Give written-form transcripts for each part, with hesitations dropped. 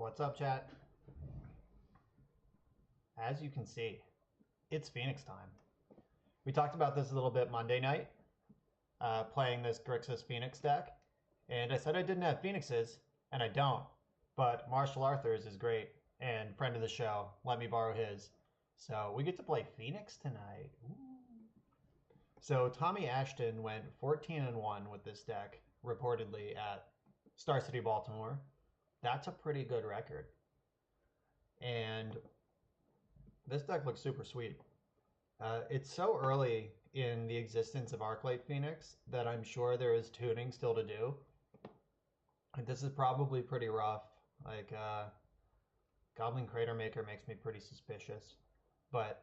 What's up, chat? As you can see, it's Phoenix time. We talked about this a little bit Monday night, playing this Grixis Phoenix deck, and I said I didn't have Phoenixes, and I don't, but Marshall Arthur's is great, and friend of the show, let me borrow his. So we get to play Phoenix tonight. Ooh. So Tommy Ashton went 14-1 with this deck, reportedly at Star City, Baltimore. That's a pretty good record. And this deck looks super sweet. It's so early in the existence of Arclight Phoenix that I'm sure there is tuning still to do. This is probably pretty rough. Like, Goblin Crater Maker makes me pretty suspicious. But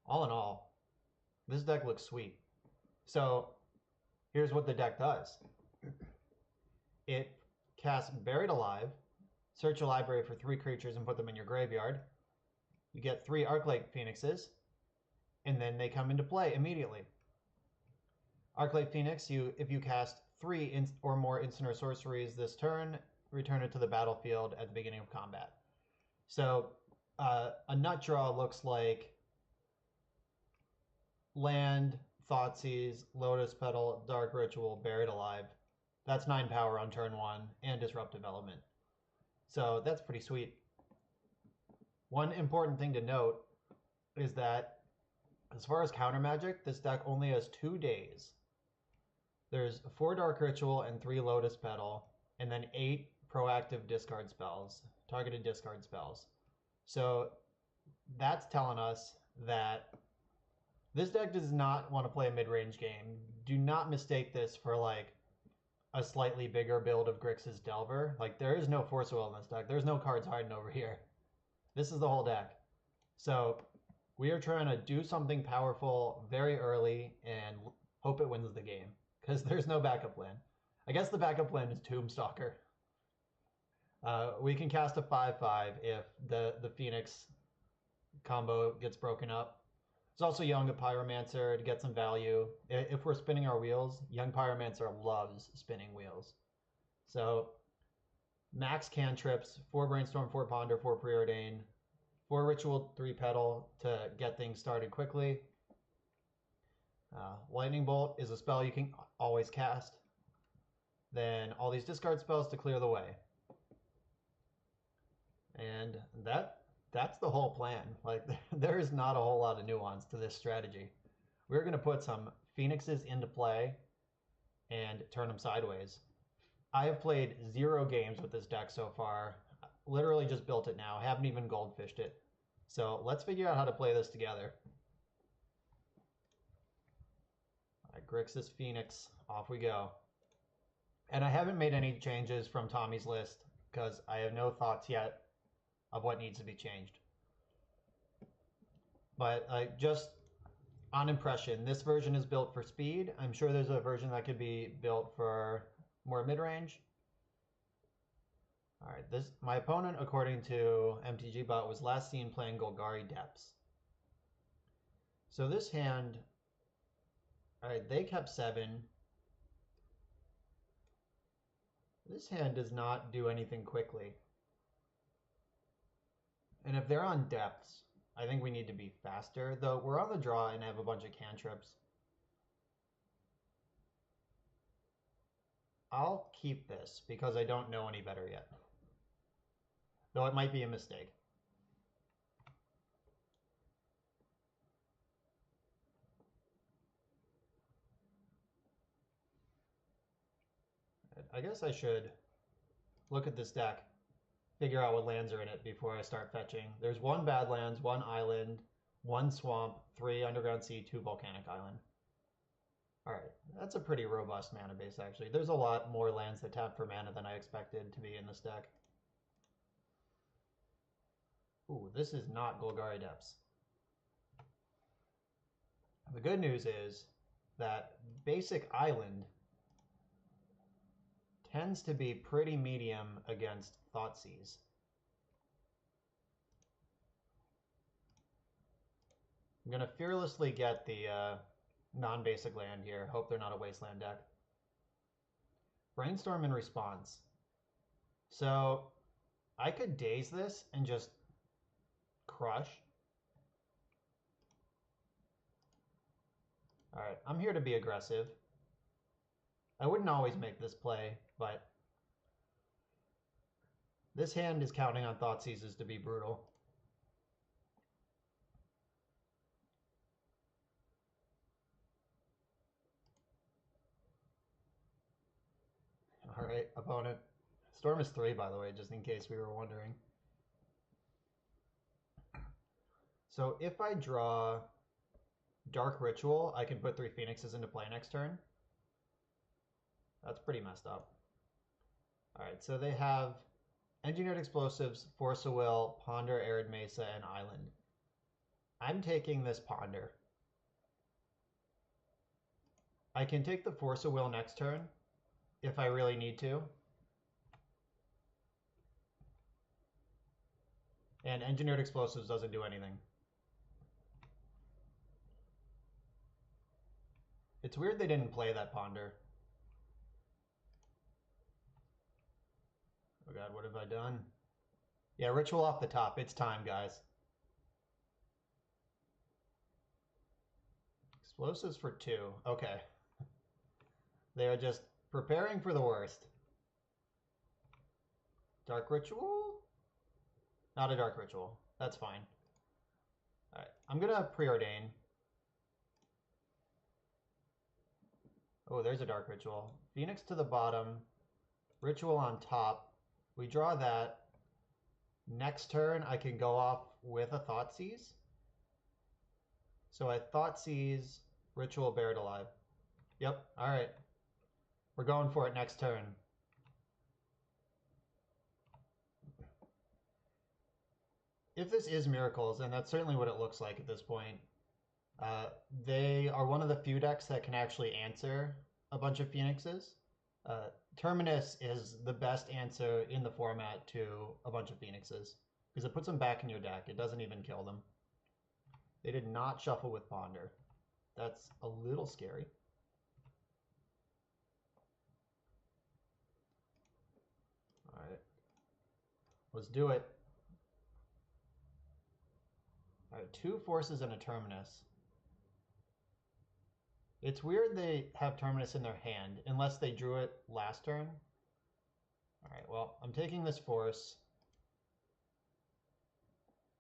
all in all, this deck looks sweet. So here's what the deck does. It casts Buried Alive, search a library for 3 creatures and put them in your graveyard. You get 3 Arclight Phoenixes, and then they come into play immediately. Arclight Phoenix, if you cast 3 or more instant or sorceries this turn, return it to the battlefield at the beginning of combat. So a nut draw looks like land, Thoughtseize, Lotus Petal, Dark Ritual, Buried Alive. That's 9 power on turn 1 and Disruptive Element. So that's pretty sweet. One important thing to note is that as far as counter magic, this deck only has 2 days. There's 4 Dark Ritual and 3 Lotus Petal, and then 8 proactive discard spells, targeted discard spells. So that's telling us that this deck does not want to play a mid-range game. Do not mistake this for like a slightly bigger build of Grixis Delver. Like, there is no Force Will in this deck. There's no cards hiding over here. This is the whole deck. So we are trying to do something powerful very early and hope it wins the game, because there's no backup plan. I guess the backup plan is Tombstalker. We can cast a 5/5 if the Phoenix combo gets broken up. There's also Young Pyromancer to get some value. If we're spinning our wheels, Young Pyromancer loves spinning wheels. So max cantrips, 4 Brainstorm, 4 Ponder, 4 Preordain, 4 Ritual, 3 Petal to get things started quickly. Lightning Bolt is a spell you can always cast. Then all these discard spells to clear the way. And that's the whole plan. Like, there is not a whole lot of nuance to this strategy. We're going to put some Phoenixes into play and turn them sideways. I have played 0 games with this deck so far. Literally just built it now. Haven't even goldfished it. So let's figure out how to play this together. All right, Grixis Phoenix, off we go. And I haven't made any changes from Tommy's list because I have no thoughts yet of what needs to be changed. But just on impression, this version is built for speed. I'm sure there's a version that could be built for more mid-range. All right, my opponent, according to MTGBot, was last seen playing Golgari Depths. So this hand, all right, they kept 7. This hand does not do anything quickly. And if they're on Depths, I think we need to be faster, though we're on the draw and have a bunch of cantrips. I'll keep this because I don't know any better yet. Though it might be a mistake. I guess I should look at this deck, figure out what lands are in it before I start fetching. There's 1 Badlands, 1 Island, 1 Swamp, 3 Underground Sea, 2 Volcanic Island. All right, that's a pretty robust mana base, actually. There's a lot more lands that tap for mana than I expected to be in this deck. Ooh, this is not Golgari Depths. The good news is that basic Island tends to be pretty medium against Thoughtseize. I'm going to fearlessly get the non-basic land here. Hope they're not a wasteland deck. Brainstorm in response. So I could daze this and just crush. All right, I'm here to be aggressive. I wouldn't always make this play, but this hand is counting on Thoughtseizes to be brutal. All right, opponent. Storm is 3, by the way, just in case we were wondering. So if I draw Dark Ritual, I can put 3 Phoenixes into play next turn. That's pretty messed up. All right, so they have Engineered Explosives, Force of Will, Ponder, Arid Mesa, and Island. I'm taking this Ponder. I can take the Force of Will next turn if I really need to. And Engineered Explosives doesn't do anything. It's weird they didn't play that Ponder. Oh god, what have I done? Yeah, Ritual off the top. It's time, guys. Explosives for 2. Okay. They are just preparing for the worst. Dark Ritual? Not a Dark Ritual. That's fine. Alright, I'm gonna preordain. Oh, there's a Dark Ritual. Phoenix to the bottom. Ritual on top. We draw that. Next turn, I can go off with a Thoughtseize. So I Thoughtseize, Ritual, Buried Alive. Yep, alright. We're going for it next turn. If this is Miracles, and that's certainly what it looks like at this point, they are one of the few decks that can actually answer a bunch of Phoenixes. Terminus is the best answer in the format to a bunch of Phoenixes, because it puts them back in your deck. It doesn't even kill them. They did not shuffle with Ponder. That's a little scary. All right. Let's do it. All right, 2 Forces and a Terminus. It's weird they have Terminus in their hand, unless they drew it last turn. All right, well, I'm taking this Force.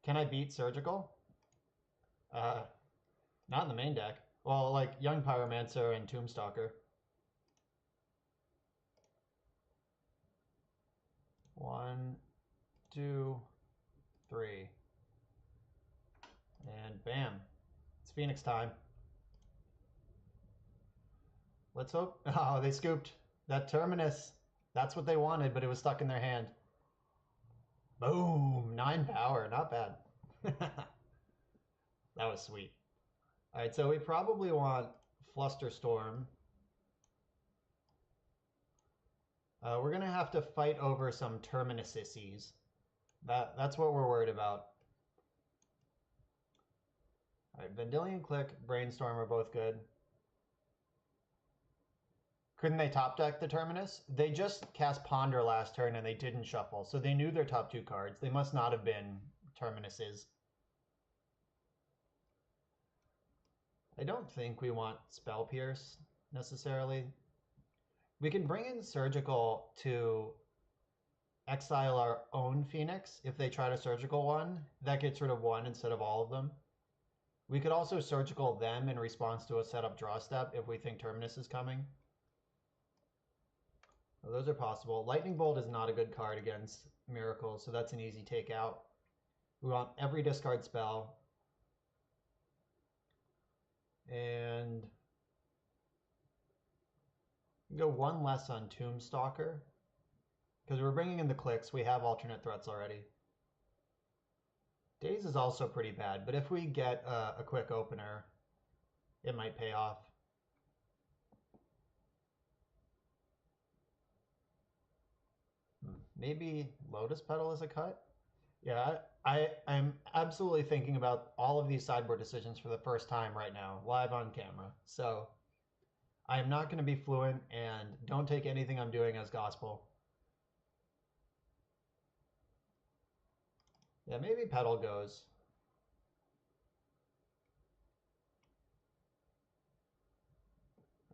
Can I beat Surgical? Not in the main deck. Well, like Young Pyromancer and Tombstalker. 1, 2, 3. And bam. It's Phoenix time. Let's hope. Oh, they scooped. That Terminus. That's what they wanted, but it was stuck in their hand. Boom. 9 power. Not bad. That was sweet. All right, so we probably want Flusterstorm. We're going to have to fight over some Terminus-issies. That's what we're worried about. All right, Vendilion Click, Brainstorm are both good. Couldn't they top deck the Terminus? They just cast Ponder last turn and they didn't shuffle, so they knew their top 2 cards. They must not have been Terminuses. I don't think we want Spell Pierce necessarily. We can bring in Surgical to exile our own Phoenix if they try to Surgical one. That gets rid of 1 instead of all of them. We could also Surgical them in response to a setup draw step if we think Terminus is coming. Well, those are possible. Lightning Bolt is not a good card against Miracles, so that's an easy takeout. We want every discard spell. And go 1 less on Tombstalker. Because we're bringing in the clicks, we have alternate threats already. Daze is also pretty bad, but if we get a quick opener, it might pay off. Maybe Lotus Petal is a cut? Yeah, I'm absolutely thinking about all of these sideboard decisions for the first time right now, live on camera. So I am not going to be fluent, and don't take anything I'm doing as gospel. Yeah, maybe Petal goes.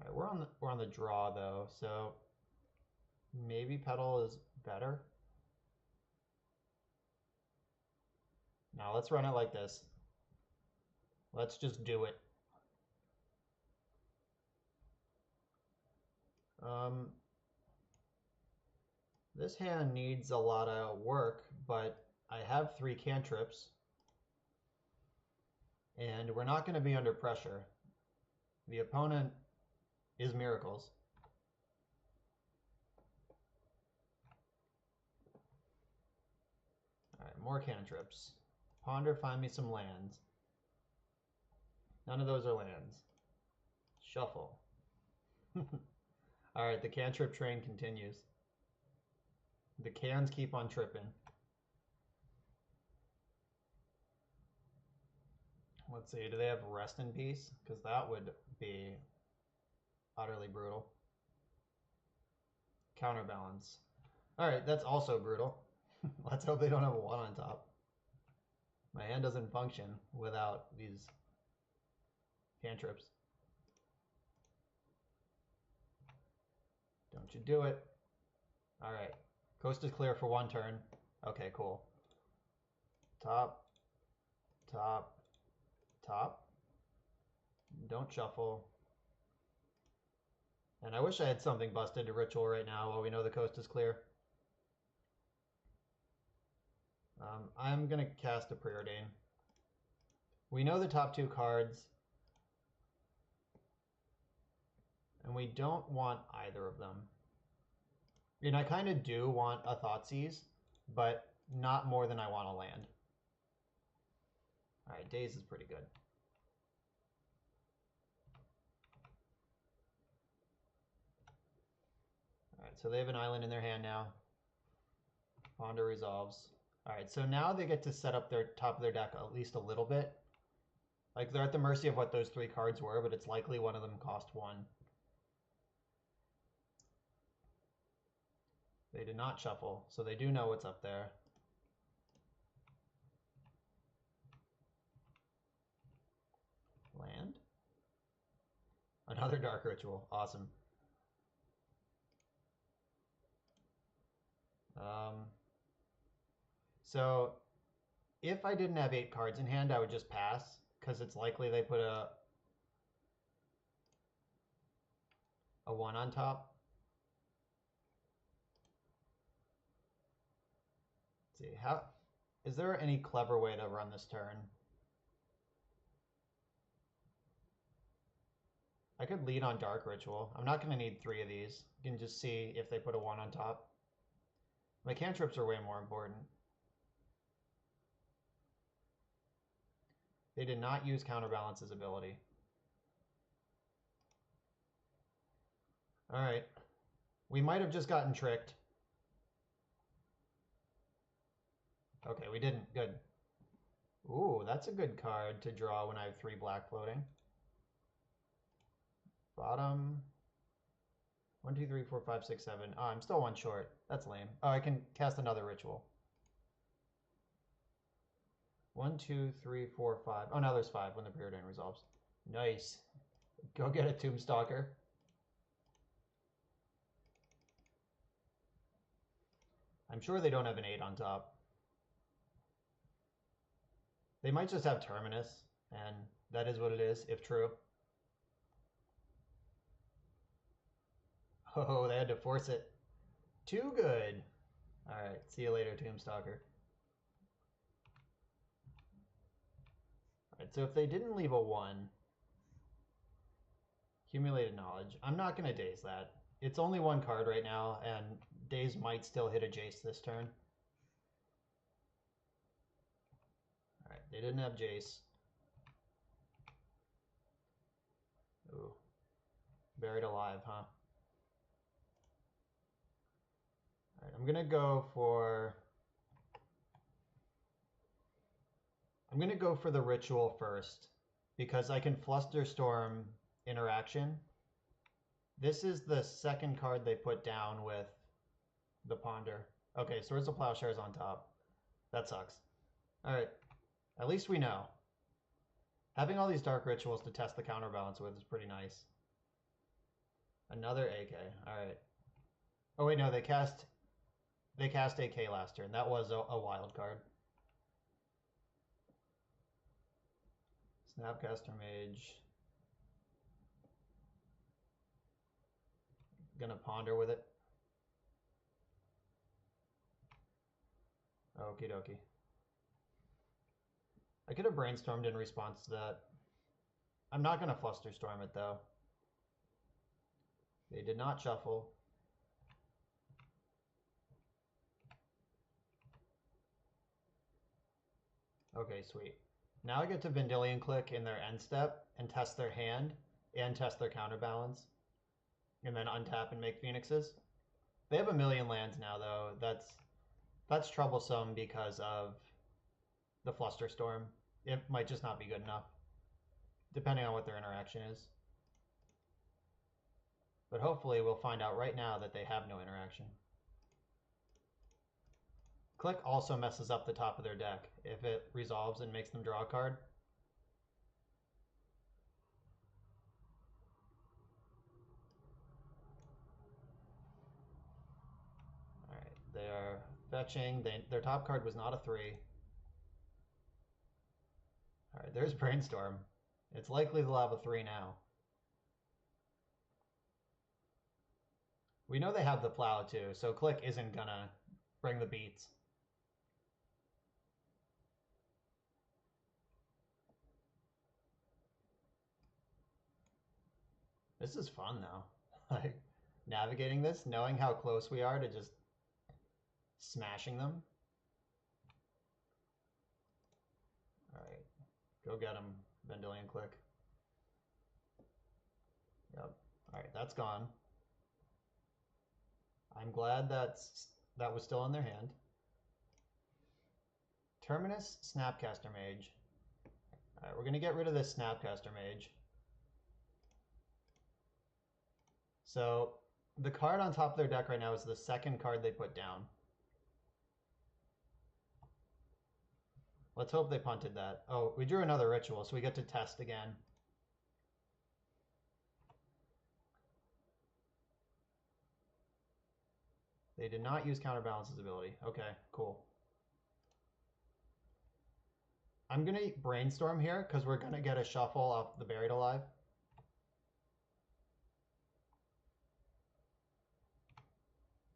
All right, we're on the draw though, so maybe Petal is better. Now let's run it like this. Let's just do it. This hand needs a lot of work, but I have 3 cantrips, and we're not going to be under pressure. The opponent is Miracles. All right, more cantrips. Ponder, find me some lands. None of those are lands. Shuffle. All right, the cantrip train continues. The cans keep on tripping. Let's see, do they have Rest in Peace? Because that would be utterly brutal. Counterbalance. All right, that's also brutal. Let's hope they don't have a 1 on top. My hand doesn't function without these cantrips. Don't you do it. All right. Coast is clear for 1 turn. Okay, cool. Top, top, top. Don't shuffle. And I wish I had something busted to ritual right now while we know the coast is clear. I'm going to cast a Preordain. We know the top 2 cards. And we don't want either of them. And I kind of do want a Thoughtseize, but not more than I want to land. All right, Daze is pretty good. All right, so they have an island in their hand now. Ponder resolves. All right, so now they get to set up their top of their deck at least a little bit. Like, they're at the mercy of what those 3 cards were, but it's likely one of them cost 1. They did not shuffle, so they do know what's up there. Land. Another Dark Ritual. Awesome. So if I didn't have 8 cards in hand, I would just pass, because it's likely they put a 1 on top. Let's see, how is there any clever way to run this turn? I could lead on Dark Ritual. I'm not going to need 3 of these. You can just see if they put a 1 on top. My cantrips are way more important. They did not use Counterbalance's ability. All right. We might have just gotten tricked. Okay, we didn't. Good. Ooh, that's a good card to draw when I have 3 black floating. Bottom. 1, 2, 3, 4, 5, 6, 7. Oh, I'm still 1 short. That's lame. Oh, I can cast another ritual. 1, 2, 3, 4, 5. Oh, now there's 5 when the Preordain resolves. Nice. Go get a Tombstalker. I'm sure they don't have an 8 on top. They might just have Terminus, and that is what it is, if true. Oh, they had to force it. Too good. All right, see you later, Tombstalker. All right, so if they didn't leave a 1, accumulated knowledge, I'm not going to Daze that. It's only 1 card right now, and Daze might still hit a Jace this turn. All right, they didn't have Jace. Ooh, buried alive, huh? All right, I'm going to go for the ritual first, because I can Flusterstorm interaction. This is the 2nd card they put down with the Ponder. Okay, Swords of Plowshares on top. That sucks. Alright, at least we know. Having all these dark rituals to test the counterbalance with is pretty nice. Another AK, alright. Oh wait, no, they cast AK last turn. That was a wild card. Snapcaster Mage. Gonna ponder with it. Okie dokie. I could have brainstormed in response to that. I'm not gonna flusterstorm it though. They did not shuffle. Okay, sweet. Now I get to Vendilion Clique in their end step and test their hand and test their counterbalance. And then untap and make Phoenixes. They have a million lands now though. That's troublesome because of the Flusterstorm. It might just not be good enough, depending on what their interaction is. But hopefully we'll find out right now that they have no interaction. Clique also messes up the top of their deck if it resolves and makes them draw a card. Alright, they are fetching. Their top card was not a 3. Alright, there's Brainstorm. It's likely they'll have a 3 now. We know they have the Plow too, so Clique isn't gonna bring the beats. This is fun though. Like, navigating this, knowing how close we are to just smashing them. Alright, go get him, Vendilion Clique. Yep, alright, that's gone. I'm glad that was still in their hand. Terminus Snapcaster Mage. Alright, we're gonna get rid of this Snapcaster Mage. So the card on top of their deck right now is the second card they put down. Let's hope they punted that. Oh, we drew another ritual, so we get to test again. They did not use Counterbalance's ability. Okay, cool. I'm going to brainstorm here because we're going to get a shuffle off the Buried Alive.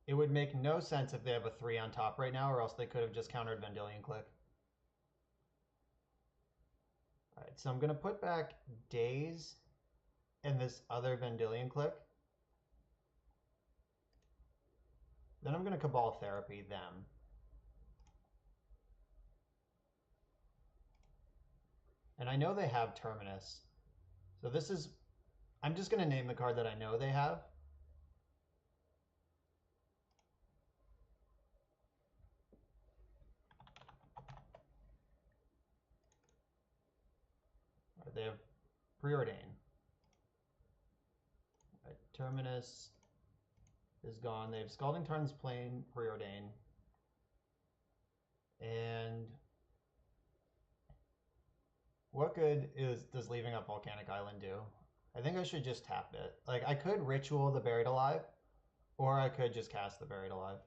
It would make no sense if they have a 3 on top right now, or else they could have just countered Vendilion Clique. Alright, so I'm going to put back Daze and this other Vendilion Clique. Then I'm going to Cabal Therapy them. And I know they have Terminus. So this is... I'm just going to name the card that I know they have. They have Preordain. Right, Terminus is gone. They have Scalding Tarn's Plane, Preordain. And what good does leaving up Volcanic Island do? I think I should just tap it. Like, I could Ritual the Buried Alive, or I could just cast the Buried Alive.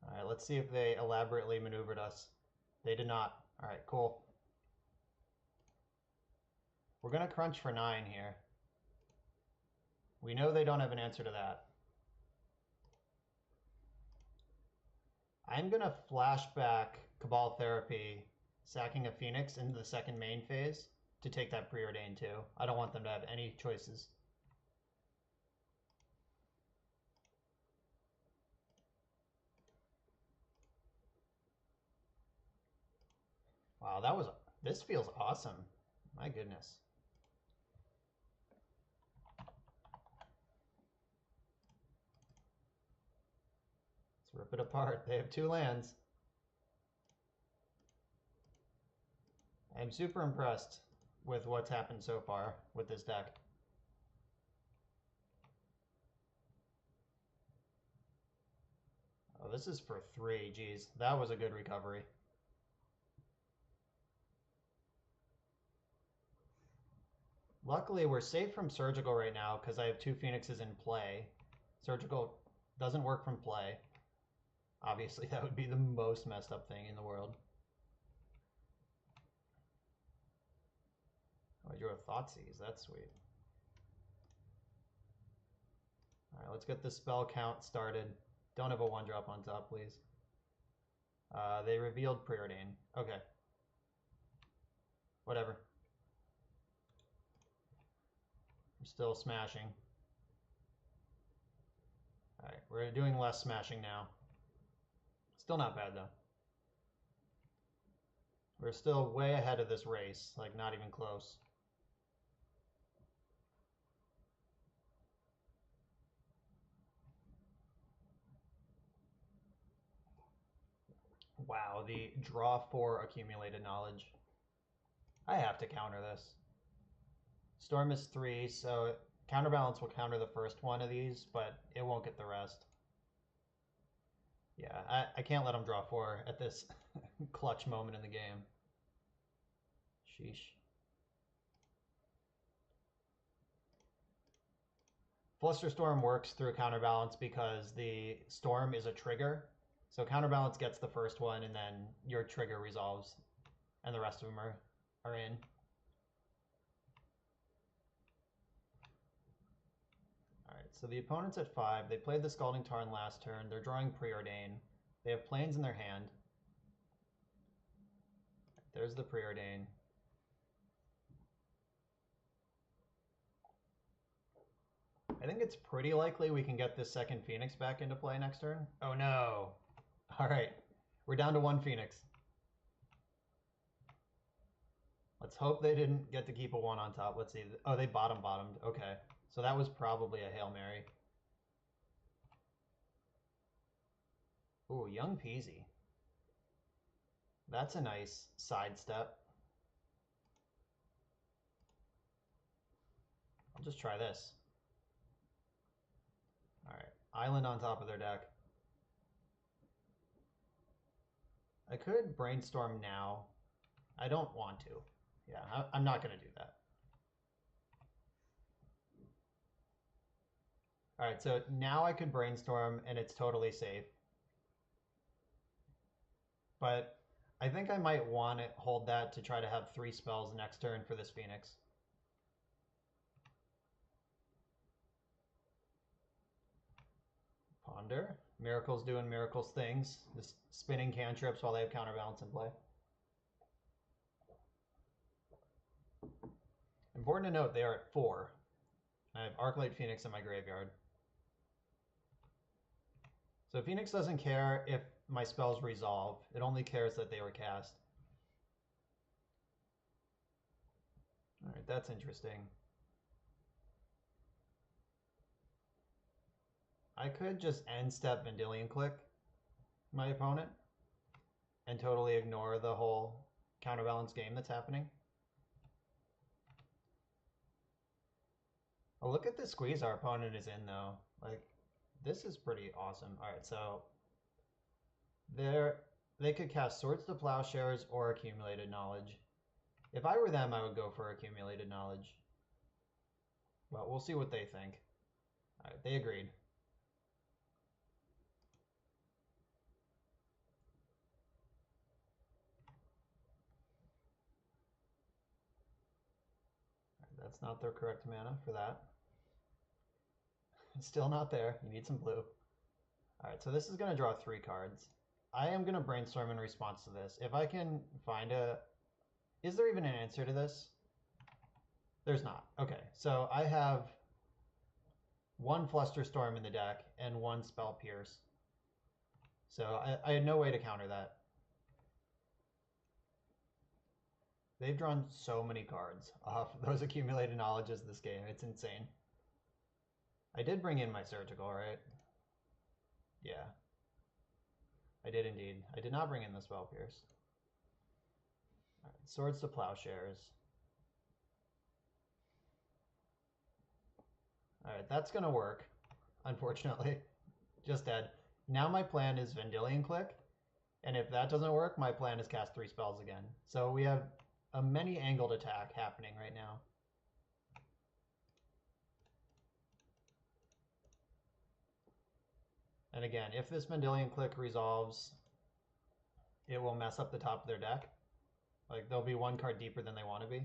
Alright, let's see if they elaborately maneuvered us. They did not. Alright, cool. We're going to crunch for 9 here. We know they don't have an answer to that. I'm going to flashback Cabal Therapy, sacking a Phoenix into the second main phase to take that Preordain too. I don't want them to have any choices. Wow, this feels awesome. My goodness. Let's rip it apart. They have 2 lands. I'm super impressed with what's happened so far with this deck. Oh, this is for 3. Geez, that was a good recovery. Luckily, we're safe from Surgical right now because I have 2 Phoenixes in play. Surgical doesn't work from play. Obviously, that would be the most messed up thing in the world. Oh, I drew a Thoughtseize. That's sweet. All right, let's get the spell count started. Don't have a 1-drop on top, please. They revealed Preordain. Okay. Whatever. I'm still smashing. Alright, we're doing less smashing now. Still not bad, though. We're still way ahead of this race, like not even close. Wow, the draw 4 accumulated knowledge. I have to counter this. Storm is 3, so Counterbalance will counter the first one of these, but it won't get the rest. Yeah, I can't let him draw 4 at this clutch moment in the game. Sheesh. Flusterstorm works through Counterbalance because the Storm is a trigger. So Counterbalance gets the first one, and then your trigger resolves, and the rest of them are in. Alright, so the opponent's at 5. They played the Scalding Tarn last turn. They're drawing Preordain. They have Plains in their hand. There's the Preordain. I think it's pretty likely we can get this second Phoenix back into play next turn. Oh no. Alright, we're down to 1 Phoenix. Let's hope they didn't get to keep a 1 on top. Let's see. Oh, they bottomed. Okay, so that was probably a Hail Mary. Ooh, Young Peasy. That's a nice sidestep. I'll just try this. Alright, Island on top of their deck. I could Brainstorm now. I don't want to. Yeah, I'm not going to do that. Alright, so now I could Brainstorm and it's totally safe. But I think I might want to hold that to try to have 3 spells next turn for this Phoenix. Ponder. Miracle's doing Miracle's things. Just spinning cantrips while they have Counterbalance in play. Important to note, they are at 4. I have Arclight Phoenix in my graveyard. So Phoenix doesn't care if my spells resolve. It only cares that they were cast. Alright, that's interesting. I could just end step Vendilion Clique my opponent and totally ignore the whole Counterbalance game that's happening. Oh, look at the squeeze our opponent is in, though. Like, this is pretty awesome. Alright, so they could cast Swords to Plowshares or Accumulated Knowledge. If I were them, I would go for Accumulated Knowledge. Well, we'll see what they think. Alright, they agreed. That's not their correct mana for that. It's still not there. You need some blue. Alright, so this is going to draw 3 cards. I am going to Brainstorm in response to this. If I can find a... Is there even an answer to this? There's not. Okay, so I have 1 Flusterstorm in the deck and 1 Spell Pierce. So I had no way to counter that. They've drawn so many cards off those accumulated knowledges this game. It's insane. I did bring in my Surgical, right? Yeah. I did indeed. I did not bring in the Spell Pierce. All right, Swords to Plowshares. All right, that's going to work, unfortunately. Just dead. Now my plan is Vendilion Click, and if that doesn't work, my plan is cast 3 spells again. So we have a many-angled attack happening right now. And again, if this Vendilion Click resolves, it will mess up the top of their deck. Like, they'll be 1 card deeper than they want to be.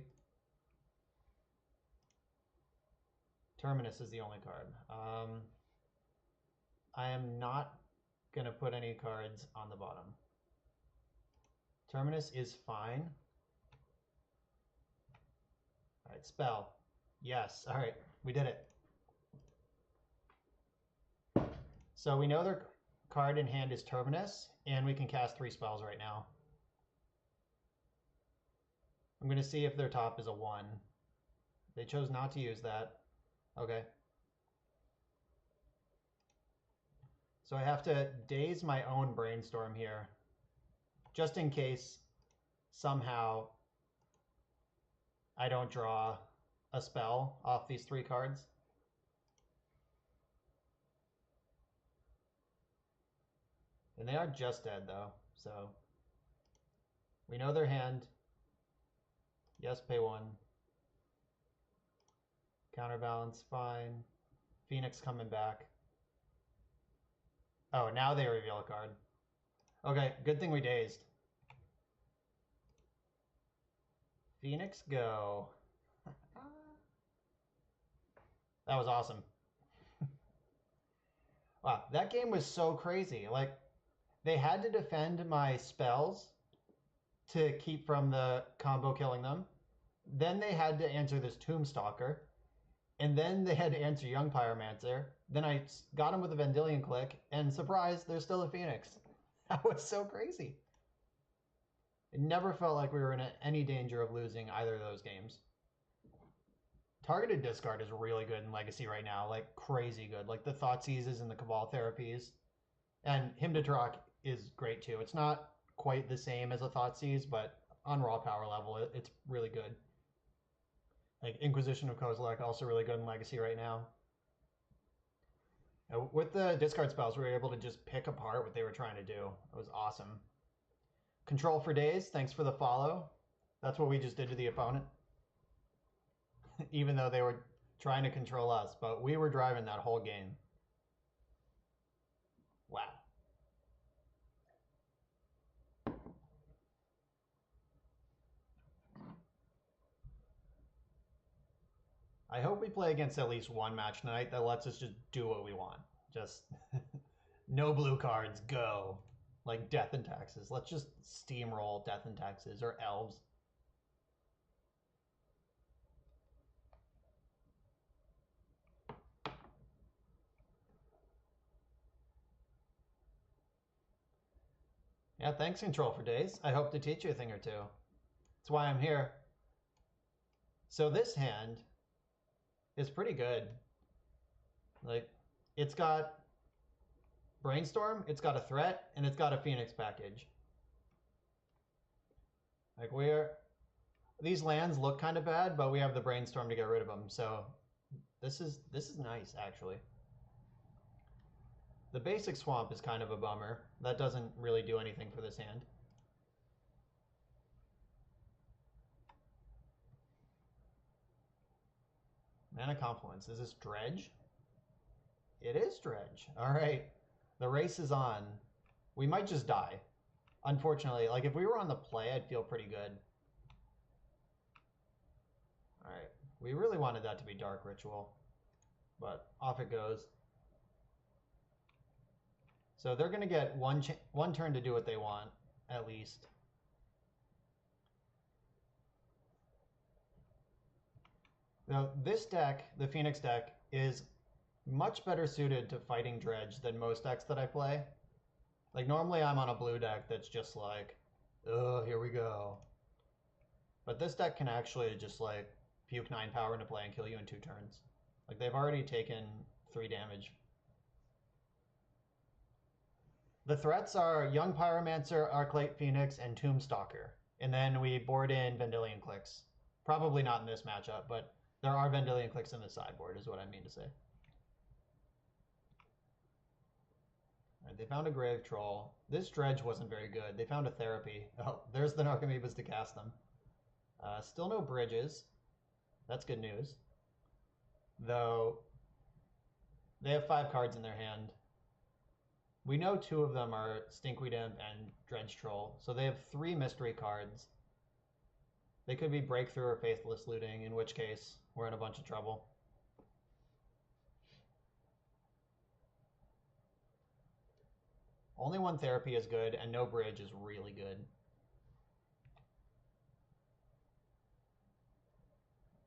Terminus is the only card. I am not going to put any cards on the bottom. Terminus is fine. All right, spell. Yes. All right, we did it. So we know their card in hand is Terminus, and we can cast 3 spells right now. I'm going to see if their top is a 1. They chose not to use that. Okay. So I have to daze my own Brainstorm here, just in case somehow I don't draw a spell off these 3 cards. And they are just dead though, so we know their hand. Yes, pay 1. Counterbalance, fine. Phoenix coming back. Oh, now they reveal a card. Okay, good thing we dazed. Phoenix, go. That was awesome. Wow, that game was so crazy. Like, they had to defend my spells to keep from the combo killing them. Then they had to answer this Tombstalker. And then they had to answer Young Pyromancer. Then I got him with a Vendilion Click, and surprise, there's still a Phoenix. That was so crazy. It never felt like we were in any danger of losing either of those games. Targeted discard is really good in Legacy right now, like crazy good. Like the Thoughtseizes and the Cabal Therapies. And Hymn to Turok is great too. It's not quite the same as a Thoughtseize, but on raw power level, it's really good. Like Inquisition of Kozilek, also really good in Legacy right now. With the discard spells, we were able to just pick apart what they were trying to do. It was awesome. Control for Days, thanks for the follow. That's what we just did to the opponent. Even though they were trying to control us, but we were driving that whole game. Wow. I hope we play against at least one match tonight that lets us just do what we want. Just no blue cards, go. Like Death and Taxes. Let's just steamroll Death and Taxes or Elves. Yeah, thanks, Control for Days. I hope to teach you a thing or two. That's why I'm here. So this hand is pretty good. Like, it's got Brainstorm, it's got a threat, and it's got a Phoenix package. Like, these lands look kind of bad, but we have the Brainstorm to get rid of them. So this is nice, actually. The basic Swamp is kind of a bummer. That doesn't really do anything for this hand. Mana Confluence. Is this Dredge? It is Dredge. All right. The race is on. We might just die. Unfortunately, like if we were on the play, I'd feel pretty good. All right. We really wanted that to be Dark Ritual, but off it goes. So they're going to get one turn to do what they want, at least. Now, this deck, the Phoenix deck, is much better suited to fighting Dredge than most decks that I play. Like, normally I'm on a blue deck that's just like, oh, here we go. But this deck can actually just, like, puke 9 power into play and kill you in 2 turns. Like, they've already taken 3 damage. The threats are Young Pyromancer, Arclight Phoenix, and Tombstalker. And then we board in Vendilion Clicks. Probably not in this matchup, but there are Vendilion Clicks in the sideboard, is what I mean to say. They found a Grave Troll. This Dredge wasn't very good. They found a Therapy. Oh, there's the Narcomoebas to cast them. Still no bridges. That's good news. Though, they have 5 cards in their hand. We know 2 of them are Stinkweed Imp and Dredge Troll, so they have 3 mystery cards. They could be Breakthrough or Faithless Looting, in which case we're in a bunch of trouble. Only 1 Therapy is good, and no bridge is really good.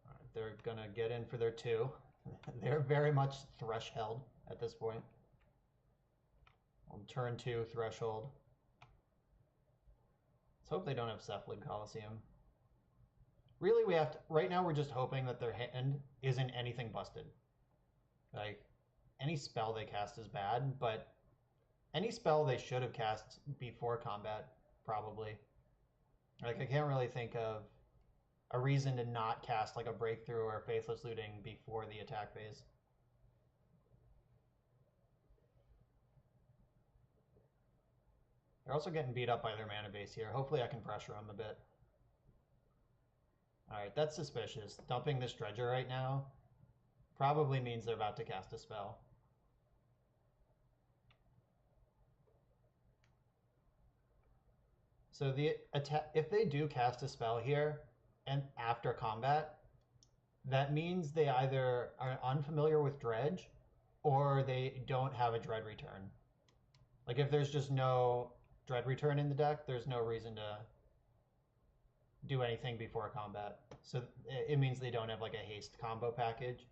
All right, they're gonna get in for their 2. They're very much Threshold at this point. On turn 2, Threshold. Let's hope they don't have Cephalid Coliseum. Really, we have to... Right now, we're just hoping that their hand isn't anything busted. Like, any spell they cast is bad, but any spell they should have cast before combat, probably. Like, I can't really think of a reason to not cast, like, a Breakthrough or Faithless Looting before the attack phase. They're also getting beat up by their mana base here. Hopefully I can pressure them a bit. Alright, that's suspicious. Dumping this Dredger right now probably means they're about to cast a spell. So if they do cast a spell here and after combat, that means they either are unfamiliar with Dredge or they don't have a Dread Return. Like if there's just no Dread Return in the deck, there's no reason to do anything before combat. So it means they don't have like a haste combo package.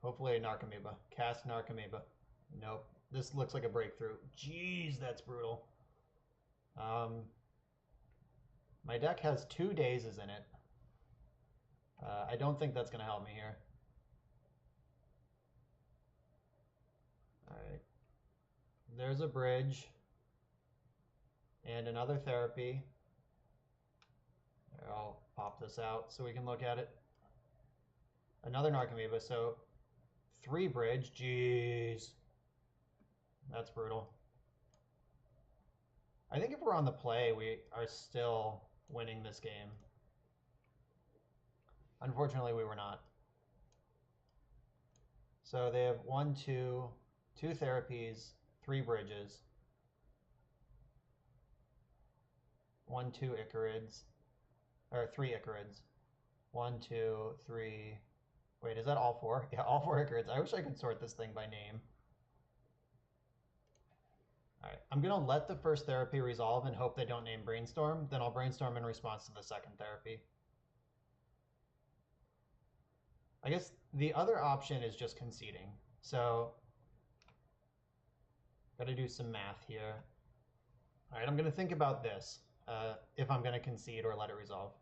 Hopefully a Narcomoeba. Cast Narcomoeba. Nope. This looks like a breakthrough. Jeez, that's brutal. My deck has 2 Dazes in it. I don't think that's going to help me here. Alright. There's a bridge. And another therapy. Here, I'll pop this out so we can look at it. Another Narcomoeba, so 3 bridge. Jeez. That's brutal. I think if we're on the play, we are still winning this game. Unfortunately, we were not. So they have 1, 2, 2 therapies, 3 bridges. 1, 2 Icarids, or 3 Icarids. 1, 2, 3. Wait, is that all 4? Yeah, all 4 Icarids. I wish I could sort this thing by name. Alright, I'm going to let the first therapy resolve and hope they don't name Brainstorm. Then I'll Brainstorm in response to the second therapy. I guess the other option is just conceding. So, got to do some math here. Alright, I'm going to think about this. If I'm going to concede or let it resolve.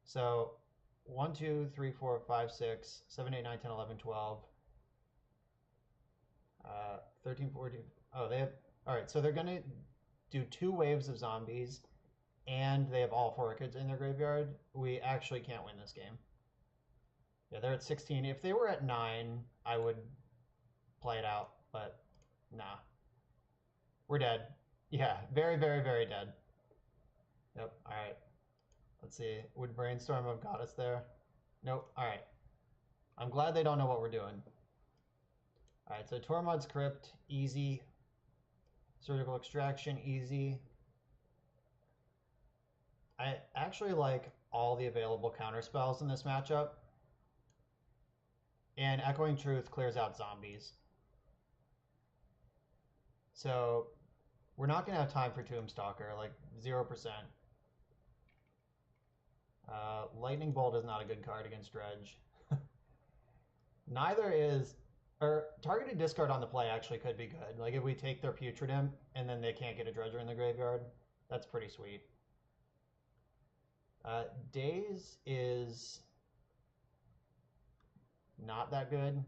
So 1, 2, 3, 4, 5, 6, 7, 8, 9, 10, 11, 12, 13, 14. Oh, they have. All right, so they're going to do 2 waves of zombies and they have all 4 Icarids in their graveyard. We actually can't win this game. Yeah, they're at 16. If they were at 9, I would play it out, but nah. We're dead. Yeah, very, very, very dead. Yep, alright. Let's see. Would Brainstorm have got us there? Nope. Alright. I'm glad they don't know what we're doing. Alright, so Tormod's Crypt, easy. Surgical Extraction, easy. I actually like all the available counter spells in this matchup. And Echoing Truth clears out zombies. So, we're not going to have time for Tombstalker, like 0%. Lightning Bolt is not a good card against Dredge. Neither is... Or targeted discard on the play actually could be good. Like if we take their Putrid Imp and then they can't get a Dredger in the graveyard, that's pretty sweet. Daze is not that good.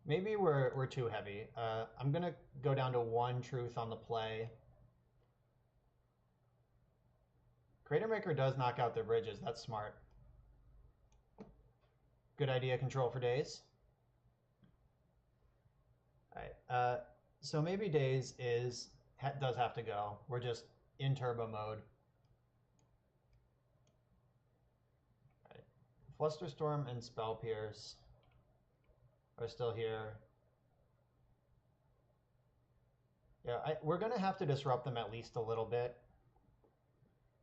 Maybe we're too heavy. I'm gonna go down to 1 truth on the play. Crater Maker does knock out their bridges. That's smart. Good idea, control for days. All right. So maybe days does have to go. We're just in turbo mode. All right. Flusterstorm and Spell Pierce are still here. Yeah, we're gonna have to disrupt them at least a little bit.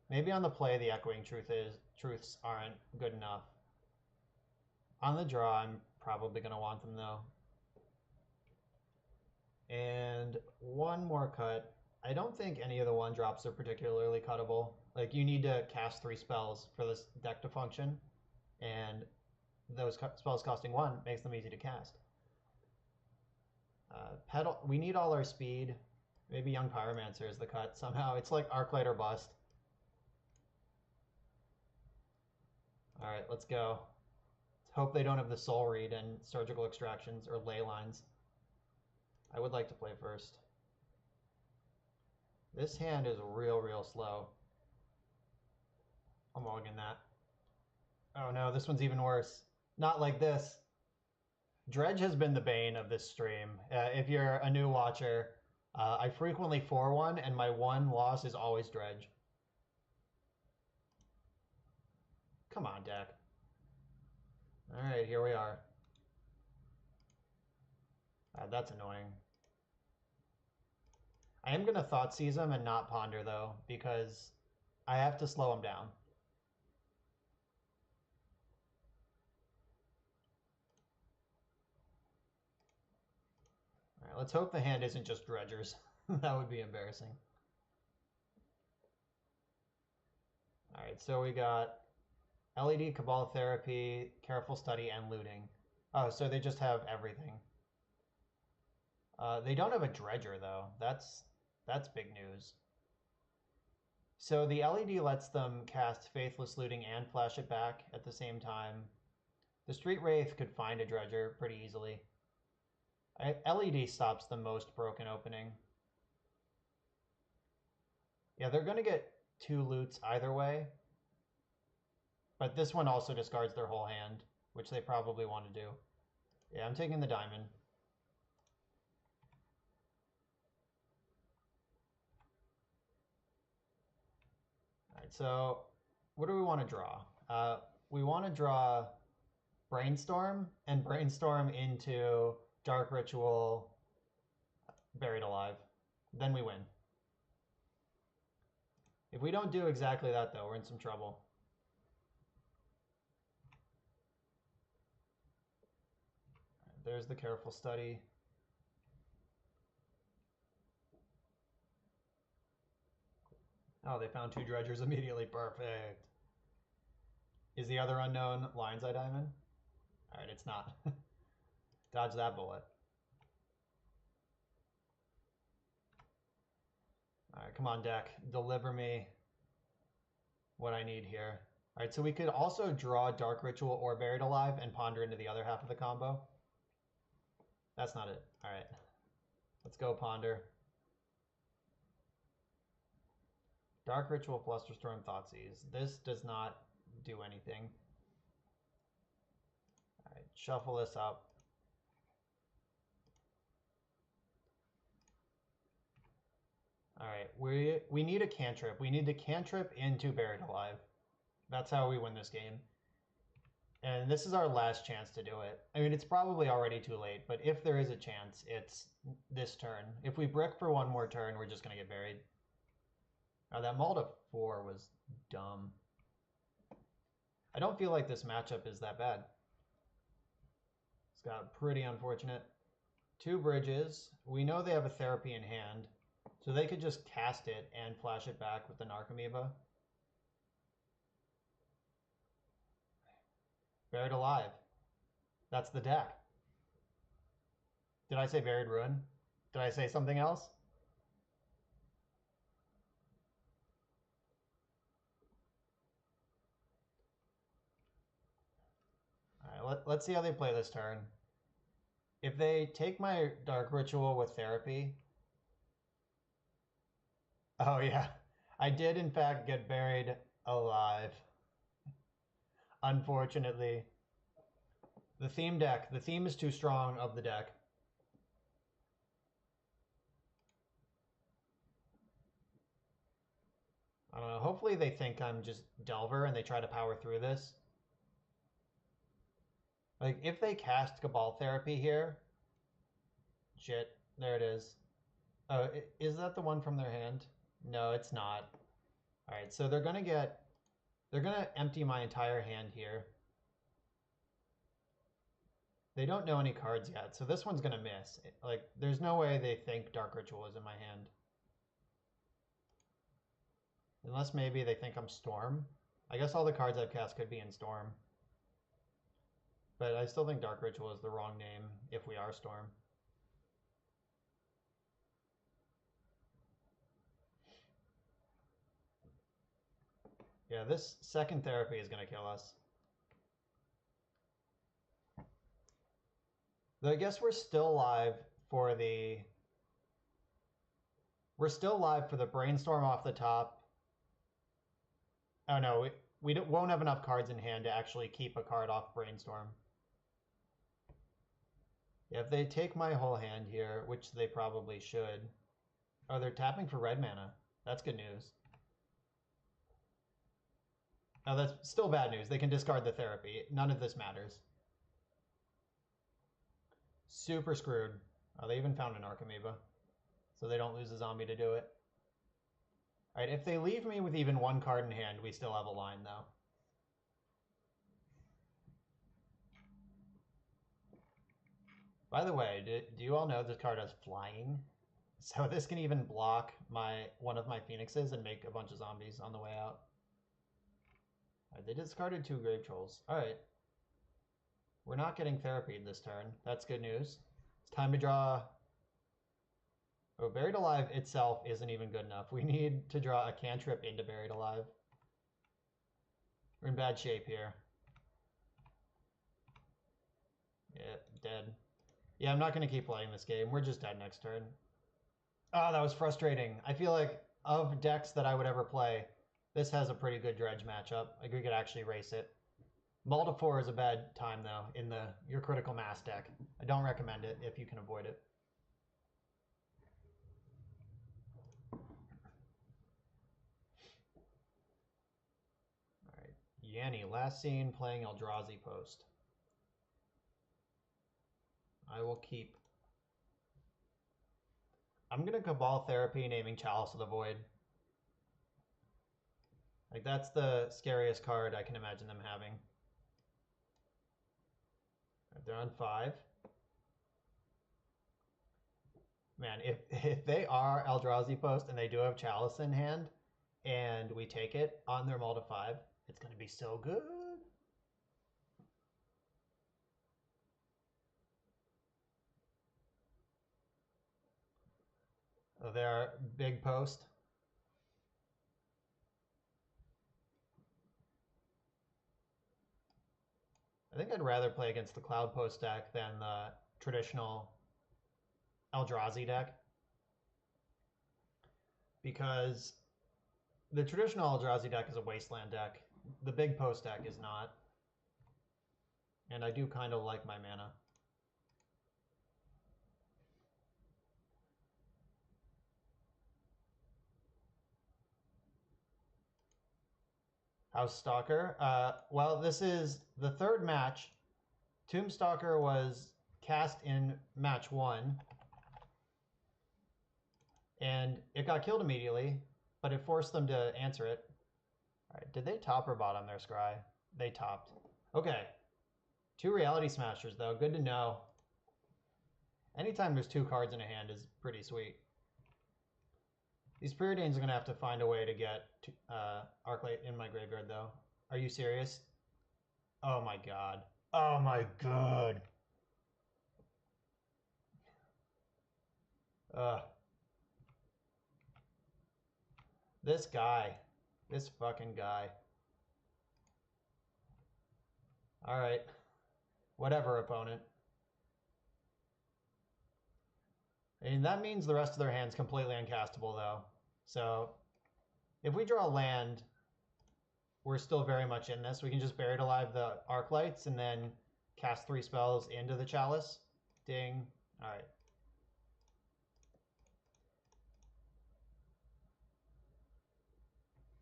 Maybe on the play the Echoing Truths aren't good enough. On the draw, I'm probably gonna want them though. And one more cut. I don't think any of the 1-drops are particularly cuttable. Like, you need to cast 3 spells for this deck to function, and those spells costing 1 makes them easy to cast. We need all our speed. Maybe Young Pyromancer is the cut somehow. It's like Arclight or bust. All right, let's go. Let's hope they don't have the Soul Read and Surgical Extractions or Ley Lines. I would like to play first. This hand is real slow. I'm mulliganing that. Oh no, this one's even worse. Not like this. Dredge has been the bane of this stream. If you're a new watcher, I frequently 4-1, and my one loss is always Dredge. Come on, deck. Alright, here we are. That's annoying. I am going to Thoughtseize him and not Ponder, though, because I have to slow him down. Alright, let's hope the hand isn't just Dredgers. That would be embarrassing. Alright, so we got LED, Cabal Therapy, Careful Study, and Looting. Oh, so they just have everything. They don't have a Dredger, though. That's big news. So the LED lets them cast Faithless Looting and flash it back at the same time. The Street Wraith could find a Dredger pretty easily. LED stops the most broken opening. Yeah, they're going to get 2 loots either way. But this one also discards their whole hand, which they probably want to do. Yeah, I'm taking the diamond. Alright, so what do we want to draw? We want to draw Brainstorm and Brainstorm into Dark Ritual, Buried Alive. Then we win. If we don't do exactly that, though, we're in some trouble. There's the Careful Study. Oh, they found 2 Dredgers immediately. Perfect. Is the other unknown Lion's Eye Diamond? Alright, it's not. Dodge that bullet. Alright, come on, deck. Deliver me what I need here. Alright, so we could also draw Dark Ritual or Buried Alive and Ponder into the other half of the combo. That's not it. Alright. Let's go, Ponder. Dark Ritual, Flusterstorm, Thoughtseize. This does not do anything. Alright, shuffle this up. Alright, we need a cantrip. We need to cantrip into Buried Alive. That's how we win this game. And this is our last chance to do it. I mean, it's probably already too late, but if there is a chance, it's this turn. If we brick for one more turn, we're just going to get buried. Oh, that Maul to 4 was dumb. I don't feel like this matchup is that bad. It's got pretty unfortunate. 2 bridges. We know they have a Therapy in hand, so they could just cast it and flash it back with the Narcomoeba. Buried Alive. That's the deck. Did I say Buried Ruin? Did I say something else? Alright, let's see how they play this turn. If they take my Dark Ritual with Therapy... Oh yeah, I did in fact get Buried Alive. Unfortunately. The theme deck. The theme is too strong of the deck. I don't know. Hopefully they think I'm just Delver and they try to power through this. Like, if they cast Cabal Therapy here... Shit. There it is. Oh, is that the one from their hand? No, it's not. Alright, so they're gonna get... They're gonna empty my entire hand here. They don't know any cards yet, so this one's gonna miss. Like, there's no way they think Dark Ritual is in my hand. Unless maybe they think I'm Storm. I guess all the cards I've cast could be in Storm. But I still think Dark Ritual is the wrong name if we are Storm. Yeah, this second therapy is going to kill us. Though I guess we're still live for the... We're still live for the Brainstorm off the top. Oh no, we won't have enough cards in hand to actually keep a card off Brainstorm. Yeah, if they take my whole hand here, which they probably should. Oh, they're tapping for red mana. That's good news. Oh, that's still bad news. They can discard the therapy. None of this matters. Super screwed. Oh, they even found an Archimeeva. So they don't lose a zombie to do it. Alright, if they leave me with even one card in hand, we still have a line, though. By the way, do you all know this card has flying? So this can even block one of my Phoenixes and make a bunch of zombies on the way out. Right, they discarded 2 Grave Trolls. Alright. We're not getting therapied this turn. That's good news. It's time to draw... Oh, Buried Alive itself isn't even good enough. We need to draw a cantrip into Buried Alive. We're in bad shape here. Yeah, dead. Yeah, I'm not going to keep playing this game. We're just dead next turn. Oh, that was frustrating. I feel like of decks that I would ever play, this has a pretty good dredge matchup. Like, we could actually race it. Multi 4 is a bad time, though, in your Critical Mass deck. I don't recommend it if you can avoid it. Alright, Yanni, last seen playing Eldrazi Post. I will keep... I'm going to Cabal Therapy naming Chalice of the Void. Like, that's the scariest card I can imagine them having. They're on 5. Man, if they are Eldrazi Post and they do have Chalice in hand, and we take it on their mull to 5, it's going to be so good. Oh, they're big post. I think I'd rather play against the Cloud Post deck than the traditional Eldrazi deck. Because the traditional Eldrazi deck is a Wasteland deck. The big post deck is not. And I do kind of like my mana. House Stalker. Well, this is the 3rd match. Tombstalker was cast in match 1. And it got killed immediately, but it forced them to answer it. Alright, did they top or bottom their scry? They topped. Okay. 2 Reality Smashers, though. Good to know. Anytime there's 2 cards in a hand is pretty sweet. These Preordains are going to have to find a way to get Arclight in my graveyard, though. Are you serious? Oh my god. Oh my god. This guy. This fucking guy. Alright. Whatever, opponent. I mean, that means the rest of their hand's completely uncastable, though. So, if we draw land, we're still very much in this. We can just Buried Alive the Arclights and then cast 3 spells into the chalice. Ding. All right.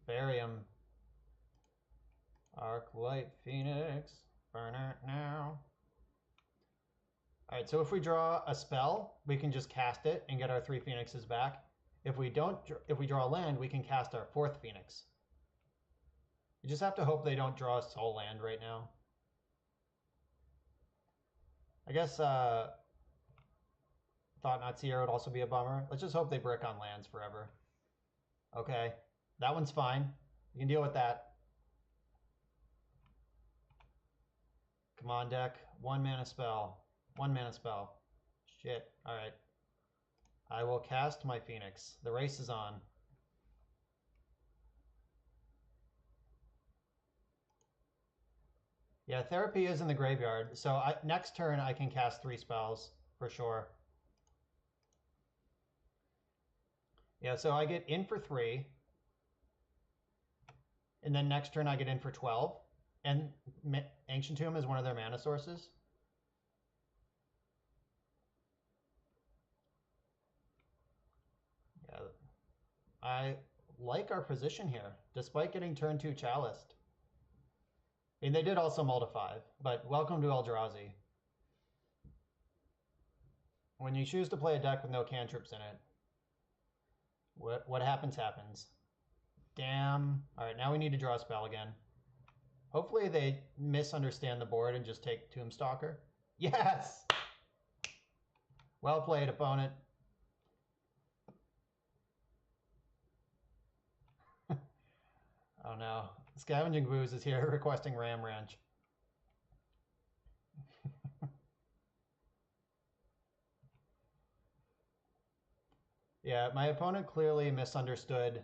Barium. Arclight Phoenix. Burn it now. All right, so if we draw a spell, we can just cast it and get our 3 phoenixes back. If we draw a land, we can cast our 4th phoenix. You just have to hope they don't draw a soul land right now. I guess Thought-Knot Seer would also be a bummer. Let's just hope they brick on lands forever. Okay, that one's fine. You can deal with that. Come on, deck. 1 mana spell. 1 mana spell. Shit. All right. I will cast my Phoenix. The race is on. Yeah, Therapy is in the graveyard. So next turn I can cast 3 spells for sure. Yeah, so I get in for 3. And then next turn I get in for 12. And Ancient Tomb is one of their mana sources. Yeah, I like our position here, despite getting turn 2 chaliced. I mean, they did also mull to 5, but welcome to Eldrazi. When you choose to play a deck with no cantrips in it, what happens, happens. Damn. All right, now we need to draw a spell again. Hopefully they misunderstand the board and just take Tombstalker. Yes! Well played, opponent. Oh no. Scavenging Booze is here requesting Ram Ranch. Yeah, my opponent clearly misunderstood.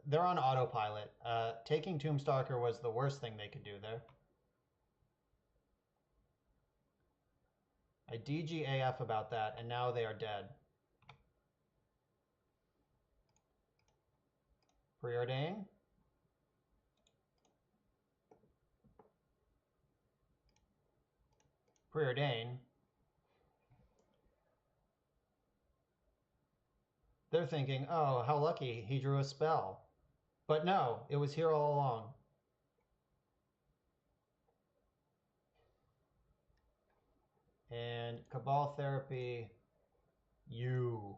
They're on autopilot. Taking Tombstalker was the worst thing they could do there. I DGAF about that, and now they are dead. Preordain. Preordain. They're thinking, oh, how lucky he drew a spell. But no, it was here all along. And Cabal Therapy, you.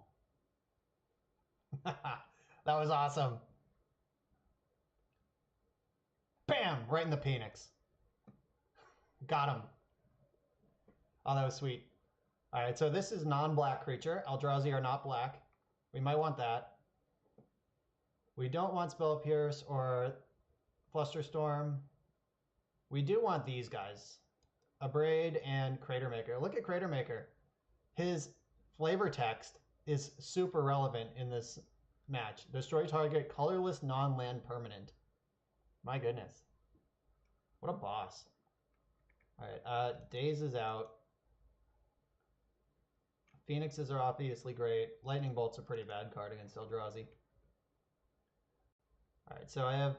That was awesome. Bam! Right in the Phoenix. Got him. Oh, that was sweet. All right, so this is non-black creature. Eldrazi are not black. We might want that. We don't want Spell Pierce or Flusterstorm. We do want these guys. Abrade and Cratermaker. Look at Cratermaker. His flavor text is super relevant in this match. Destroy target colorless non-land permanent. My goodness. What a boss. Alright, Daze is out. Phoenixes are obviously great. Lightning Bolt's a pretty bad card against Eldrazi. Alright, so I have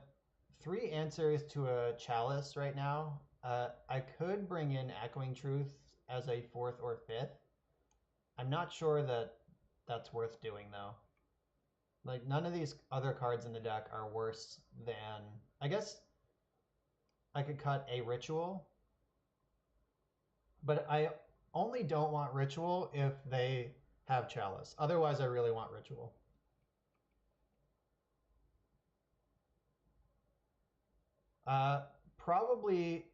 3 answers to a Chalice right now. I could bring in Echoing Truth as a 4th or 5th. I'm not sure that that's worth doing though. Like, none of these other cards in the deck are worse than... I guess I could cut a Ritual. But I only don't want Ritual if they have Chalice. Otherwise, I really want Ritual. Probably...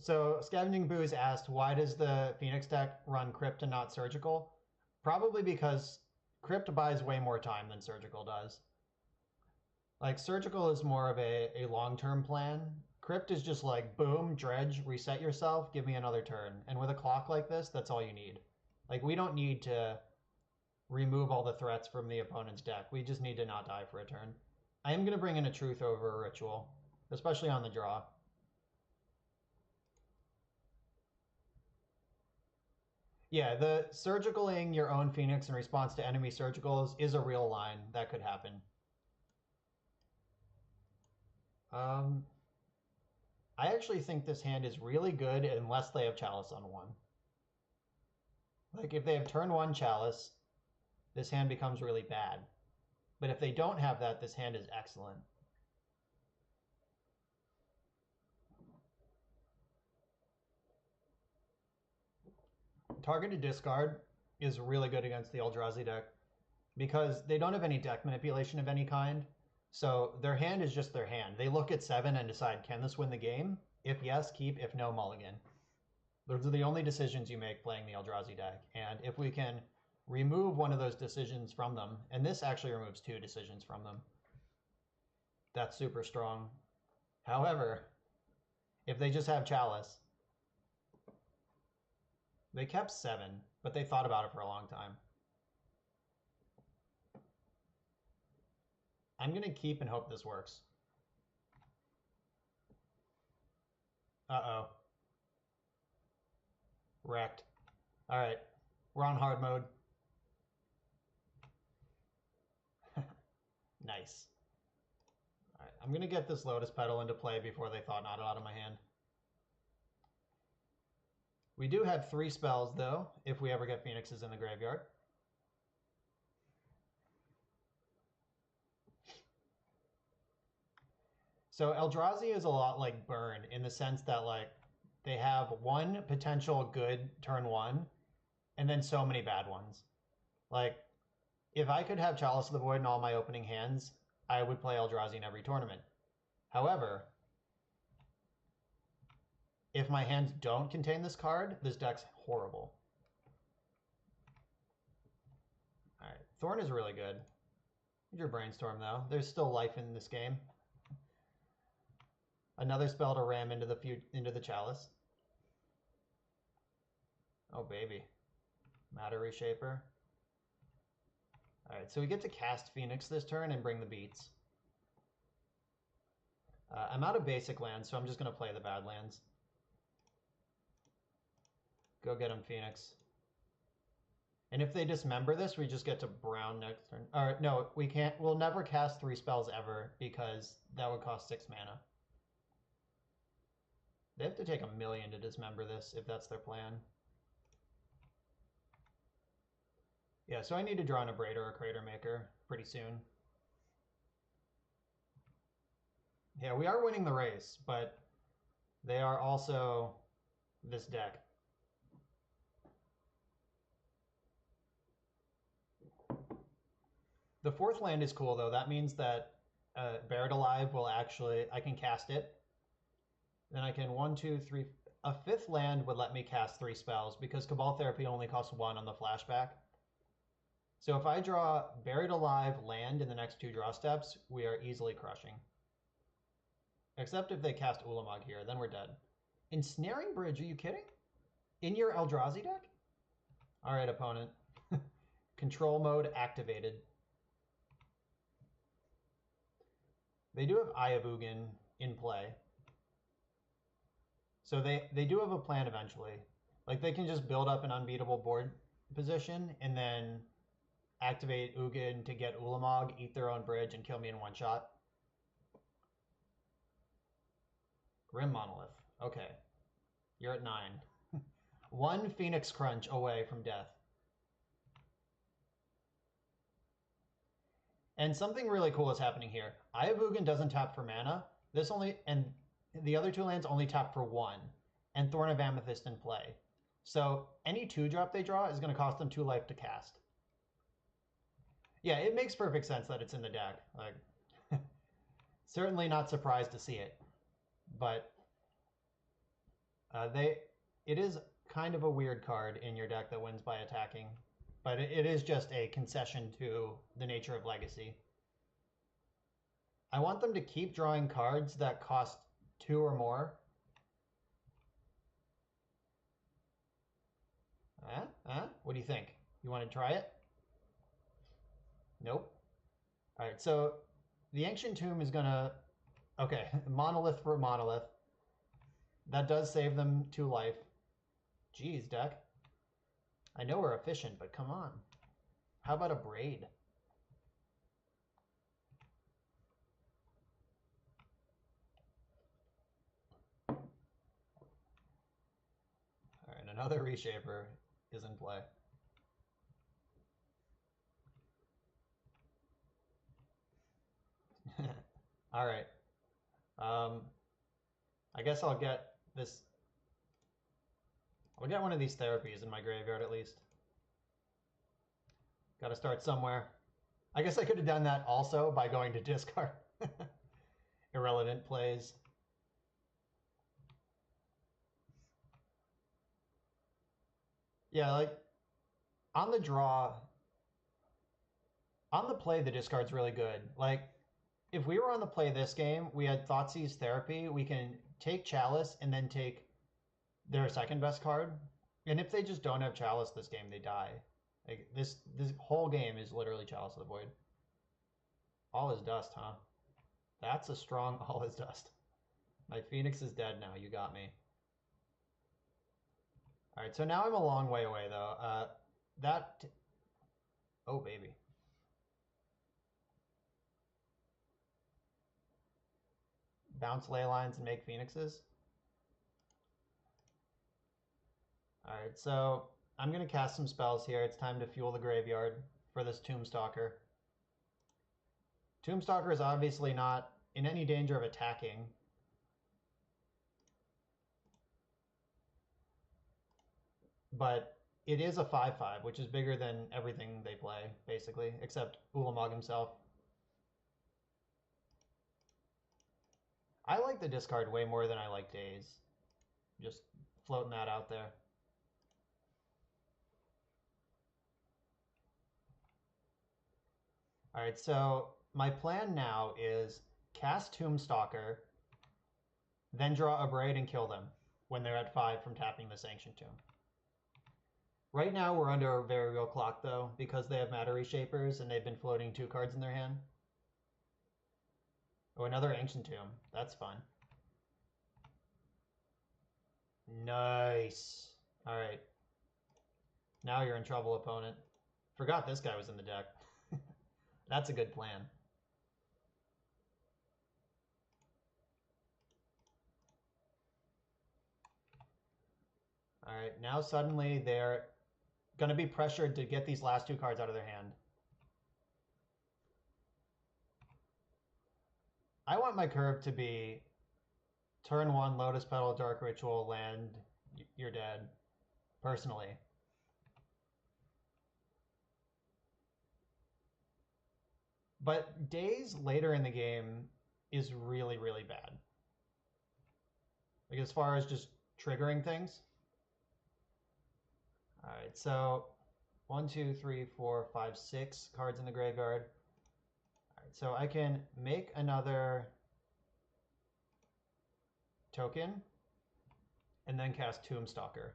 So, Scavenging Booze asked, why does the Phoenix deck run Crypt and not Surgical? Probably because Crypt buys way more time than Surgical does. Like, Surgical is more of a long-term plan. Crypt is just like, boom, dredge, reset yourself, give me another turn. And with a clock like this, that's all you need. Like, we don't need to remove all the threats from the opponent's deck. We just need to not die for a turn. I am going to bring in a Truth over a Ritual, especially on the draw. Yeah, the surgicaling your own Phoenix in response to enemy surgicals is a real line. That could happen. I actually think this hand is really good unless they have Chalice on one. Like if they have turn 1 Chalice, this hand becomes really bad. But if they don't have that, this hand is excellent. Targeted discard is really good against the Eldrazi deck because they don't have any deck manipulation of any kind. So their hand is just their hand. They look at 7 and decide, can this win the game? If yes, keep. If no, mulligan. Those are the only decisions you make playing the Eldrazi deck. And if we can remove one of those decisions from them, and this actually removes 2 decisions from them, that's super strong. However, if they just have Chalice, they kept 7, but they thought about it for a long time. I'm going to keep and hope this works. Uh-oh. Wrecked. All right. We're on hard mode. Nice. All right. I'm going to get this Lotus Petal into play before they thought not out of my hand. We do have 3 spells, though, if we ever get Phoenixes in the graveyard. So Eldrazi is a lot like Burn in the sense that like they have one potential good turn 1 and then so many bad ones. Like if I could have Chalice of the Void in all my opening hands, I would play Eldrazi in every tournament. However, if my hands don't contain this card, this deck's horrible. All right, Thorn is really good. Your Brainstorm though. There's still life in this game. Another spell to ram into the Chalice. Oh baby. Matter Reshaper. Alright, so we get to cast Phoenix this turn and bring the beats. I'm out of basic lands, so I'm just going to play the bad lands. Go get him, Phoenix. And if they dismember this, we just get to Brown next turn. Or no, we can't. We'll never cast 3 spells ever because that would cost 6 mana. They have to take 1 million to dismember this if that's their plan. Yeah, so I need to draw an Abrade or a Crater Maker pretty soon. Yeah, we are winning the race, but they are also this deck. The 4th land is cool, though. That means that Buried Alive will actually... I can cast it. Then I can 1, 2, 3... A 5th land would let me cast 3 spells because Cabal Therapy only costs 1 on the flashback. So if I draw Buried Alive land in the next 2 draw steps, we are easily crushing. Except if they cast Ulamog here, then we're dead. Ensnaring Bridge, are you kidding? In your Eldrazi deck? Alright, opponent. Control mode activated. They do have Eye of Ugin in play. So they do have a plan eventually. Like they can just build up an unbeatable board position and then activate Ugin to get Ulamog, eat their own bridge, and kill me in 1 shot. Grim Monolith. Okay. You're at 9. 1 Phoenix Crunch away from death. And something really cool is happening here. Eye of Ugin doesn't tap for mana. This only... and the other 2 lands only tap for 1. And Thorn of Amethyst in play. So any 2-drop they draw is going to cost them 2 life to cast. Yeah, it makes perfect sense that it's in the deck. Like, certainly not surprised to see it. But it is kind of a weird card in your deck that wins by attacking. But it is just a concession to the nature of Legacy. I want them to keep drawing cards that cost 2 or more. What do you think? You want to try it? Nope. All right, so the Ancient Tomb is gonna... Okay, Monolith for Monolith. That does save them 2 life. Jeez, deck. I know we're efficient, but come on. How about Abrade? Another Reshaper is in play. All right. I guess I'll get this. I'll get one of these therapies in my graveyard at least. Got to start somewhere. I guess I could have done that also by going to discard. Irrelevant plays. Yeah, like on the draw, on the play, the discard's really good. Like if we were on the play this game, we had Thoughtseiz's Therapy. We can take Chalice and then take their second best card. And if they just don't have Chalice this game, they die. Like this whole game is literally Chalice of the Void. All is dust, huh? That's a strong all is dust. My Phoenix is dead now. You got me. All right, so now I'm a long way away though. Oh baby. Bounce ley lines and make Phoenixes. All right, so I'm gonna cast some spells here. It's time to fuel the graveyard for this Tombstalker. Tombstalker is obviously not in any danger of attacking. But it is a 5/5, which is bigger than everything they play, basically, except Ulamog himself. I like the discard way more than I like Daze. Just floating that out there. All right, so my plan now is cast Tombstalker, then draw a Braid and kill them when they're at 5 from tapping this Ancient Tomb. Right now we're under a very real clock though, because they have Matter Reshapers and they've been floating 2 cards in their hand. Oh, another Ancient Tomb. That's fun. Nice. All right. Now you're in trouble, opponent. Forgot this guy was in the deck. That's a good plan. All right, now suddenly they're going to be pressured to get these last 2 cards out of their hand. I want my curve to be turn 1, Lotus Petal, Dark Ritual, land, you're dead, personally. But Daze later in the game is really, really bad. Like as far as just triggering things. All right, so 1, 2, 3, 4, 5, 6 cards in the graveyard. All right, so I can make another token and then cast Tombstalker.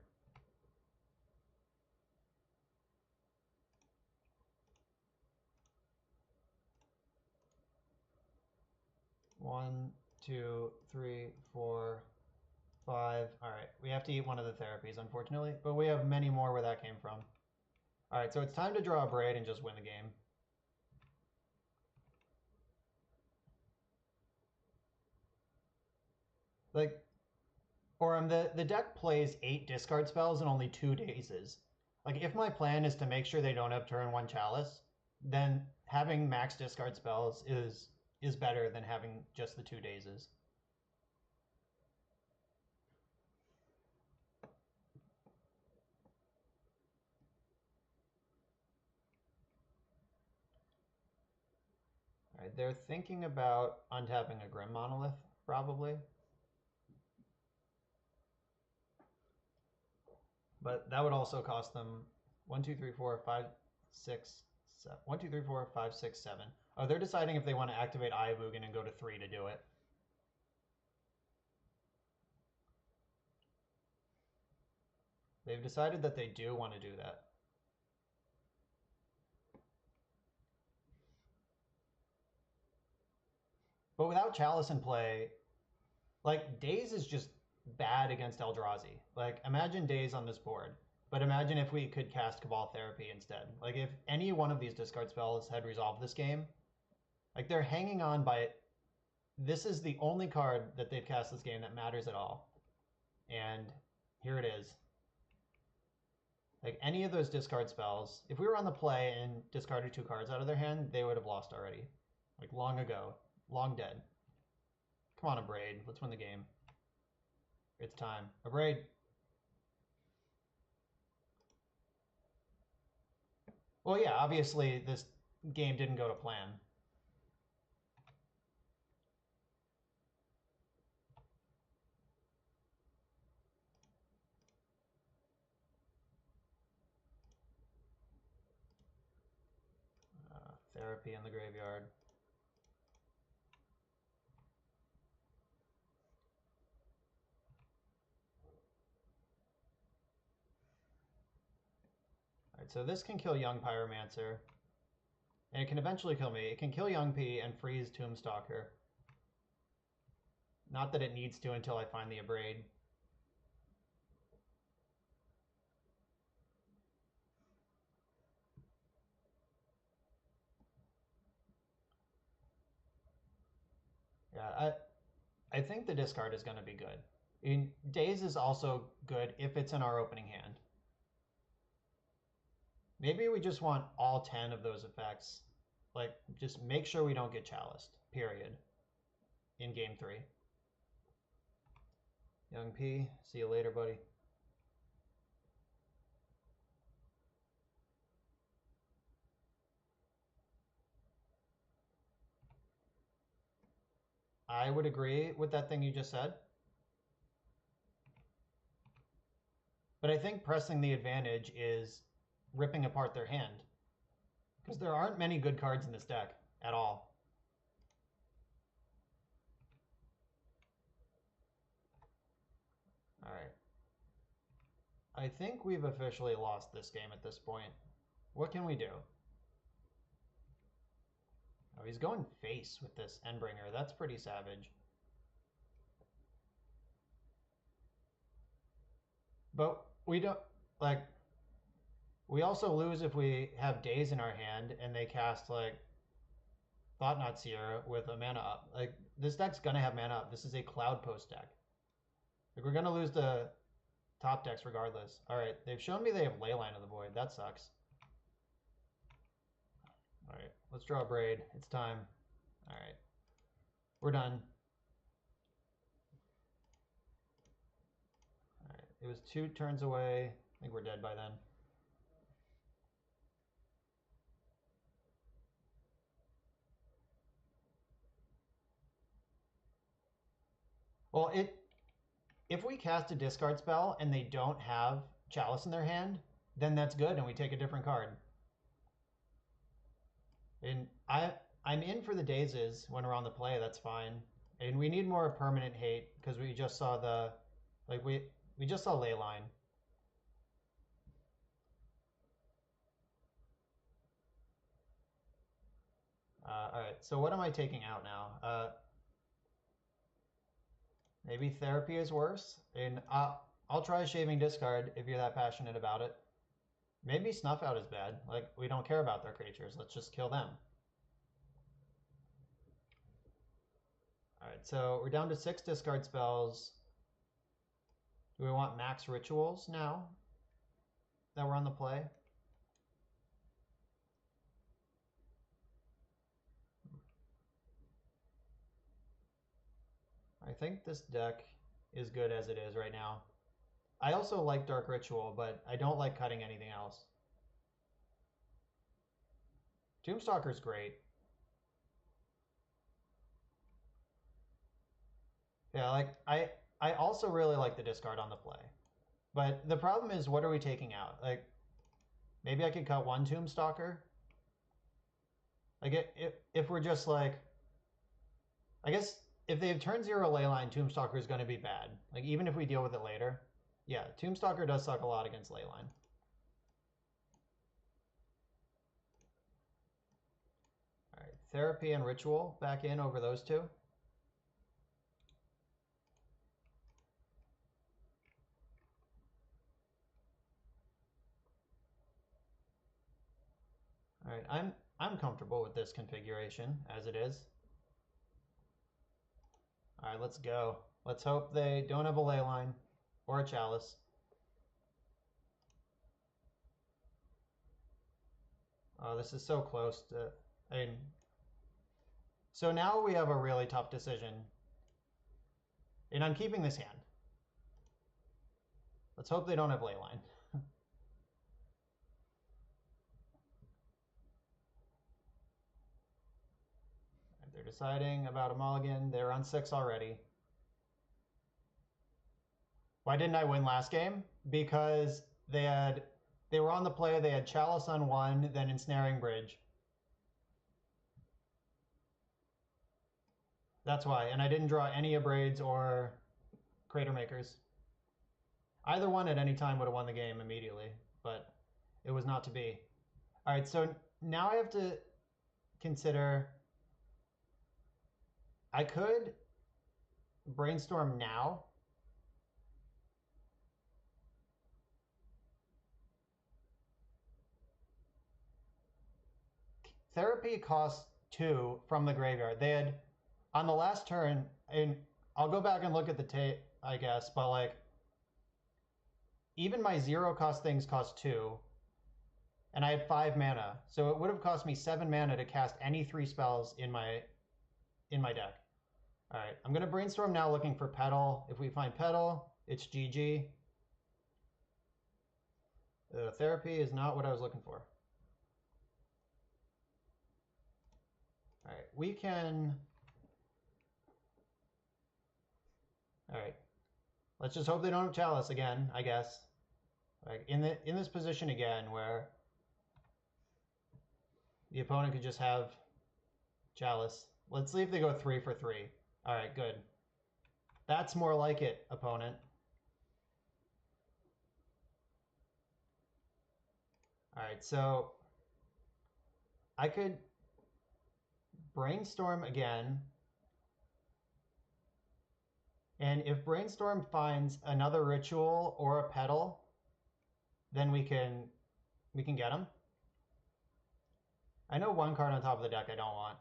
One, 2, 3, 4, 5. All right, we have to eat one of the therapies, unfortunately, but we have many more where that came from. All right, so it's time to draw a Braid and just win the game. Like, or the deck plays 8 discard spells and only 2 Dazes. Like, if my plan is to make sure they don't have turn 1 Chalice, then having max discard spells is better than having just the 2 Dazes. All right, they're thinking about untapping a Grim Monolith, probably. But that would also cost them 1, 2, 3, 4, 5, 6, 7. 1, 2, 3, 4, 5, 6, 7. Oh, they're deciding if they want to activate Eye of Ugin and go to 3 to do it. They've decided that they do want to do that. But without Chalice in play, like, Daze is just bad against Eldrazi. Like, imagine Daze on this board. But imagine if we could cast Cabal Therapy instead. Like, if any one of these discard spells had resolved this game, like, they're hanging on by... This is the only card that they've cast this game that matters at all. And here it is. Like any of those discard spells, if we were on the play and discarded 2 cards out of their hand, they would have lost already. Like long ago. Long dead. Come on, Abrade. Let's win the game. It's time. Abrade. Well, yeah, obviously this game didn't go to plan. Therapy in the graveyard. Alright, so this can kill Young Pyromancer. And it can eventually kill me. It can kill Young P and freeze Tombstalker. Not that it needs to until I find the Abrade. Yeah, I think the discard is going to be good. Daze is also good if it's in our opening hand. Maybe we just want all 10 of those effects. Like, just make sure we don't get chaliced, period, in game 3. Young P, see you later, buddy. I would agree with that thing you just said. But I think pressing the advantage is ripping apart their hand. Because there aren't many good cards in this deck at all. Alright. I think we've officially lost this game at this point. What can we do? Oh, he's going face with this Endbringer. That's pretty savage. But we don't, like, we also lose if we have Daze in our hand and they cast, like, Thought-Knot Seer with a mana up. Like, this deck's gonna have mana up. This is a Cloud Post deck. Like, we're gonna lose the top decks regardless. Alright, they've shown me they have Leyline of the Void. That sucks. Alright, let's draw a Braid. It's time. Alright. We're done. Alright, it was 2 turns away. I think we're dead by then. Well, if we cast a discard spell and they don't have Chalice in their hand, then that's good and we take a different card. And I'm in for the Dazes when we're on the play, that's fine. And we need more permanent hate because we just saw the, like, we just saw Leyline. Alright, so what am I taking out now? Maybe Therapy is worse. And I'll try a Shaving Discard if you're that passionate about it. Maybe Snuff Out is bad. Like, we don't care about their creatures. Let's just kill them. Alright, so we're down to 6 discard spells. Do we want max rituals now that we're on the play? I think this deck is good as it is right now. I also like Dark Ritual, but I don't like cutting anything else. Tombstalker's great. Yeah, like, I also really like the discard on the play. But the problem is, what are we taking out? Like, maybe I could cut 1 Tombstalker? Like, if we're just like... I guess if they have turn 0 Leyline, Tombstalker is going to be bad. Like, even if we deal with it later. Yeah, Tombstalker does suck a lot against Leyline. Alright, Therapy and Ritual back in over those 2. Alright, I'm comfortable with this configuration as it is. Alright, let's go. Let's hope they don't have a Leyline or a Chalice. Oh, this is so close to... I mean... So now we have a really tough decision. And I'm keeping this hand. Let's hope they don't have Leyline. They're deciding about a mulligan. They're on 6 already. Why didn't I win last game? Because they were on the play, they had Chalice on 1, then Ensnaring Bridge. That's why. And I didn't draw any Abrades or Crater Makers. Either one at any time would have won the game immediately, but it was not to be. All right, so now I have to consider... I could brainstorm now. Therapy costs 2 from the graveyard. They had, on the last turn, and I'll go back and look at the tape, I guess, but like, even my 0 cost things cost 2, and I had 5 mana, so it would have cost me 7 mana to cast any 3 spells in my deck. All right, I'm gonna brainstorm now looking for Petal. If we find Petal, it's GG. Therapy is not what I was looking for. All right, we can... All right, let's just hope they don't have Chalice again, I guess. Like in this position again where the opponent could just have Chalice. Let's see if they go 3 for 3. All right, good. That's more like it, opponent. All right, so I could brainstorm again. And if brainstorm finds another ritual or a Petal, then we can get them. I know one card on top of the deck I don't want.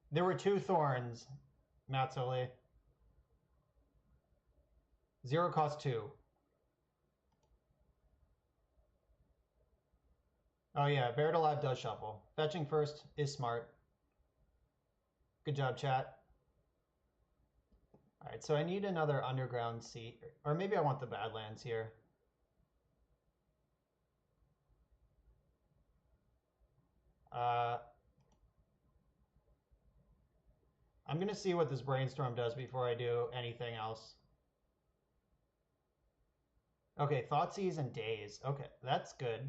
There were 2 thorns, Matsuli. 0 cost 2. Oh yeah, Buried Alive does shuffle. Fetching first is smart. Good job, chat. All right, so I need another underground seat, or maybe I want the Badlands here. I'm gonna see what this brainstorm does before I do anything else. Okay, Thoughtseize and Daze. Okay, that's good.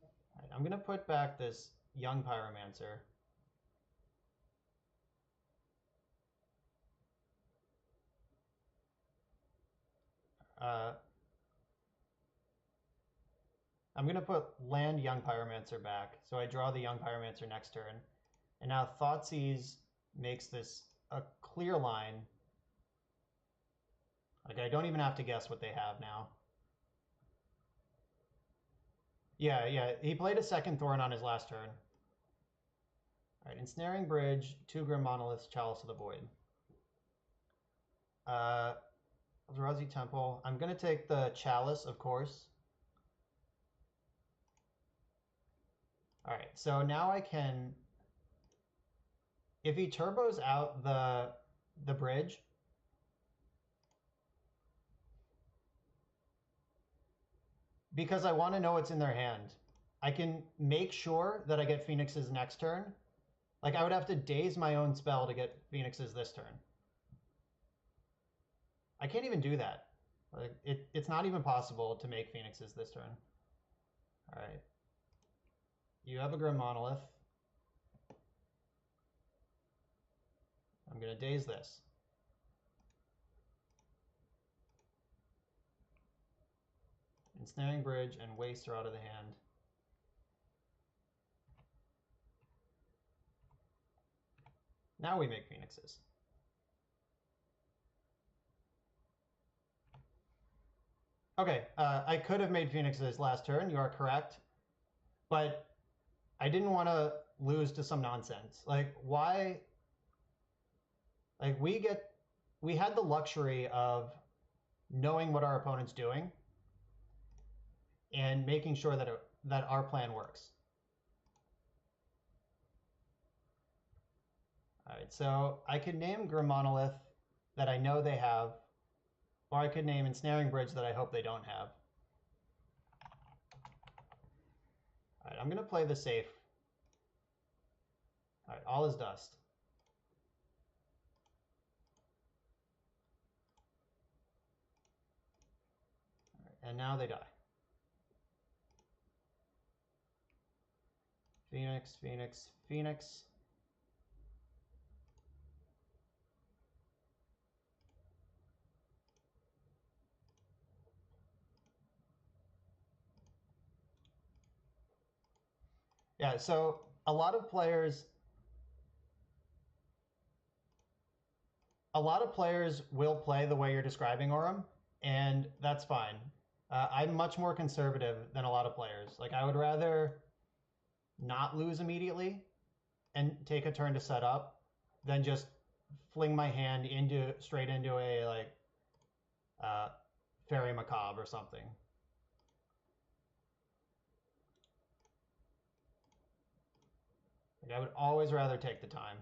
All right, I'm gonna put back this Young Pyromancer. I'm going to put land Young Pyromancer back, so I draw the Young Pyromancer next turn. And now Thoughtseize makes this a clear line. Like, I don't even have to guess what they have now. Yeah, he played a second Thorn on his last turn. All right, Ensnaring Bridge, 2 Grim Monoliths, Chalice of the Void. Eldrazi Temple. I'm going to take the Chalice, of course. All right, so now I can, if he turbos out the bridge, because I want to know what's in their hand, I can make sure that I get Phoenix's next turn. Like I would have to daze my own spell to get Phoenix's this turn. I can't even do that. Like it's not even possible to make Phoenix's this turn. All right. You have a Grim Monolith. I'm going to daze this. Ensnaring Bridge and Waste are out of the hand. Now we make Phoenixes. Okay, I could have made Phoenixes last turn, you are correct. But I didn't want to lose to some nonsense. Like, why? Like, we had the luxury of knowing what our opponent's doing and making sure that that our plan works. All right, so I could name Grim Monolith that I know they have, or I could name Ensnaring Bridge that I hope they don't have. All right, I'm going to play the safe. All right, all is dust. All right, and now they die. Phoenix, Phoenix, Phoenix. Yeah, so a lot of players will play the way you're describing, Aurum, and that's fine. I'm much more conservative than a lot of players. Like, I would rather not lose immediately and take a turn to set up than just fling my hand straight into a like Fairy Macabre or something. Like, I would always rather take the time.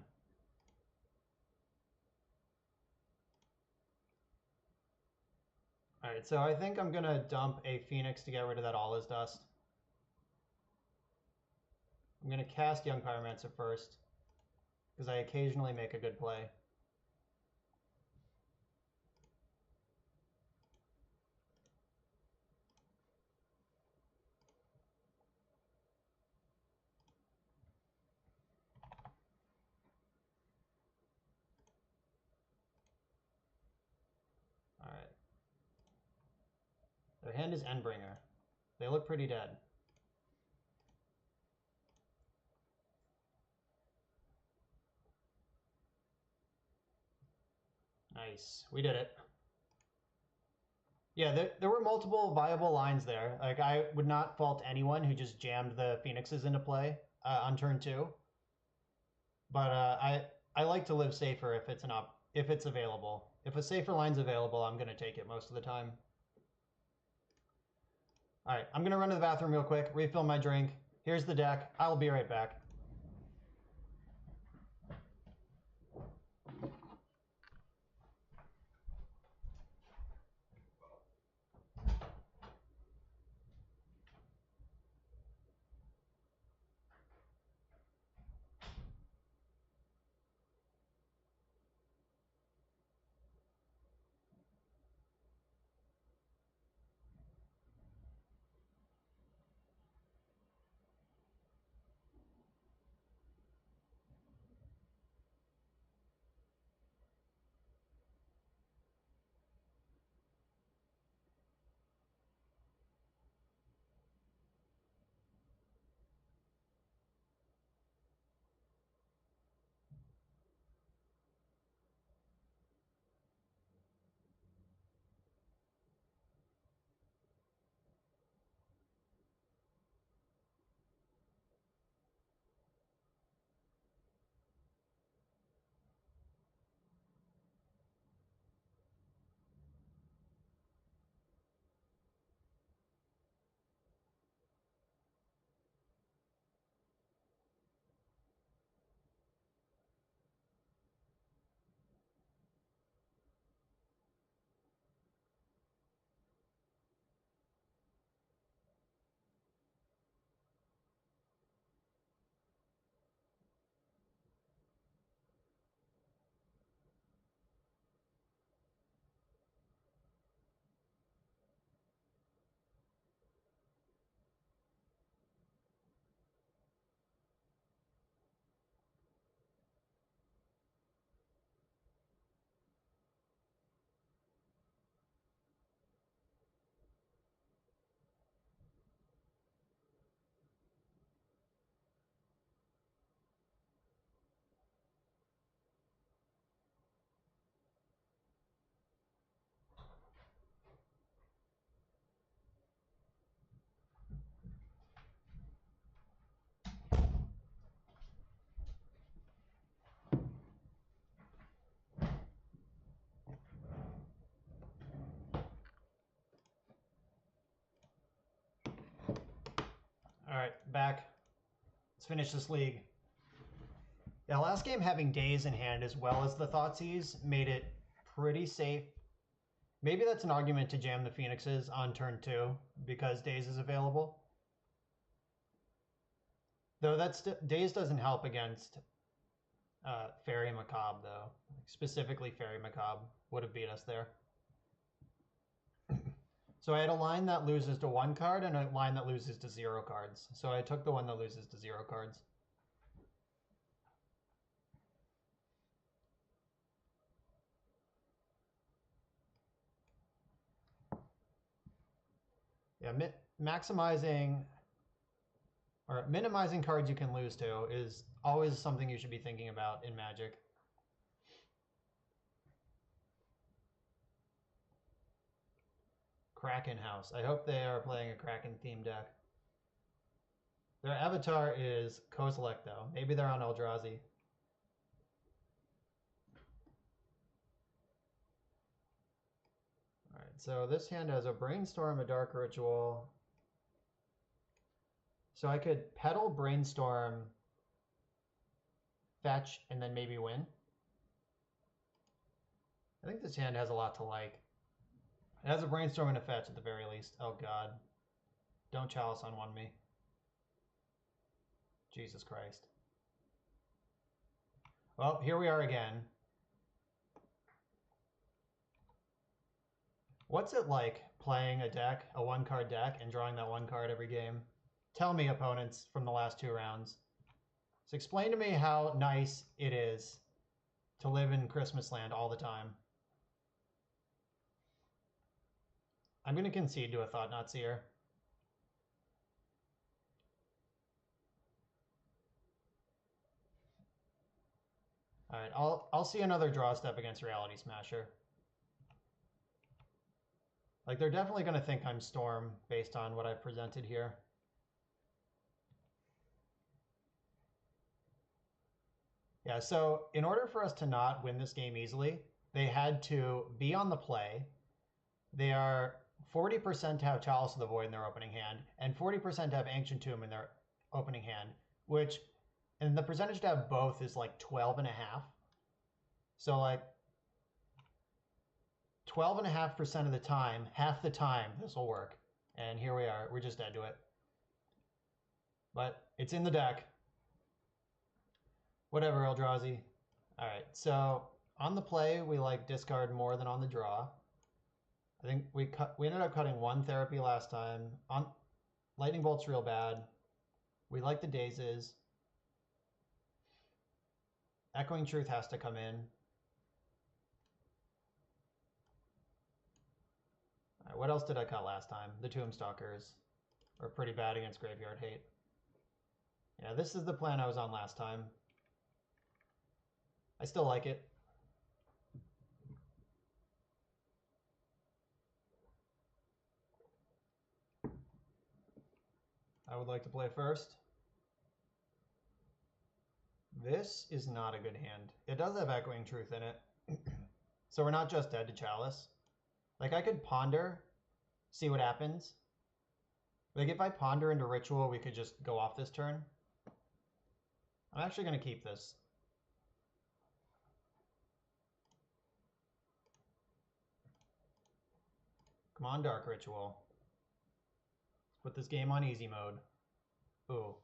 All right, so I think I'm gonna dump a Phoenix to get rid of that All Is Dust. I'm gonna cast Young Pyromancer first, because I occasionally make a good play. All right. Their hand is Endbringer. They look pretty dead. Nice. We did it. Yeah, there were multiple viable lines there. Like, I would not fault anyone who just jammed the Phoenixes into play on turn 2. But I like to live safer if it's available. If a safer line's available, I'm gonna take it most of the time. All right, I'm gonna run to the bathroom real quick, refill my drink. Here's the deck. I'll be right back. Alright, back. Let's finish this league. Yeah, last game having Daze in hand as well as the Thoughtseize made it pretty safe. Maybe that's an argument to jam the Phoenixes on turn 2 because Daze is available. Though Daze doesn't help against Fairy Macabre though. Specifically Fairy Macabre would have beat us there. So I had a line that loses to 1 card and a line that loses to 0 cards. So I took the one that loses to 0 cards. Yeah, maximizing or minimizing cards you can lose to is always something you should be thinking about in Magic. Kraken House. I hope they are playing a Kraken themed deck. Their avatar is Kozilek though. Maybe they're on Eldrazi. Alright, so this hand has a Brainstorm, a Dark Ritual. So I could pedal Brainstorm, fetch, and then maybe win. I think this hand has a lot to like. It has a Brainstorm and a fetch at the very least. Oh god. Don't Chalice on 1 me. Jesus Christ. Well, here we are again. What's it like playing a deck, a 1-card deck, and drawing that 1 card every game? Tell me, opponents, from the last 2 rounds. So explain to me how nice it is to live in Christmas land all the time. I'm going to concede to a Thought-Knot Seer. Alright, I'll see another draw step against Reality Smasher. Like, they're definitely going to think I'm Storm based on what I've presented here. Yeah, so in order for us to not win this game easily, they had to be on the play. They are 40% to have Chalice of the Void in their opening hand, and 40% to have Ancient Tomb in their opening hand, which, and the percentage to have both is like 12.5. So like 12.5% of the time, half the time, this will work. And here we are, we're just dead to it. But it's in the deck. Whatever, Eldrazi. Alright, so on the play, we like discard more than on the draw. I think we ended up cutting 1 therapy last time. On Lightning Bolt's real bad. We like the Dazes. Echoing Truth has to come in. Alright, what else did I cut last time? The Tombstalkers are pretty bad against Graveyard Hate. Yeah, this is the plan I was on last time. I still like it. I would like to play first. This is not a good hand. It does have Echoing Truth in it. So we're not just dead to Chalice. Like, I could Ponder, see what happens. Like, if I Ponder into Ritual, we could just go off this turn. I'm actually going to keep this. Come on, Dark Ritual. Let's put this game on easy mode. Ooh.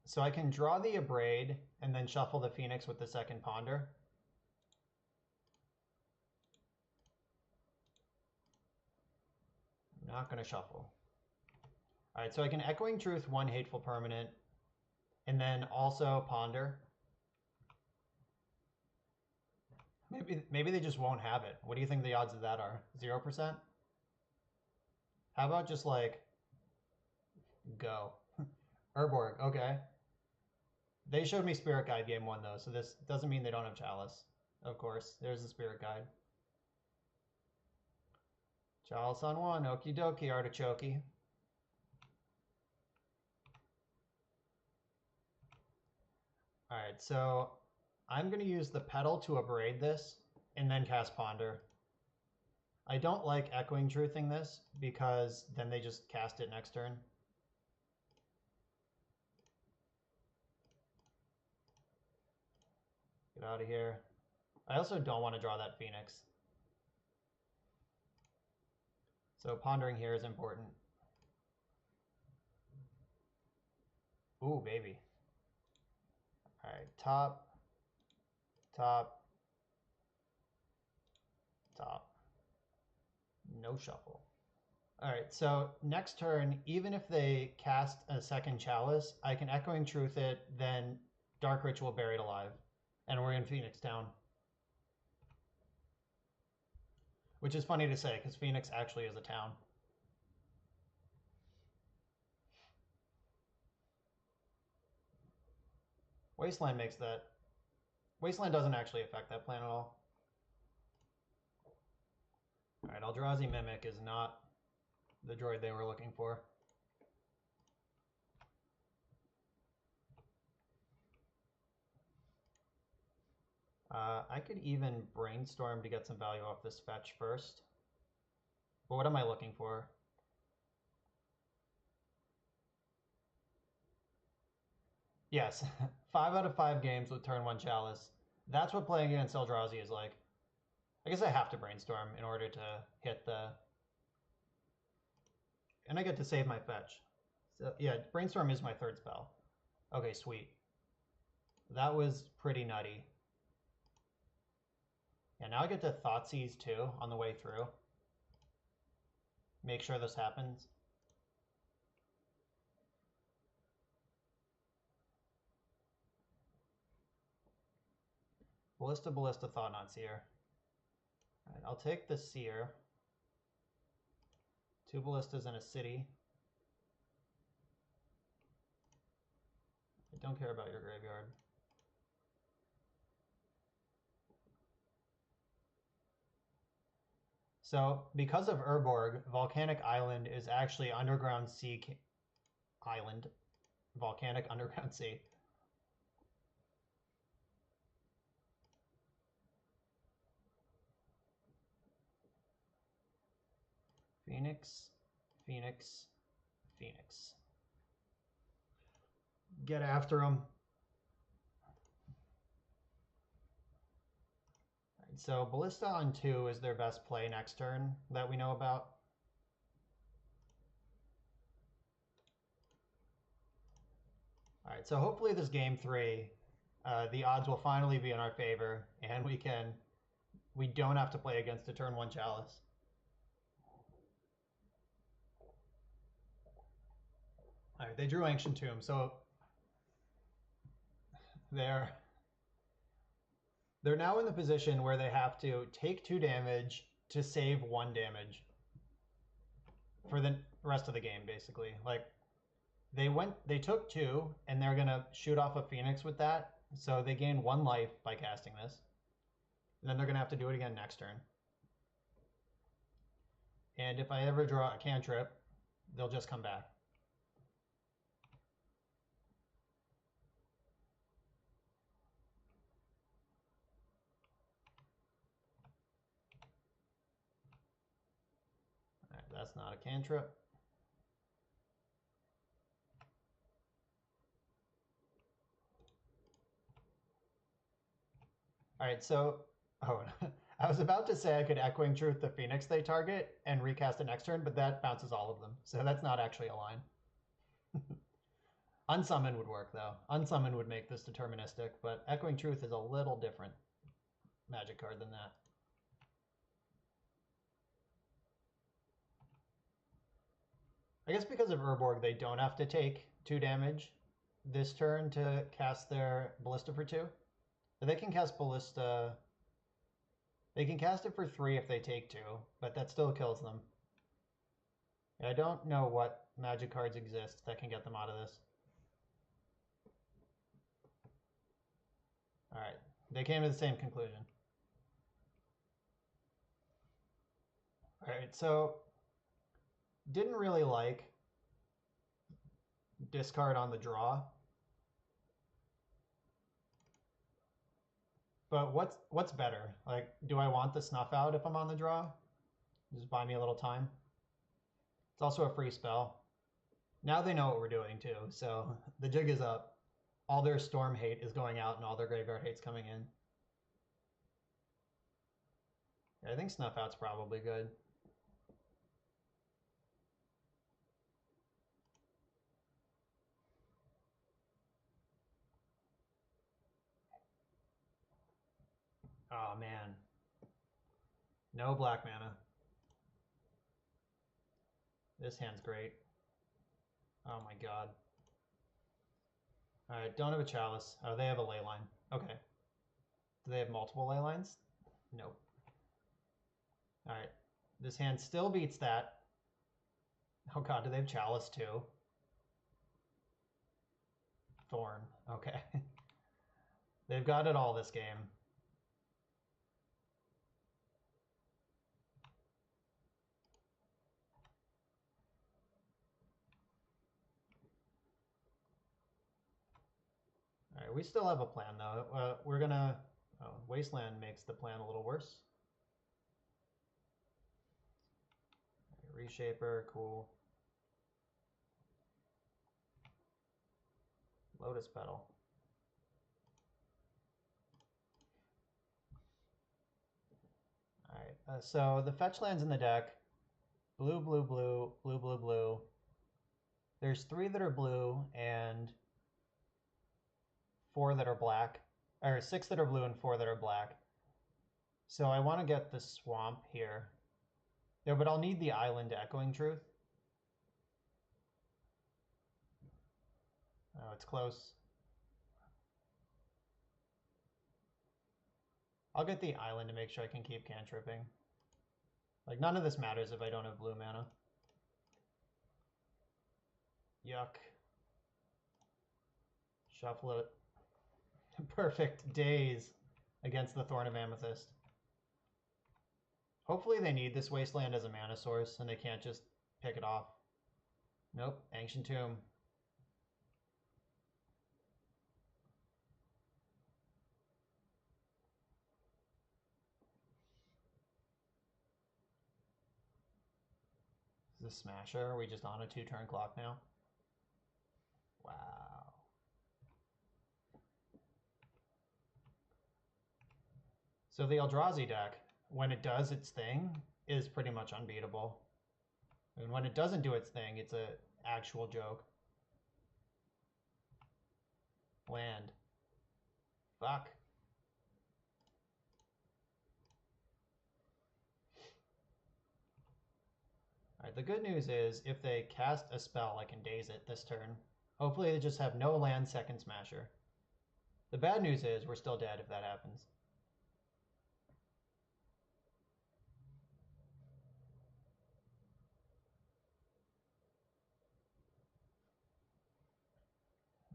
So I can draw the Abrade and then shuffle the Phoenix with the second Ponder. I'm not going to shuffle. Alright, so I can Echoing Truth 1 Hateful Permanent and then also Ponder. Maybe they just won't have it. What do you think the odds of that are? 0%? How about just like go? Urborg, okay. They showed me Spirit Guide game 1 though, so this doesn't mean they don't have Chalice. Of course, there's the Spirit Guide. Chalice on 1, okie dokie, artichoke. Alright, so I'm going to use the pedal to Abrade this and then cast Ponder. I don't like Echoing Truthing this because then they just cast it next turn. Get out of here. I also don't want to draw that Phoenix. So pondering here is important. Ooh, baby. All right, top, top, top. No shuffle. All right, so next turn, even if they cast a second Chalice, I can Echoing Truth it, then Dark Ritual Buried Alive, and we're in Phoenix Town. Which is funny to say, because Phoenix actually is a town. Wasteland makes that. Wasteland doesn't actually affect that plan at all. All right, Eldrazi Mimic is not the droid they were looking for. I could even Brainstorm to get some value off this fetch first. But what am I looking for? Yes, 5 out of 5 games with turn 1 Chalice. That's what playing against Eldrazi is like. I guess I have to Brainstorm in order to hit the... And I get to save my fetch. So yeah, Brainstorm is my third spell. Okay, sweet. That was pretty nutty. Yeah, now I get to Thoughtseize too on the way through. Make sure this happens. Ballista, Thought-Knot Seer. All right, I'll take the Seer. 2 Ballistas and a City. I don't care about your graveyard. So, because of Urborg, Volcanic Island is actually Underground Sea Island. Volcanic Underground Sea. Phoenix, Phoenix, Phoenix. Get after him. Right, so Ballista on 2 is their best play next turn that we know about. All right, so hopefully this game 3, the odds will finally be in our favor, and we don't have to play against a turn 1 Chalice. All right, they drew Ancient Tomb, so they're now in the position where they have to take 2 damage to save 1 damage for the rest of the game, basically. Like, they took 2, and they're gonna shoot off a Phoenix with that, so they gain 1 life by casting this. And then they're gonna have to do it again next turn. And if I ever draw a cantrip, they'll just come back. All right, that's not a cantrip. All right, so, oh, I was about to say I could Echoing Truth the Phoenix they target and recast it next turn, but that bounces all of them. So that's not actually a line. Unsummon would work, though. Unsummon would make this deterministic, but Echoing Truth is a little different Magic card than that. I guess because of Urborg, they don't have to take 2 damage this turn to cast their Ballista for 2. They can cast Ballista... They can cast it for 3 if they take 2, but that still kills them. I don't know what Magic cards exist that can get them out of this. Alright, they came to the same conclusion. Alright, so didn't really like discard on the draw. But what's better? Like, do I want the Snuff Out if I'm on the draw? Just buy me a little time. It's also a free spell. Now they know what we're doing too, so the jig is up. All their storm hate is going out and all their graveyard hate's coming in. Yeah, I think Snuff Out's probably good. Oh man. No black mana. This hand's great. Oh my god. Alright, don't have a Chalice. Oh, they have a ley line. Okay. Do they have multiple ley lines? Nope. Alright. This hand still beats that. Oh god, do they have Chalice too? Thorn. Okay. They've got it all this game. Alright, we still have a plan though. We're gonna... Oh, Wasteland makes the plan a little worse. Reshaper, cool. Lotus Petal. Alright, so the fetch lands in the deck. Blue, blue, blue, blue, blue, blue. There's 3 that are blue and 4 that are black. Or 6 that are blue and 4 that are black. So I want to get the swamp here. No, but I'll need the island Echoing Truth. Oh, it's close. I'll get the island to make sure I can keep cantripping. Like, none of this matters if I don't have blue mana. Yuck. Shuffle it. Perfect days against the Thorn of Amethyst. Hopefully they need this Wasteland as a mana source and they can't just pick it off. Nope, Ancient Tomb. Is this Smasher? Are we just on a 2-turn clock now? Wow. So the Eldrazi deck, when it does its thing, is pretty much unbeatable. And when it doesn't do its thing, it's an actual joke. Land. Fuck. Alright, the good news is, if they cast a spell, I can daze it this turn. Hopefully they just have no land second Smasher. The bad news is, we're still dead if that happens.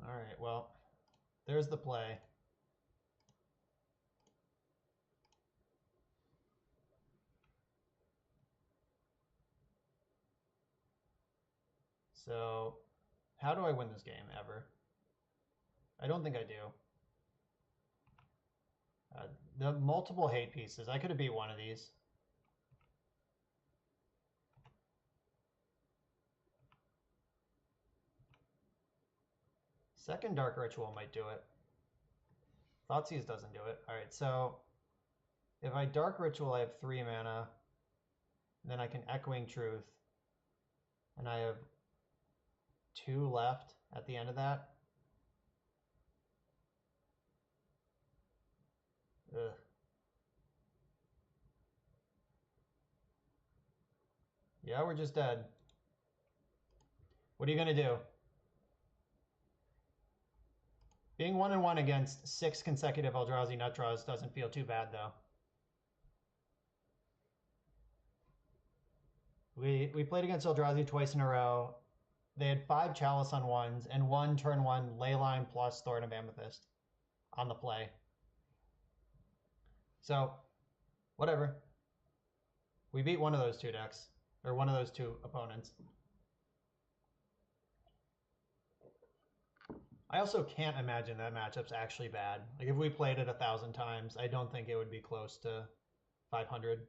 Alright, well, there's the play. So, how do I win this game, ever? I don't think I do. The multiple hate pieces, I could have beat one of these. Second Dark Ritual might do it. Thoughtseize doesn't do it. Alright, so if I Dark Ritual, I have 3 mana. Then I can Echoing Truth. And I have 2 left at the end of that. Ugh. Yeah, we're just dead. What are you gonna do? Being 1-1 against 6 consecutive Eldrazi nut draws doesn't feel too bad, though. We played against Eldrazi twice in a row. They had 5 Chalice on 1s and 1 turn 1 Leyline plus Thorn of Amethyst on the play. So, whatever. We beat one of those 2 decks, or one of those 2 opponents. I also can't imagine that matchup's actually bad. Like, if we played it 1,000 times, I don't think it would be close to 500.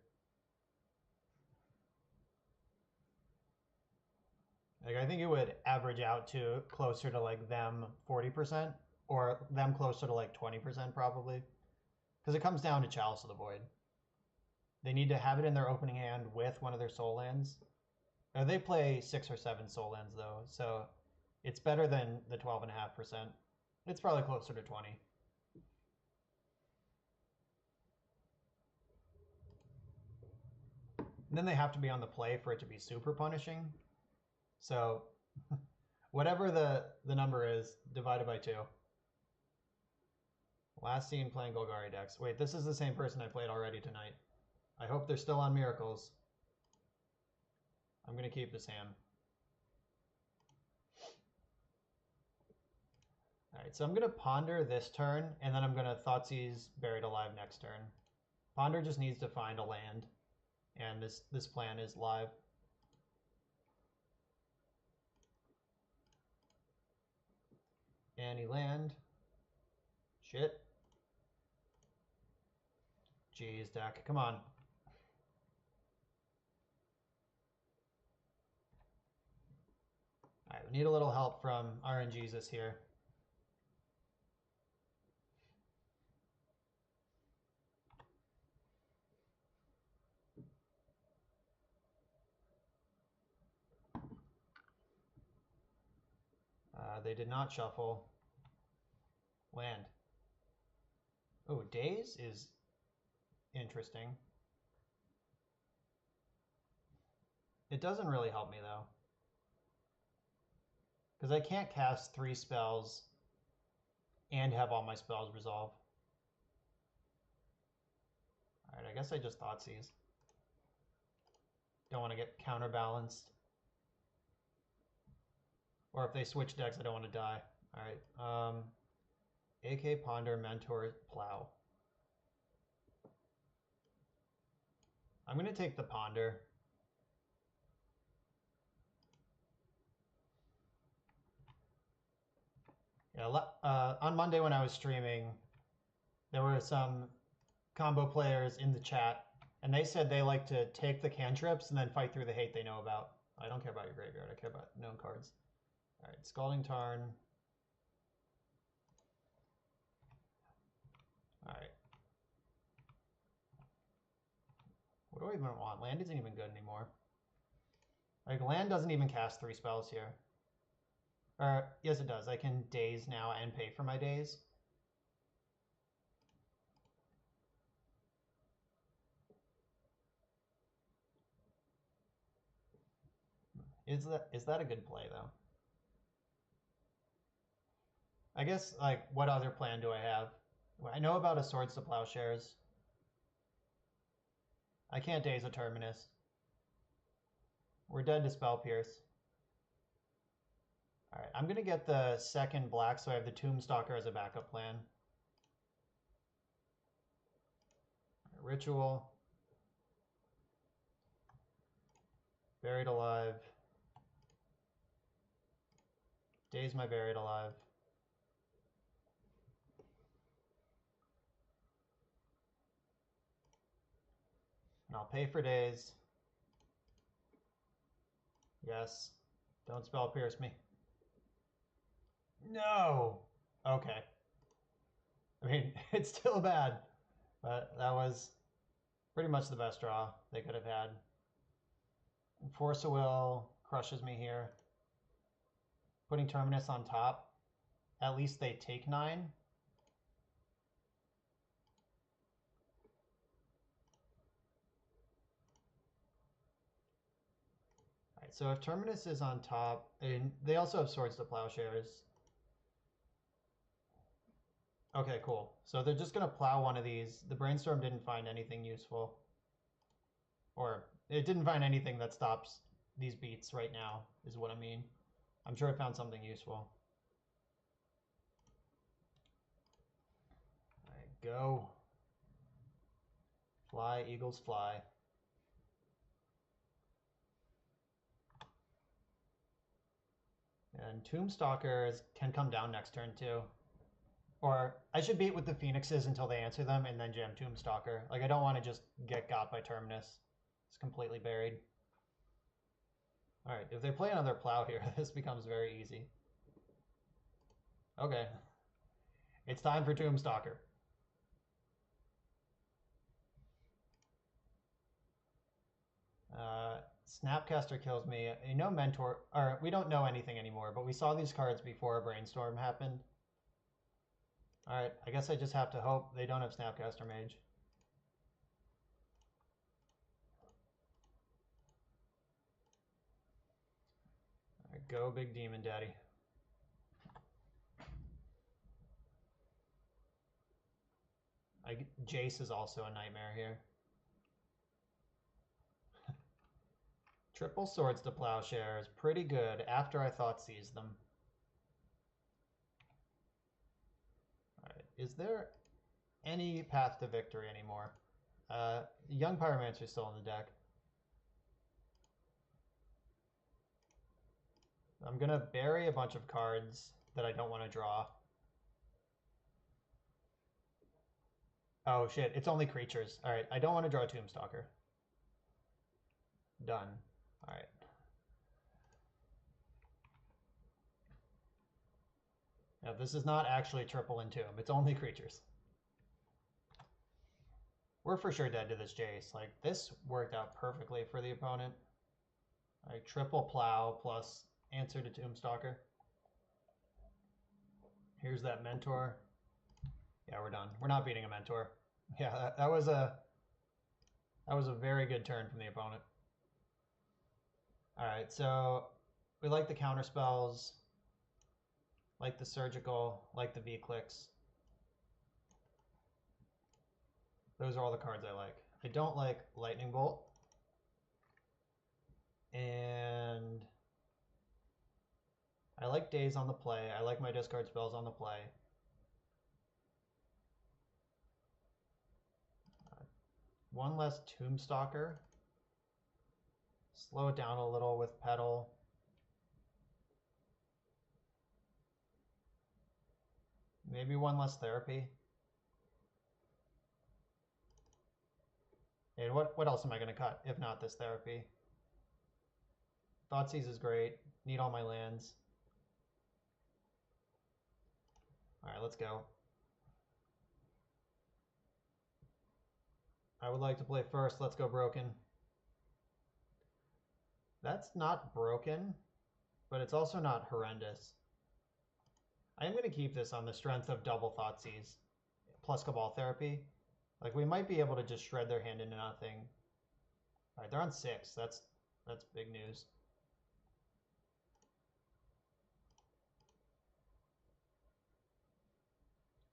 Like, I think it would average out to closer to like them 40% or them closer to like 20% probably. Because it comes down to Chalice of the Void. They need to have it in their opening hand with one of their soul lands. Or they play 6 or 7 soul lands though, so it's better than the 12.5%. It's probably closer to 20. And then they have to be on the play for it to be super punishing. So whatever the number is, divided by 2. Last seen playing Golgari decks. Wait, this is the same person I played already tonight. I hope they're still on Miracles. I'm going to keep this hand. Alright, so I'm going to Ponder this turn, and then I'm going to Thoughtseize Buried Alive next turn. Ponder just needs to find a land, and this plan is live. Any land. Shit. Jeez, deck. Come on. Alright, we need a little help from RNGesus here. They did not shuffle. Land. Oh, Daze is interesting. It doesn't really help me though. Because I can't cast 3 spells and have all my spells resolve. Alright, I guess I just Thoughtseize. Don't want to get counterbalanced. Or if they switch decks, I don't want to die. Alright, AK Ponder, Mentor, Plow. I'm going to take the Ponder. Yeah, on Monday when I was streaming, there were some combo players in the chat, and they said they like to take the cantrips and then fight through the hate they know about. I don't care about your graveyard, I care about known cards. Alright, Scalding Tarn. Alright. What do I even want? Land isn't even good anymore. Like, land doesn't even cast 3 spells here. Or, yes it does. I can Daze now and pay for my Daze. Is that a good play, though? I guess, like, what other plan do I have? I know about a Swords to Plowshares. I can't Daze a Terminus. We're dead to Spell Pierce. Alright, I'm going to get the second black so I have the Tombstalker as a backup plan. Ritual. Buried Alive. Daze my Buried Alive. And I'll pay for Daze. Yes. Don't Spell Pierce me. No! Okay. I mean, it's still bad, but that was pretty much the best draw they could have had. Force of Will crushes me here. Putting Terminus on top. At least they take 9. Alright, so if Terminus is on top, and they also have Swords to Plowshares. Okay, cool. So they're just going to plow one of these. The Brainstorm didn't find anything useful. Or it didn't find anything that stops these beats right now, is what I mean. I'm sure it found something useful. Alright, go. Fly, Eagles, fly. And Tombstalkers can come down next turn too. Or I should beat with the Phoenixes until they answer them and then jam Tombstalker. Like, I don't want to just get got by Terminus. It's completely buried. Alright, if they play another plow here, this becomes very easy. Okay. It's time for Tombstalker. Snapcaster kills me. You know Mentor... Or, we don't know anything anymore, but we saw these cards before Brainstorm happened. Alright, I guess I just have to hope they don't have Snapcaster Mage. Alright, go Big Demon Daddy. Jace is also a nightmare here. Triple Swords to Plowshare is pretty good after I Thoughtseize them. Alright, is there any path to victory anymore? Young Pyromancer is still in the deck. I'm gonna bury a bunch of cards that I don't want to draw. Oh shit, it's only creatures. Alright, I don't want to draw Tombstalker. Done. Alright. Now this is not actually triple Entomb, it's only creatures. We're for sure dead to this Jace. Like, this worked out perfectly for the opponent. Alright, triple Plow plus answer to Tombstalker. Here's that Mentor. Yeah, we're done. We're not beating a Mentor. Yeah, that was a very good turn from the opponent. Alright, so we like the counter spells, like the surgical, like the V-clicks. Those are all the cards I like. I don't like Lightning Bolt. And I like Daze on the play. I like my discard spells on the play. One less Tombstalker. Slow it down a little with Petal. Maybe one less Therapy. And what else am I going to cut if not this Therapy? Thoughtseize is great. Need all my lands. Alright, let's go. I would like to play first. Let's go Broken. That's not broken, but it's also not horrendous. I am going to keep this on the strength of double Thoughtseize plus Cabal Therapy. Like, we might be able to just shred their hand into nothing. Alright, they're on 6. That's big news.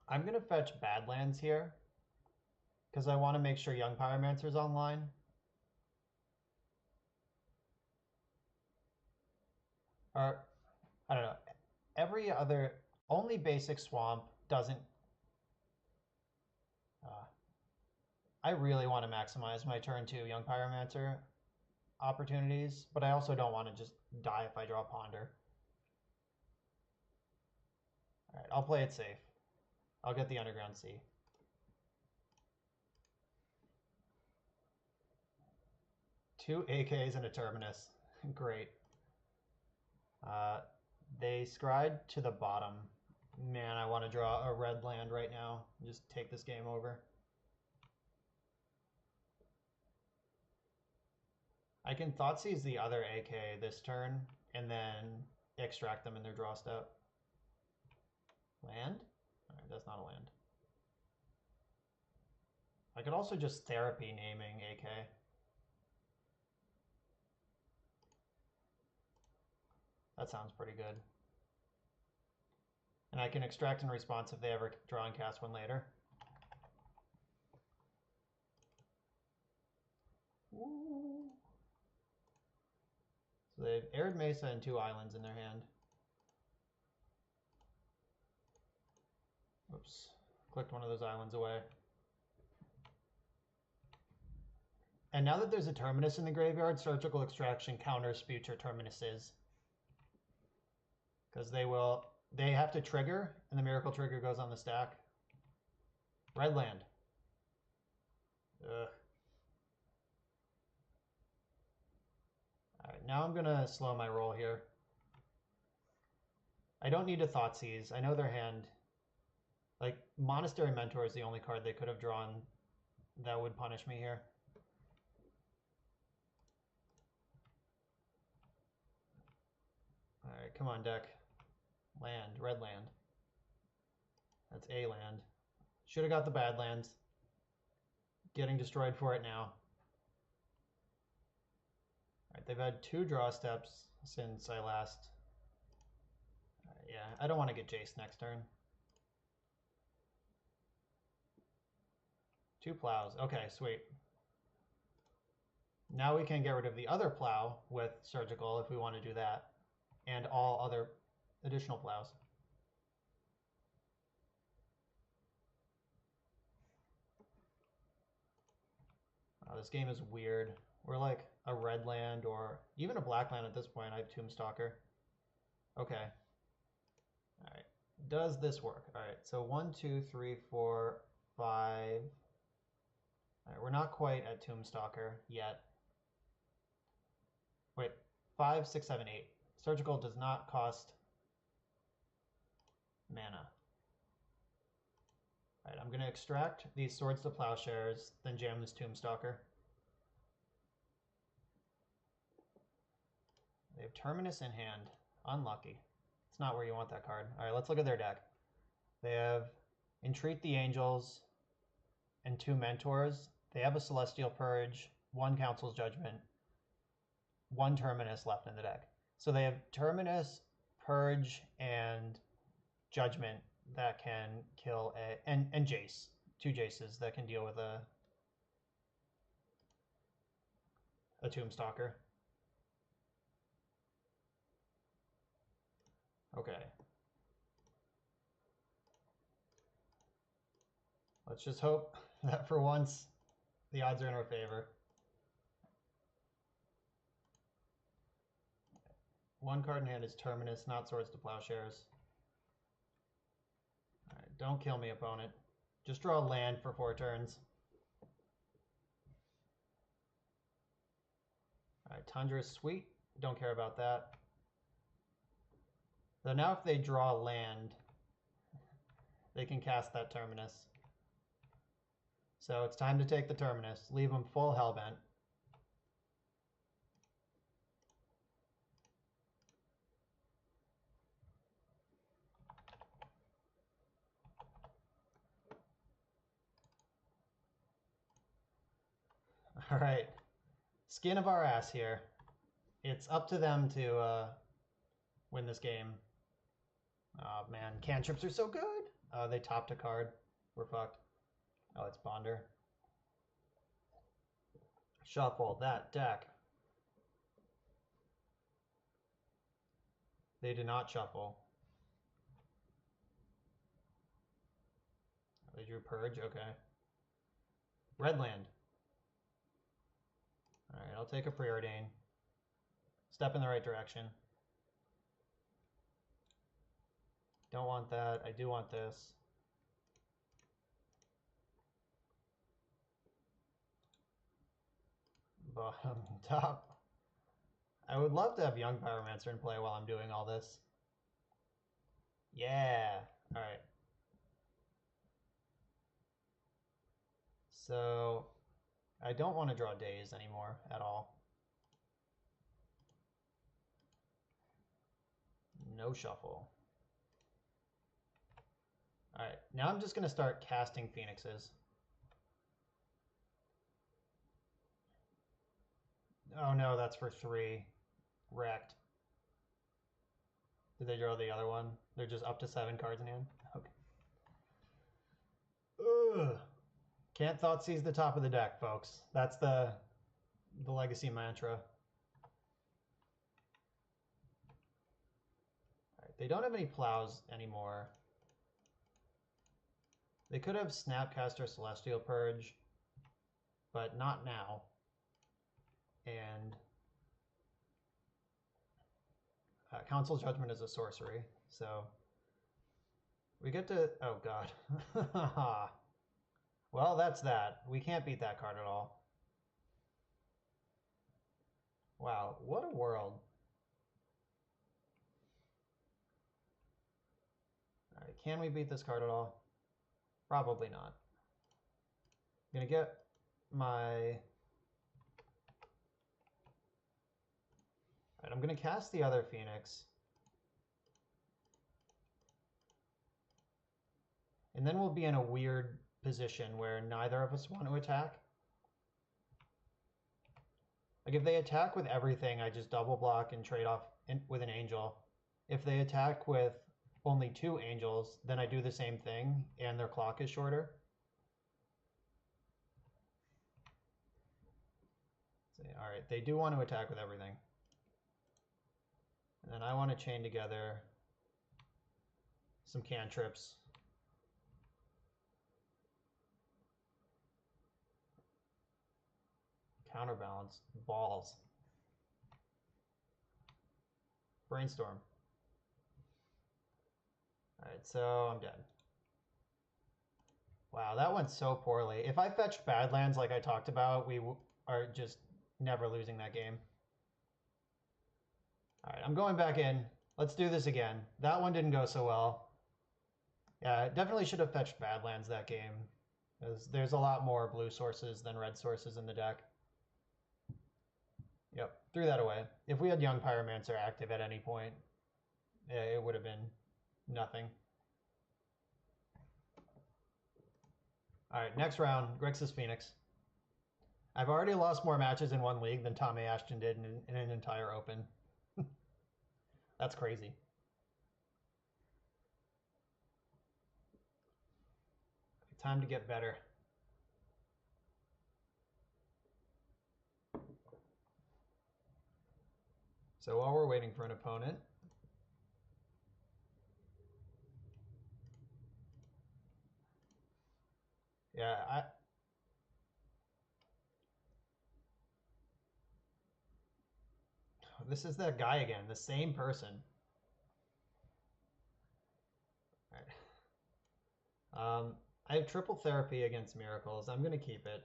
I'm going to fetch Badlands here because I want to make sure Young Pyromancer's online. Or, I don't know. Every other, only basic Swamp doesn't. I really want to maximize my turn 2 Young Pyromancer opportunities, but I also don't want to just die if I draw Ponder. Alright, I'll play it safe. I'll get the Underground Sea. Two AKs and a Terminus. Great. They scryed to the bottom. Man, I want to draw a red land right now. Just take this game over. I can Thoughtseize the other AK this turn and then extract them in their draw step. Land? Alright, that's not a land. I could also just Therapy naming AK. That sounds pretty good. And I can extract in response if they ever draw and cast one later. Ooh. So they've Arid Mesa and 2 islands in their hand. Oops. Clicked one of those islands away. And now that there's a Terminus in the graveyard, Surgical Extraction counters future Terminuses. Because they have to trigger, and the Miracle Trigger goes on the stack. Red land. Ugh. Alright, now I'm gonna slow my roll here. I don't need to Thoughtseize. I know their hand... Like, Monastery Mentor is the only card they could have drawn that would punish me here. Alright, come on, deck. Land, red land. That's a land. Should have got the bad lands. Getting destroyed for it now. Alright, they've had 2 draw steps since I last... yeah, I don't want to get Jace next turn. 2 plows. Okay, sweet. Now we can get rid of the other plow with Surgical if we want to do that. And all other additional plows. Wow, this game is weird. We're like a red land or even a black land at this point. I have Tombstalker. Okay. Alright. Does this work? Alright, so 1, 2, 3, 4, 5. Alright, we're not quite at Tombstalker yet. Wait, 5, 6, 7, 8. Surgical does not cost mana. Alright, I'm going to extract these Swords to Plowshares, then jam this Tombstalker. They have Terminus in hand. Unlucky. It's not where you want that card. Alright, let's look at their deck. They have Entreat the Angels and 2 Mentors. They have a Celestial Purge, 1 Council's Judgment, 1 Terminus left in the deck. So they have Terminus, Purge, and Judgment that can kill and Jace. 2 Jaces that can deal with a Tombstalker. Okay. Let's just hope that for once the odds are in our favor. 1 card in hand is Terminus, not Swords to Plowshares. Alright, don't kill me, opponent. Just draw land for 4 turns. Alright, Tundra is sweet. Don't care about that. So now if they draw land, they can cast that Terminus. So it's time to take the Terminus. Leave them full Hellbent. All right, skin of our ass here. It's up to them to win this game. Oh man, cantrips are so good. They topped a card. We're fucked. Oh, it's Bonder. Shuffle that deck. They did not shuffle. They drew Purge, okay. Redland. Alright, I'll take a Preordain. Step in the right direction. Don't want that. I do want this. Bottom, top. I would love to have Young Pyromancer in play while I'm doing all this. Yeah. Alright. So, I don't want to draw Daze anymore at all. No shuffle. Alright, now I'm just going to start casting Phoenixes. Oh no, that's for 3. Wrecked. Did they draw the other one? They're just up to 7 cards in hand? Okay. Ugh. Can't Thoughtseize the top of the deck, folks. That's the legacy mantra. Alright, they don't have any plows anymore. They could have Snapcaster Celestial Purge, but not now. And Council Judgment is a sorcery, so we get to... Oh god. Well, that's that. We can't beat that card at all. Wow, what a world. All right, can we beat this card at all? Probably not. I'm gonna get my... All right, I'm gonna cast the other Phoenix. And then we'll be in a weird position where neither of us want to attack. Like if they attack with everything, I just double block and trade off with an angel. If they attack with only 2 angels, then I do the same thing and their clock is shorter. So, all right, they do want to attack with everything. And then I want to chain together some cantrips. Counterbalance. Balls. Brainstorm. Alright, so I'm dead. Wow, that went so poorly. If I fetched Badlands like I talked about, we are just never losing that game. Alright, I'm going back in. Let's do this again. That one didn't go so well. Yeah, definitely should have fetched Badlands that game. There's a lot more blue sources than red sources in the deck. Yep, threw that away. If we had Young Pyromancer active at any point, it would have been nothing. All right, next round, Grixis Phoenix. I've already lost more matches in one league than Tommy Ashton did in an entire Open. That's crazy. Time to get better. So while we're waiting for an opponent, yeah, this is that guy again, the same person. All right. I have triple therapy against Miracles. I'm going to keep it.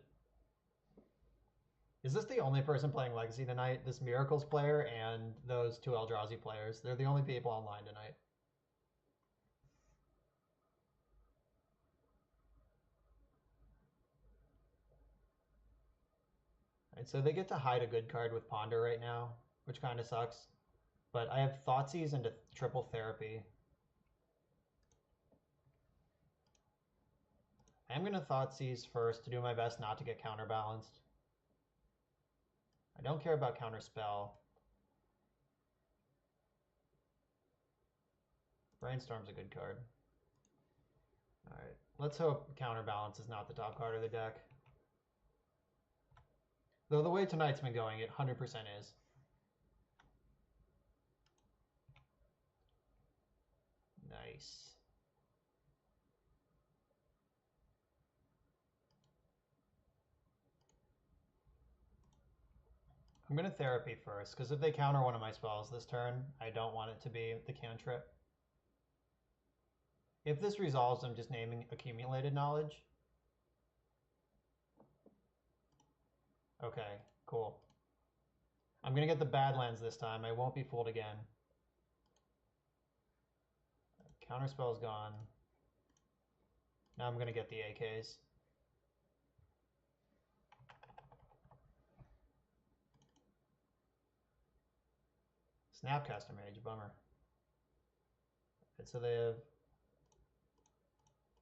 Is this the only person playing Legacy tonight? This Miracles player and those 2 Eldrazi players. They're the only people online tonight. Right, so they get to hide a good card with Ponder right now, which kind of sucks. But I have Thoughtseize into triple therapy. I'm going to Thoughtseize first to do my best not to get counterbalanced. I don't care about Counterspell. Brainstorm's a good card. Alright, let's hope Counterbalance is not the top card of the deck. Though the way tonight's been going, it 100% is. Nice. I'm going to Therapy first, because if they counter one of my spells this turn, I don't want it to be the cantrip. If this resolves, I'm just naming Accumulated Knowledge. Okay, cool. I'm going to get the Badlands this time. I won't be fooled again. Counterspell's gone. Now I'm going to get the AKs. Snapcaster Mage, bummer. Right, so they have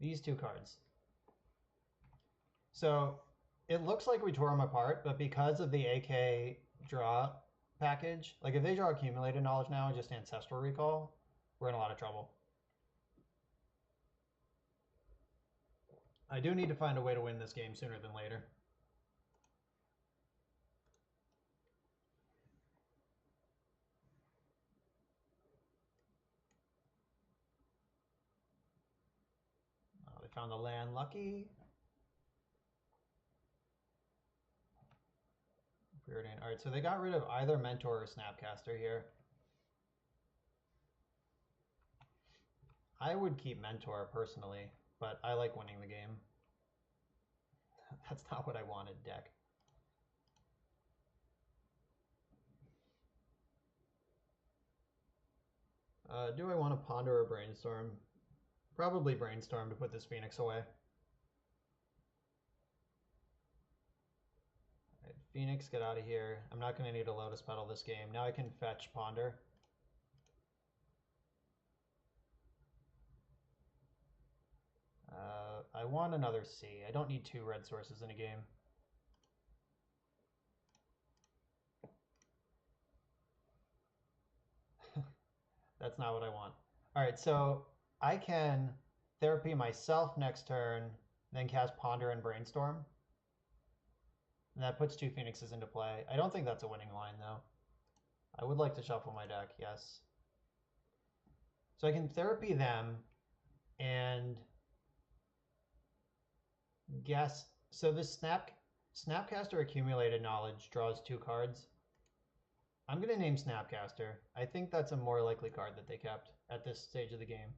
these 2 cards. So it looks like we tore them apart, but because of the AK draw package, like if they draw Accumulated Knowledge now and just Ancestral Recall, we're in a lot of trouble. I do need to find a way to win this game sooner than later. Oh, they found the land, lucky. Preordained. All right, so they got rid of either Mentor or Snapcaster here. I would keep Mentor personally, but I like winning the game. That's not what I wanted, deck. Do I want to ponder or brainstorm? Probably brainstorm to put this Phoenix away. Alright, Phoenix, get out of here. I'm not going to need a Lotus Petal this game. Now I can fetch Ponder. I want another C. I don't need 2 red sources in a game. That's not what I want. Alright, so I can therapy myself next turn, then cast Ponder and Brainstorm. And that puts 2 Phoenixes into play. I don't think that's a winning line, though. I would like to shuffle my deck, yes. So I can therapy them and guess. So this Snapcaster Accumulated Knowledge draws 2 cards. I'm going to name Snapcaster. I think that's a more likely card that they kept at this stage of the game.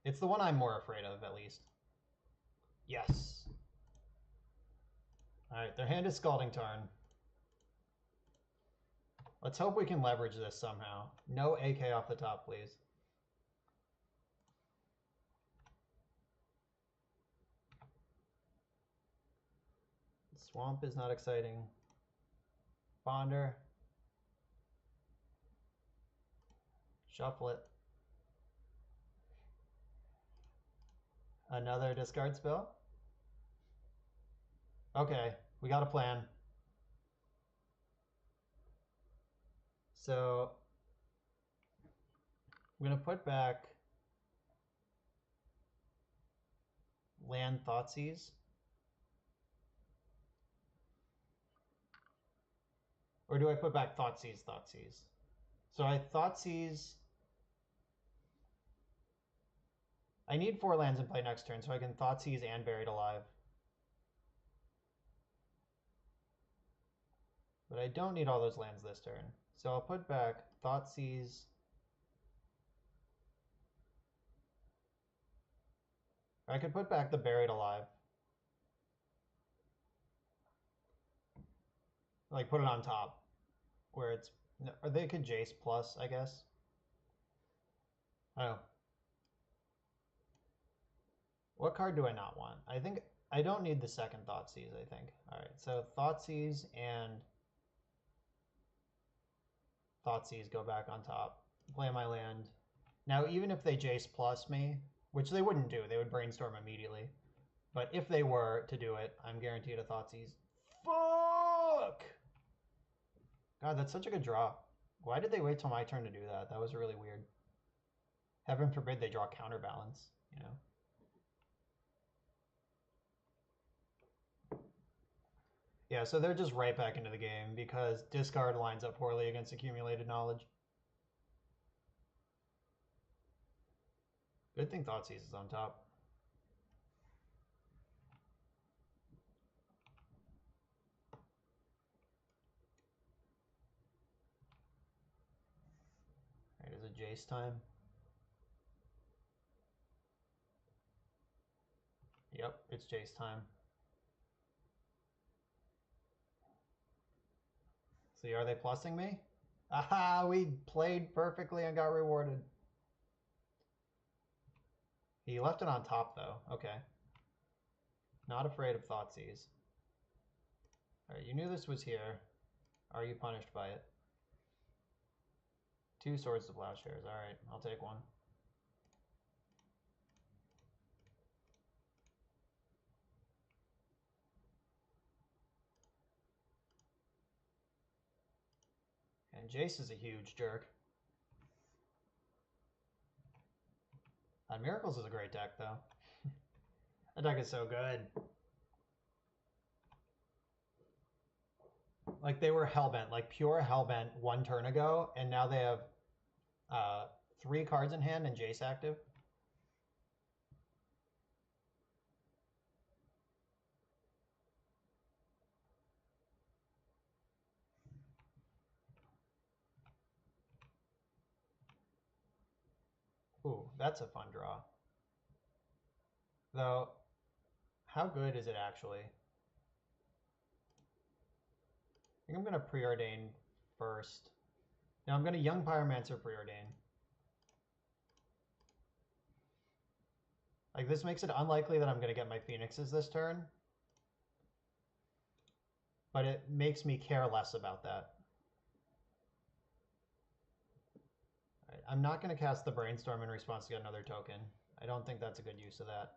It's the one I'm more afraid of, at least. Yes. Alright, their hand is Scalding Tarn. Let's hope we can leverage this somehow. No AK off the top, please. Swamp is not exciting. Ponder. Shuffle it. Another discard spell? Okay, we got a plan. So I'm going to put back land Thoughtseize. Or do I put back Thoughtseize? So I Thoughtseize. I need 4 lands in play next turn, so I can Thoughtseize and Buried Alive. But I don't need all those lands this turn. So I'll put back Thoughtseize. I could put back the Buried Alive. Like, put it on top. Where it's... Or they could Jace plus, I guess. Oh. What card do I not want? I think... I don't need the second Thoughtseize, I think. Alright, so Thoughtseize and... Thoughtseize go back on top. Play my land. Now, even if they Jace plus me, which they wouldn't do, they would Brainstorm immediately. But if they were to do it, I'm guaranteed a Thoughtseize. Fuck! God, that's such a good draw. Why did they wait till my turn to do that? That was really weird. Heaven forbid they draw Counterbalance, you know? Yeah, so they're just right back into the game because discard lines up poorly against Accumulated Knowledge. Good thing Thoughtseize is on top. Alright, is it Jace time? Yep, it's Jace time. See, are they plussing me? Aha, we played perfectly and got rewarded. He left it on top, though. Okay. Not afraid of Thoughtseize. Alright, you knew this was here. Are you punished by it? 2 Swords to Plowshares. Alright, I'll take one. And Jace is a huge jerk. Miracles is a great deck, though. That deck is so good. Like, they were Hellbent, like pure Hellbent 1 turn ago, and now they have 3 cards in hand and Jace active. Ooh, that's a fun draw. Though, how good is it actually? I think I'm going to preordain first. Now I'm going to Young Pyromancer Preordain. Like, this makes it unlikely that I'm going to get my Phoenixes this turn. But it makes me care less about that. All right, I'm not going to cast the Brainstorm in response to get another token. I don't think that's a good use of that.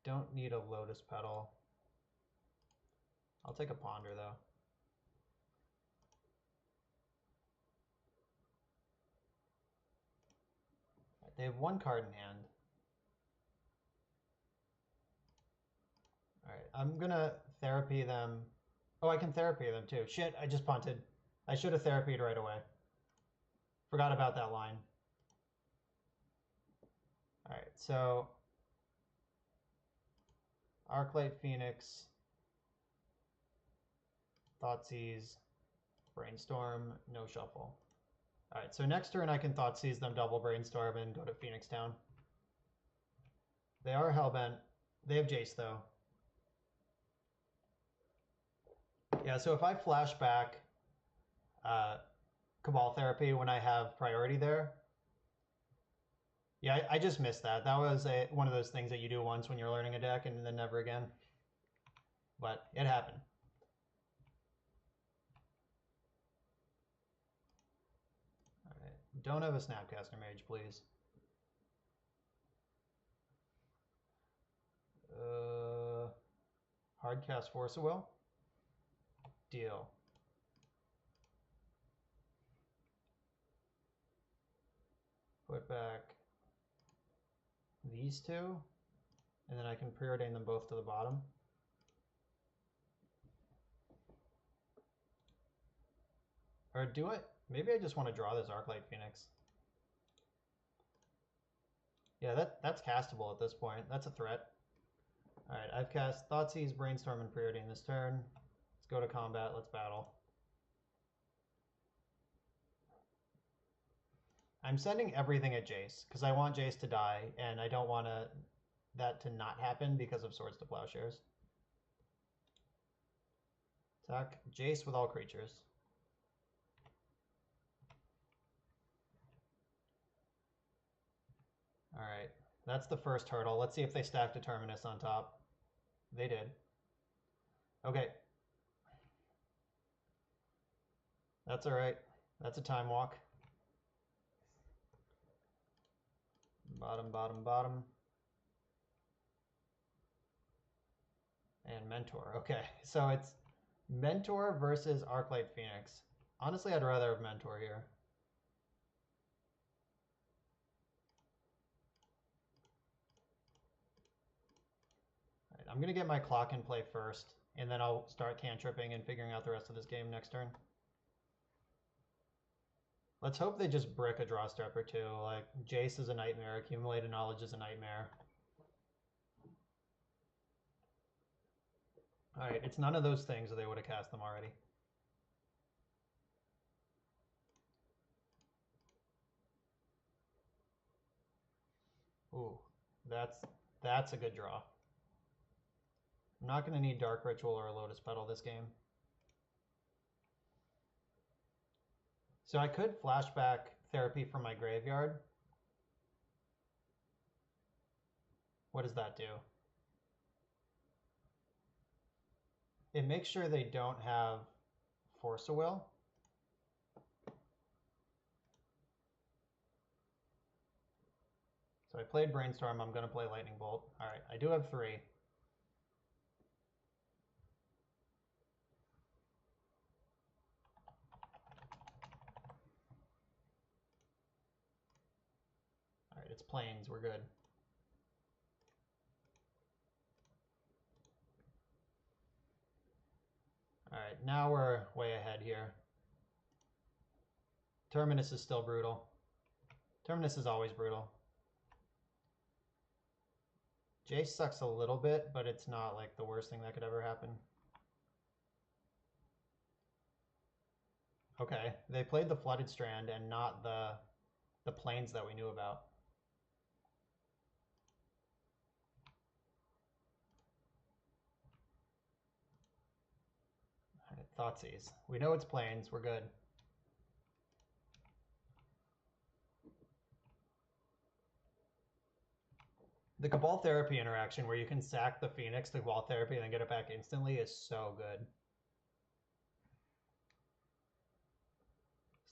Don't need a Lotus Petal. I'll take a Ponder, though. They have one card in hand. All right, I'm going to Therapy them. Oh, I can Therapy them, too. Shit, I just punted. I should have Therapied right away. Forgot about that line. All right, so Arclight Phoenix, Thoughtseize, Brainstorm, no shuffle. All right, so next turn I can Thoughtseize them, double Brainstorm, and go to Phoenix Town. They are Hellbent. They have Jace, though. Yeah, so if I flash back Cabal Therapy when I have priority there, yeah, I just missed that. That was one of those things that you do once when you're learning a deck and then never again. But it happened. All right, don't have a Snapcaster Mage, please. Hardcast Force of Will. Deal. Put back these two, and then I can preordain them both to the bottom. Or do it? Maybe I just want to draw this Arclight Phoenix. Yeah, that's castable at this point. That's a threat. Alright, I've cast Thoughtseize, Brainstorm, and Preordain this turn. Let's go to combat. Let's battle. I'm sending everything at Jace, because I want Jace to die, and I don't want that to not happen because of Swords to Plowshares. Attack Jace with all creatures. Alright, that's the first hurdle. Let's see if they stack Determinus on top. They did. Okay. That's alright. That's a time walk. Bottom, bottom, bottom. And Mentor. Okay, so it's Mentor versus Arclight Phoenix. Honestly, I'd rather have Mentor here. All right, I'm going to get my clock in play first, and then I'll start cantripping and figuring out the rest of this game next turn. Let's hope they just brick a draw step or two. Like, Jace is a nightmare, Accumulated Knowledge is a nightmare. Alright, it's none of those things, or they would have cast them already. Ooh, that's a good draw. I'm not going to need Dark Ritual or a Lotus Petal this game. So I could flashback Therapy from my graveyard. What does that do? It makes sure they don't have Force of Will. So I played Brainstorm, I'm going to play Lightning Bolt. All right, I do have 3. All right, it's Plains, we're good. All right, now we're way ahead here. Terminus is still brutal. Terminus is always brutal. Jace sucks a little bit, but it's not like the worst thing that could ever happen. Okay, they played the Flooded Strand and not the Plains that we knew about. Thoughtseize. We know it's planes. We're good. The Cabal Therapy interaction where you can sack the Phoenix to Cabal Therapy and then get it back instantly is so good.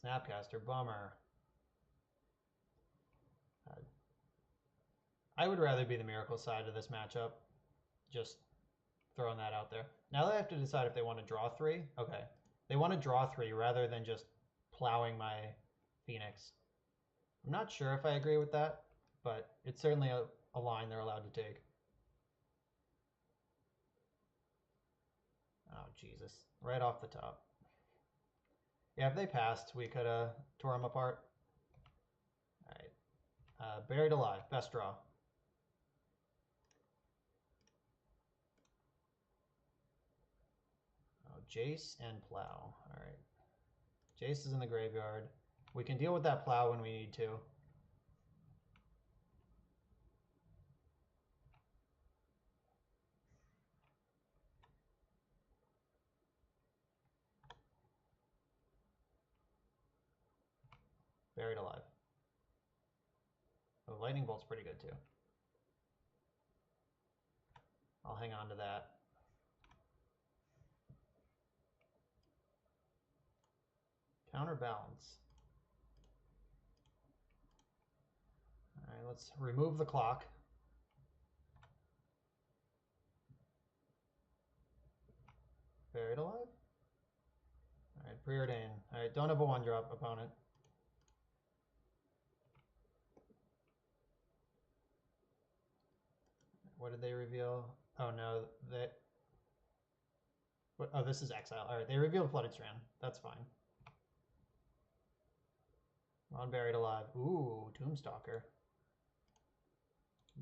Snapcaster, bummer. I would rather be the Miracle side of this matchup. Just throwing that out there. Now they have to decide if they want to draw 3. Okay. They want to draw 3 rather than just plowing my Phoenix. I'm not sure if I agree with that, but it's certainly a line they're allowed to take. Oh, Jesus. Right off the top. Yeah, if they passed, we could have tore them apart. All right. Buried Alive. Best draw. Oh, Jace and Plow. All right. Jace is in the graveyard. We can deal with that Plow when we need to. Buried Alive. Oh, Lightning Bolt's pretty good too. I'll hang on to that. Counterbalance. All right, let's remove the clock. Buried Alive. All right, Preordain. All right, don't have a 1-drop opponent. What did they reveal? Oh no, they. Oh, this is Exile. All right, they revealed Flooded Strand. That's fine. On Buried Alive. Ooh, Tombstalker.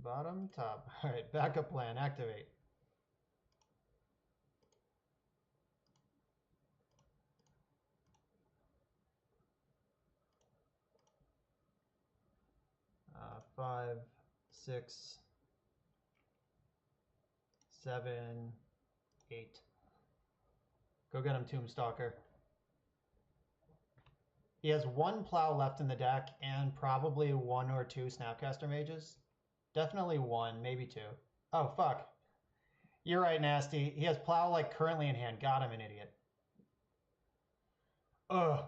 Bottom, top. All right, backup plan. Activate. Uh, 5, 6, 7, 8. Go get him, Tombstalker. He has 1 Plow left in the deck and probably 1 or 2 Snapcaster Mages. Definitely 1, maybe 2. Oh, fuck. You're right, Nasty. He has Plow like currently in hand. God, I'm an idiot. Ugh.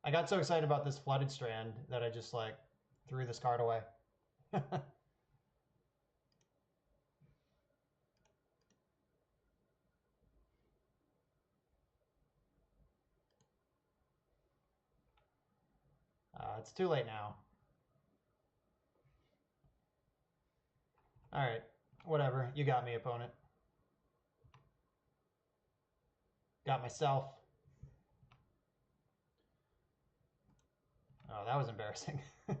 I got so excited about this Flooded Strand that I just like threw this card away. It's too late now. All right, whatever. You got me, opponent. Got myself. Oh, that was embarrassing. All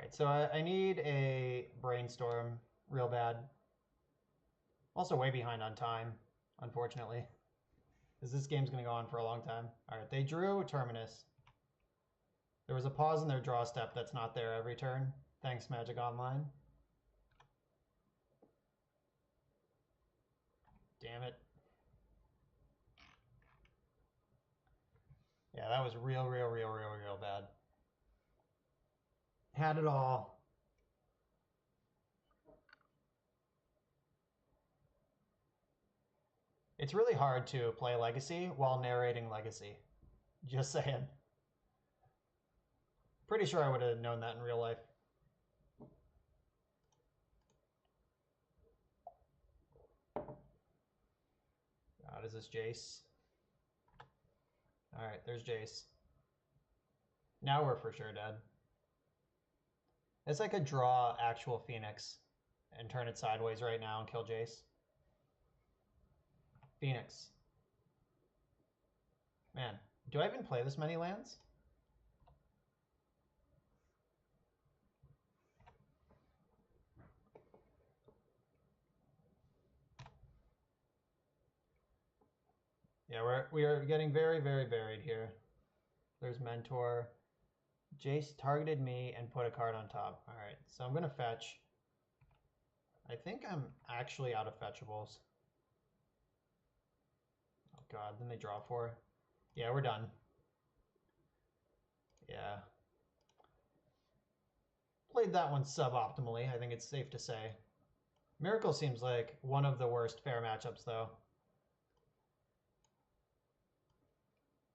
right, so I need a Brainstorm real bad. Also way behind on time, unfortunately. Because this game's going to go on for a long time. All right, they drew Terminus. There was a pause in their draw step that's not there every turn. Thanks, Magic Online. Damn it. Yeah, that was real bad. Had it all. It's really hard to play Legacy while narrating Legacy. Just saying. Pretty sure I would have known that in real life. God, is this Jace? Alright, there's Jace. Now we're for sure dead. It's like a draw actual Phoenix and turn it sideways right now and kill Jace. Phoenix. Man, do I even play this many lands? Yeah, we are getting very varied here. There's Mentor. Jace targeted me and put a card on top. All right, so I'm gonna fetch. I think I'm actually out of fetchables. Oh god, then they draw 4. Yeah, we're done. Yeah. Played that one suboptimally, I think it's safe to say. Miracle seems like one of the worst fair matchups, though.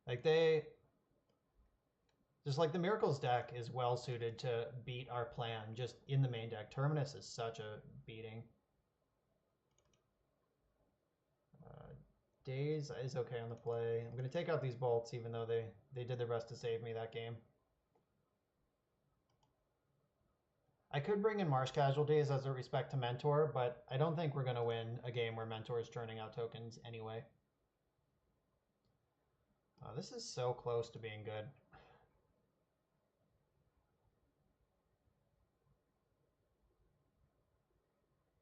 Like, just like the Miracles deck is well suited to beat our plan just in the main deck. Terminus is such a beating. Daze is okay on the play. I'm going to take out these bolts, even though they did their best to save me that game. I could bring in Marsh Casualties as a respect to Mentor, but I don't think we're going to win a game where Mentor is churning out tokens anyway. This is so close to being good.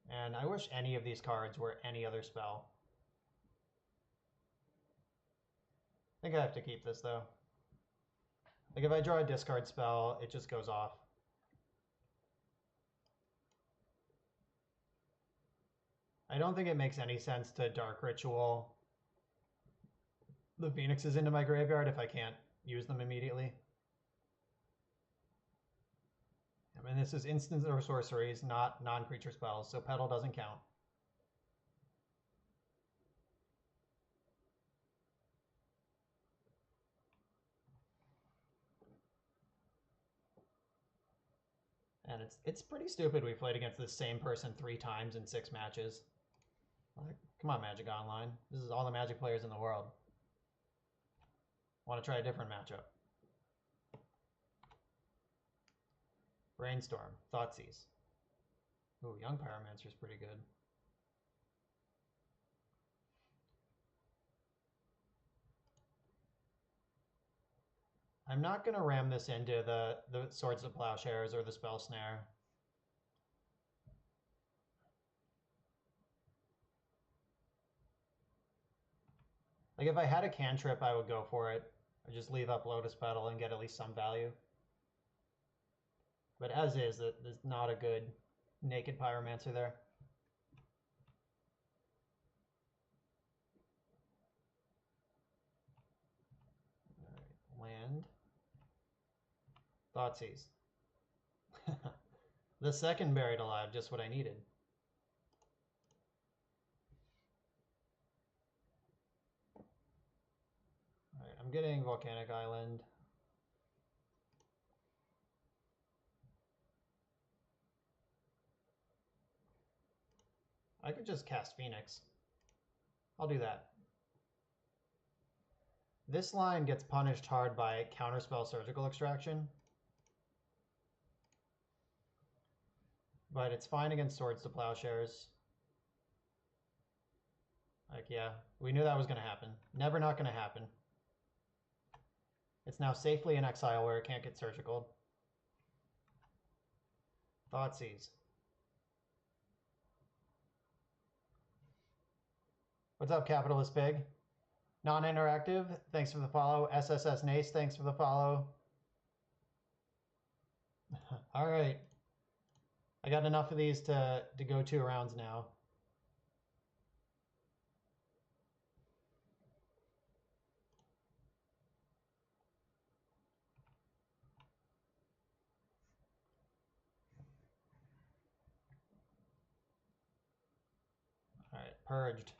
And I wish any of these cards were any other spell. I think I have to keep this, though. Like, if I draw a discard spell, it just goes off. I don't think it makes any sense to Dark Ritual the Phoenixes into my graveyard if I can't use them immediately. I mean, this is instants or sorceries, not non-creature spells, so Petal doesn't count. And it's pretty stupid we played against the same person 3 times in 6 matches. Like, come on, Magic Online. This is all the Magic players in the world. Want to try a different matchup. Brainstorm. Thoughtseize. Ooh, Young Pyromancer is pretty good. I'm not going to ram this into the Swords of Plowshares or the Spell Snare. Like, if I had a cantrip, I would go for it. I'd just leave up Lotus Petal and get at least some value. But as is, there's not a good naked Pyromancer there. All right, land. Thoughtseize. The second Buried Alive, just what I needed. Alright, I'm getting Volcanic Island. I could just cast Phoenix. I'll do that. This line gets punished hard by Counterspell Surgical Extraction. But it's fine against Swords to Plowshares. Like, yeah, we knew that was going to happen. Never not going to happen. It's now safely in exile where it can't get surgical. Thoughtseize. What's up, Capitalist Pig? Non-interactive, thanks for the follow. SSS Nace, thanks for the follow. All right. I got enough of these to go 2 rounds now. All right, purged.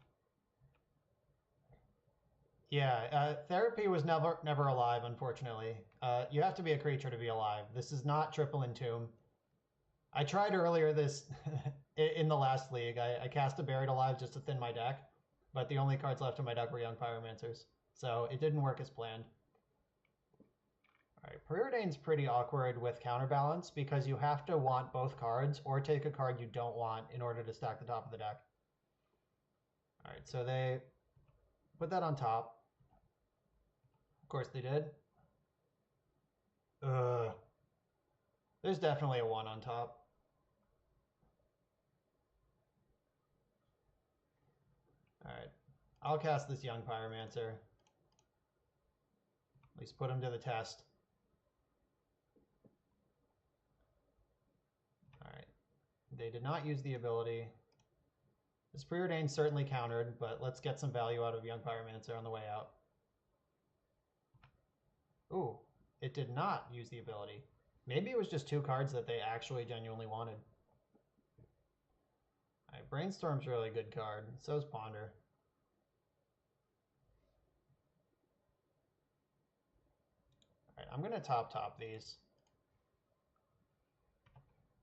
Yeah, therapy was never alive, unfortunately. You have to be a creature to be alive. This is not Triple Entomb. I tried earlier this in the last league. I cast a Buried Alive just to thin my deck, but the only cards left in my deck were Young Pyromancers, so it didn't work as planned. All right, Preordain's pretty awkward with Counterbalance because you have to want both cards or take a card you don't want in order to stack the top of the deck. All right, so they put that on top. Of course they did. There's definitely a 1 on top. Alright. I'll cast this Young Pyromancer. At least put him to the test. Alright. They did not use the ability. This Preordained certainly countered, but let's get some value out of Young Pyromancer on the way out. Ooh, it did not use the ability. Maybe it was just 2 cards that they actually genuinely wanted. Alright, Brainstorm's a really good card. So is Ponder. Alright, I'm going to top these.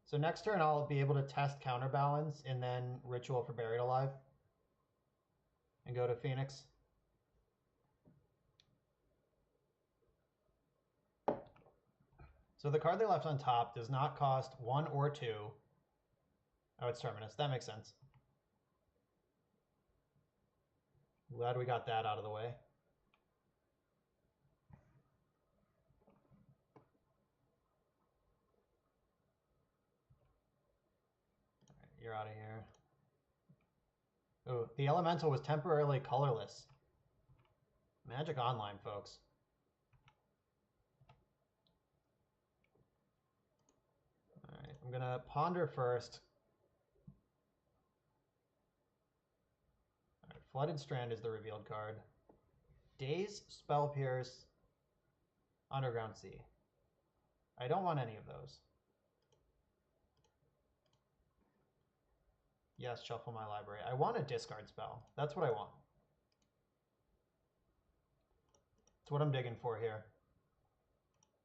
So next turn I'll be able to test Counterbalance and then Ritual for Buried Alive. And go to Phoenix. So the card they left on top does not cost 1 or 2. Oh, it's Terminus. That makes sense. Glad we got that out of the way. You're out of here. Oh, the Elemental was temporarily colorless. Magic Online, folks. Alright, I'm gonna Ponder first. Alright, Flooded Strand is the revealed card. Daze, Spell Pierce, Underground Sea. I don't want any of those. Yes, shuffle my library. I want a discard spell. That's what I want. That's what I'm digging for here.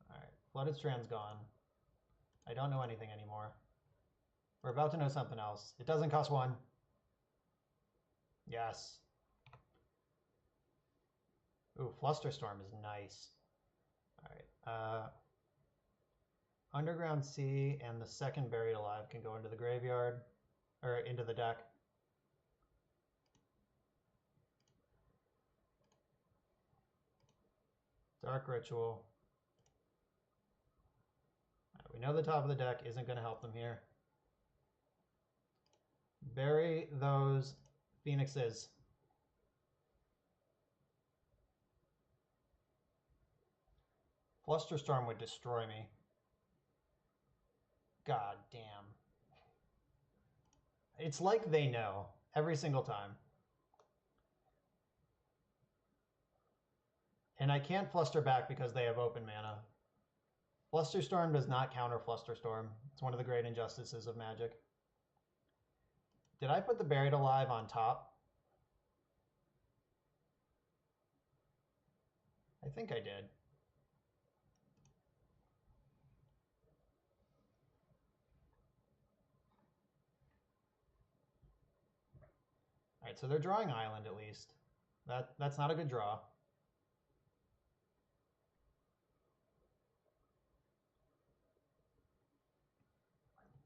Alright, Flooded Strand's gone. I don't know anything anymore. We're about to know something else. It doesn't cost 1. Yes. Ooh, Flusterstorm is nice. Alright, Underground Sea and the second Buried Alive can go into the graveyard. Or into the deck. Dark Ritual. Right, we know the top of the deck isn't going to help them here. Bury those Phoenixes. Flusterstorm would destroy me. God damn. It's like they know every single time. And I can't Fluster back because they have open mana. Flusterstorm does not counter Flusterstorm. It's one of the great injustices of Magic. Did I put the Buried Alive on top? I think I did. Alright, so they're drawing Island at least. That's not a good draw.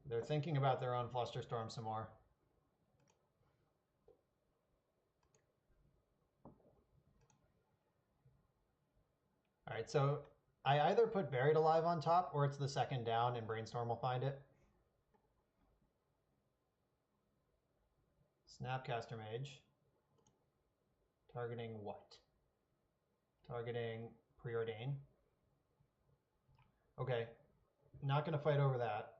They're thinking about their own Flusterstorm some more. Alright, so I either put Buried Alive on top or it's the second down and Brainstorm will find it. Snapcaster Mage. Targeting what? Targeting Preordain. Okay, not going to fight over that.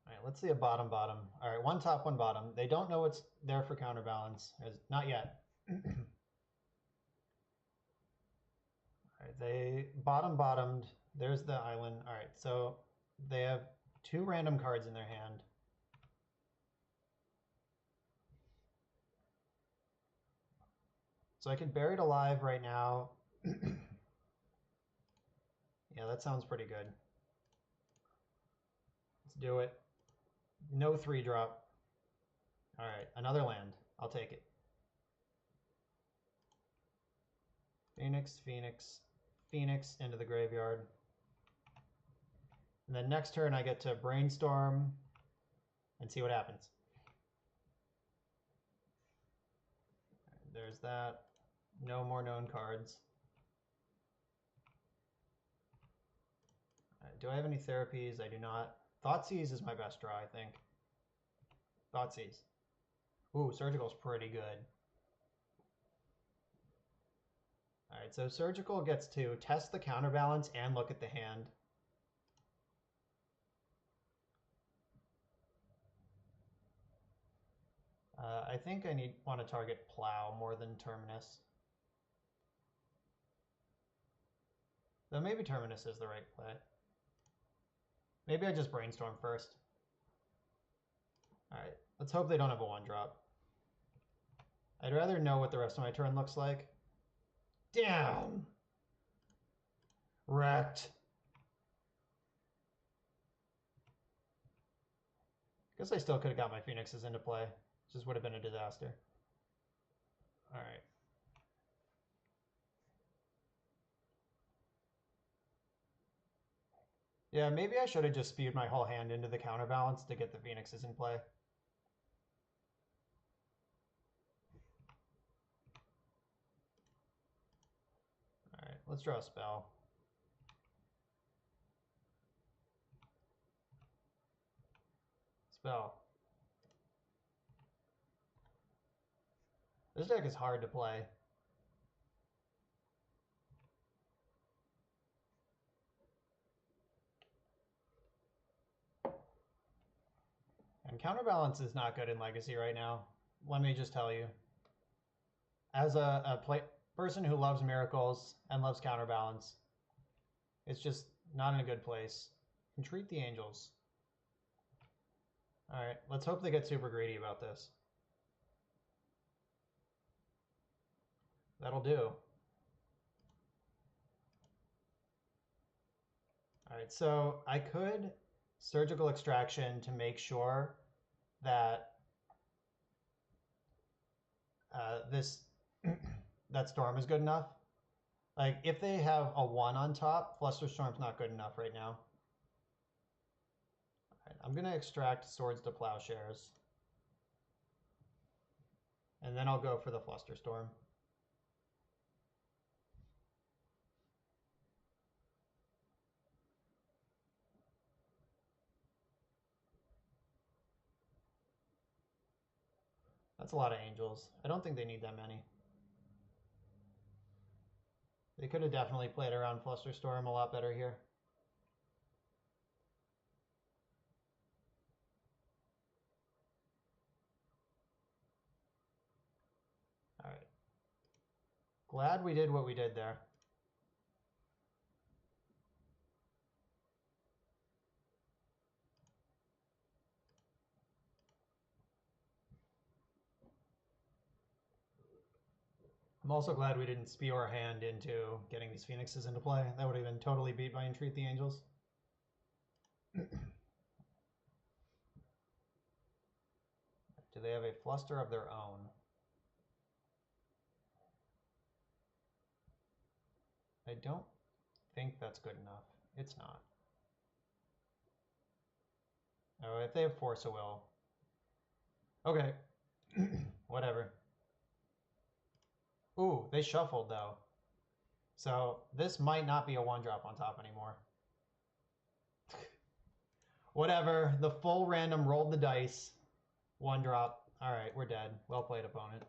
All right, let's see a bottom. All right, 1 top, 1 bottom. They don't know what's there for counterbalance. Not yet. All right, they bottomed. There's the island. All right, so they have 2 random cards in their hand. So I could Buried Alive right now. Yeah, that sounds pretty good. Let's do it. No 3-drop. All right, another land. I'll take it. Phoenix, Phoenix, Phoenix into the graveyard. And then next turn I get to Brainstorm and see what happens. There's that. No more known cards. Do I have any therapies? I do not. Thoughtseize is my best draw, I think. Thoughtseize. Ooh, Surgical's pretty good. Alright, so Surgical gets to test the counterbalance and look at the hand. I think I want to target Plow more than Terminus. Though maybe Terminus is the right play. Maybe I just Brainstorm first. Alright, let's hope they don't have a 1-drop. I'd rather know what the rest of my turn looks like. Damn! Wrecked. Guess I still could have got my Phoenixes into play. Just would have been a disaster. Alright. Yeah, maybe I should have just spewed my whole hand into the counterbalance to get the Phoenixes in play. Alright, let's draw a spell. Spell. This deck is hard to play. And counterbalance is not good in Legacy right now. Let me just tell you. As a person who loves miracles and loves counterbalance, it's just not in a good place. Entreat the Angels. Alright, let's hope they get super greedy about this. That'll do. Alright, so I could Surgical Extraction to make sure that that Storm is good enough. Like, if they have a 1 on top, Flusterstorm's not good enough right now. Alright, I'm going to extract Swords to Plowshares. And then I'll go for the Flusterstorm. That's a lot of Angels. I don't think they need that many. They could have definitely played around Flusterstorm a lot better here. Alright. Glad we did what we did there. I'm also glad we didn't spew our hand into getting these Phoenixes into play. That would have been totally beat by Entreat the Angels. Do they have a Fluster of their own? I don't think that's good enough. It's not. Oh, if they have Force of Will. Okay. Whatever. Ooh, they shuffled though. So this might not be a 1-drop on top anymore. Whatever. The full random rolled the dice. 1-drop. Alright, we're dead. Well played, opponent.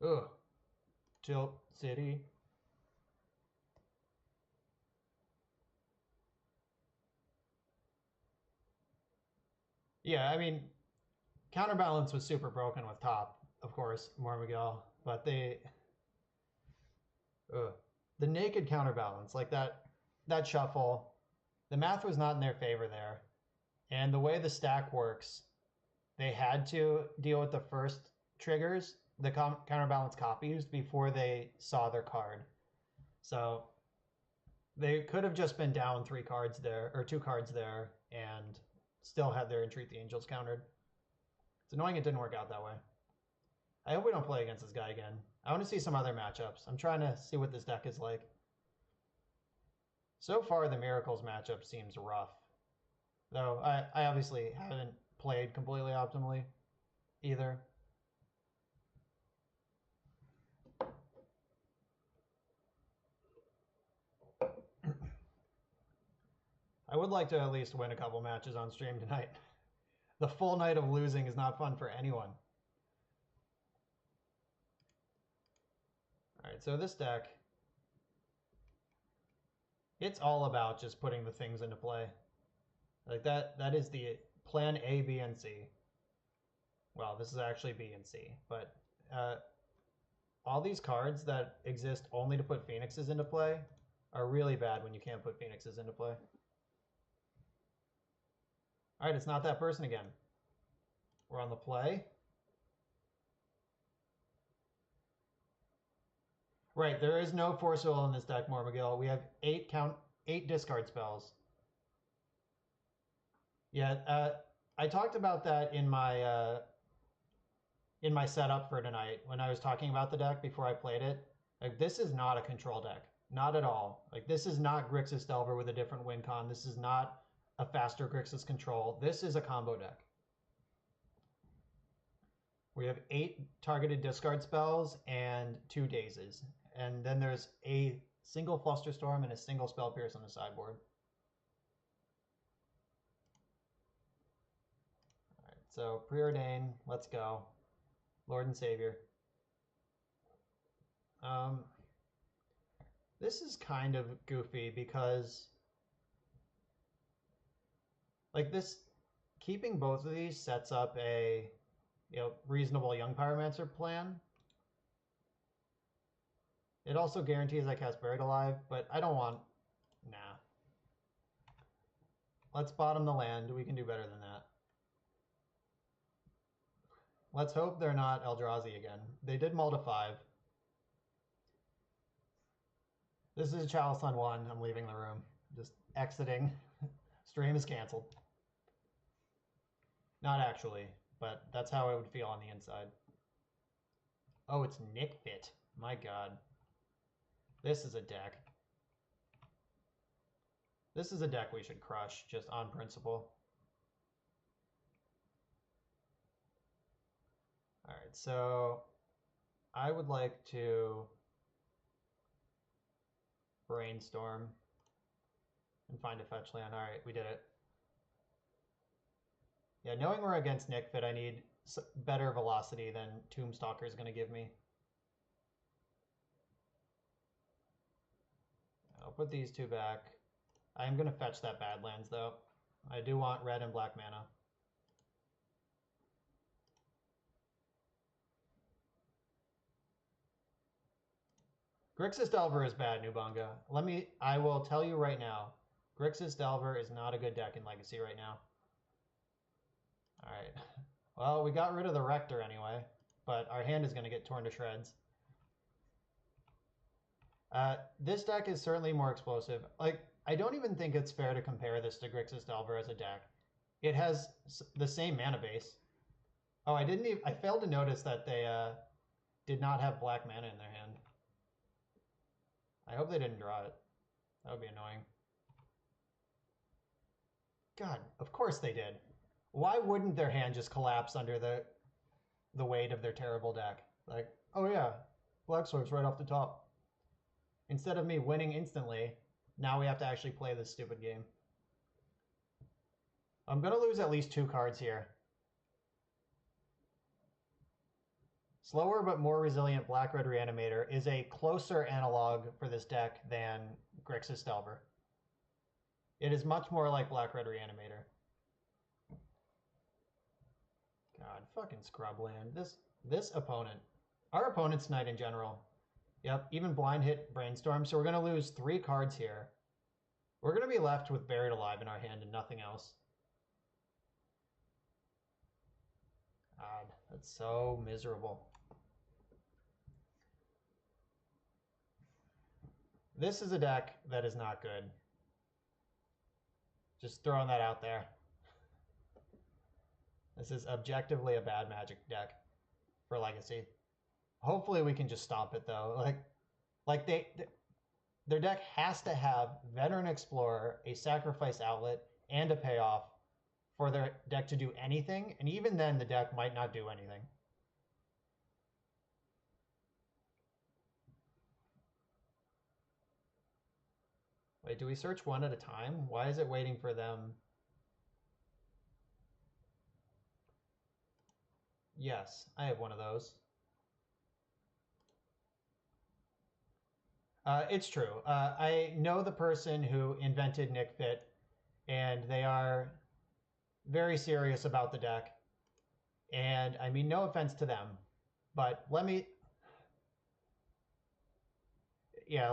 Ugh. Tilt City. Yeah, I mean, counterbalance was super broken with top, of course, Mormigel, but the naked counterbalance, like that shuffle, the math was not in their favor there. And the way the stack works, they had to deal with the first triggers, the counterbalance copies, before they saw their card. So they could have just been down 3 cards there, or 2 cards there, and still had their Entreat the Angels countered. It's annoying it didn't work out that way. I hope we don't play against this guy again. I want to see some other matchups. I'm trying to see what this deck is like. So far, the Miracles matchup seems rough. Though, I obviously haven't played completely optimally either. I would like to at least win a couple matches on stream tonight. The full night of losing is not fun for anyone. Alright, so this deck, it's all about just putting the things into play. Like that is the plan A, B, and C. Well, this is actually B and C, but all these cards that exist only to put Phoenixes into play are really bad when you can't put Phoenixes into play. Alright, it's not that person again. We're on the play. Right, there is no Force Will in this deck, Mormagil. We have 8 discard spells. Yeah, I talked about that in my setup for tonight when I was talking about the deck before I played it. Like, this is not a control deck. Not at all. Like, this is not Grixis Delver with a different win con. This is not a faster Grixis control. This is a combo deck. We have 8 targeted discard spells and 2 dazes. And then there's a single Flusterstorm and a single Spell Pierce on the sideboard. Alright, so Preordain, let's go. Lord and Savior. This is kind of goofy because, like, this, keeping both of these sets up a, reasonable Young Pyromancer plan. It also guarantees I cast Buried Alive, but I don't want, nah. Let's bottom the land. We can do better than that. Let's hope they're not Eldrazi again. They did mull to 5. This is a Chalice on 1. I'm leaving the room. Just exiting. Stream is canceled. Not actually, but that's how I would feel on the inside. Oh, it's Nick Fit. My god. This is a deck. This is a deck we should crush, just on principle. Alright, so I would like to brainstorm and find a fetch land. Alright, we did it. Yeah, knowing we're against Nick Fit, I need better velocity than Tombstalker is going to give me. I'll put these 2 back. I'm going to fetch that Badlands, though. I do want red and black mana. Grixis Delver is bad, Nubanga. I will tell you right now, Grixis Delver is not a good deck in Legacy right now. Alright. Well, we got rid of the Rector anyway, but our hand is going to get torn to shreds. This deck is certainly more explosive. Like, I don't even think it's fair to compare this to Grixis Delver as a deck. It has the same mana base. Oh, I failed to notice that they did not have black mana in their hand. I hope they didn't draw it. That would be annoying. God, of course they did. Why wouldn't their hand just collapse under the weight of their terrible deck? Like, oh yeah, Black Source right off the top. Instead of me winning instantly, now we have to actually play this stupid game. I'm going to lose at least 2 cards here. Slower but more resilient Black-Red Reanimator is a closer analog for this deck than Grixis Delver. It is much more like Black-Red Reanimator. God, fucking Scrubland. This opponent. Our opponents tonight in general. Yep, even blind hit Brainstorm. So we're going to lose 3 cards here. We're going to be left with Buried Alive in our hand and nothing else. God, that's so miserable. This is a deck that is not good. Just throwing that out there. This is objectively a bad Magic deck for Legacy. Hopefully we can just stomp it though. Like their deck has to have Veteran Explorer, a Sacrifice Outlet, and a payoff for their deck to do anything, and even then the deck might not do anything. Wait, do we search one at a time? Why is it waiting for them? Yes, I have one of those. It's true. I know the person who invented Nick Fit, and they are very serious about the deck. And I mean, no offense to them, but let me, yeah,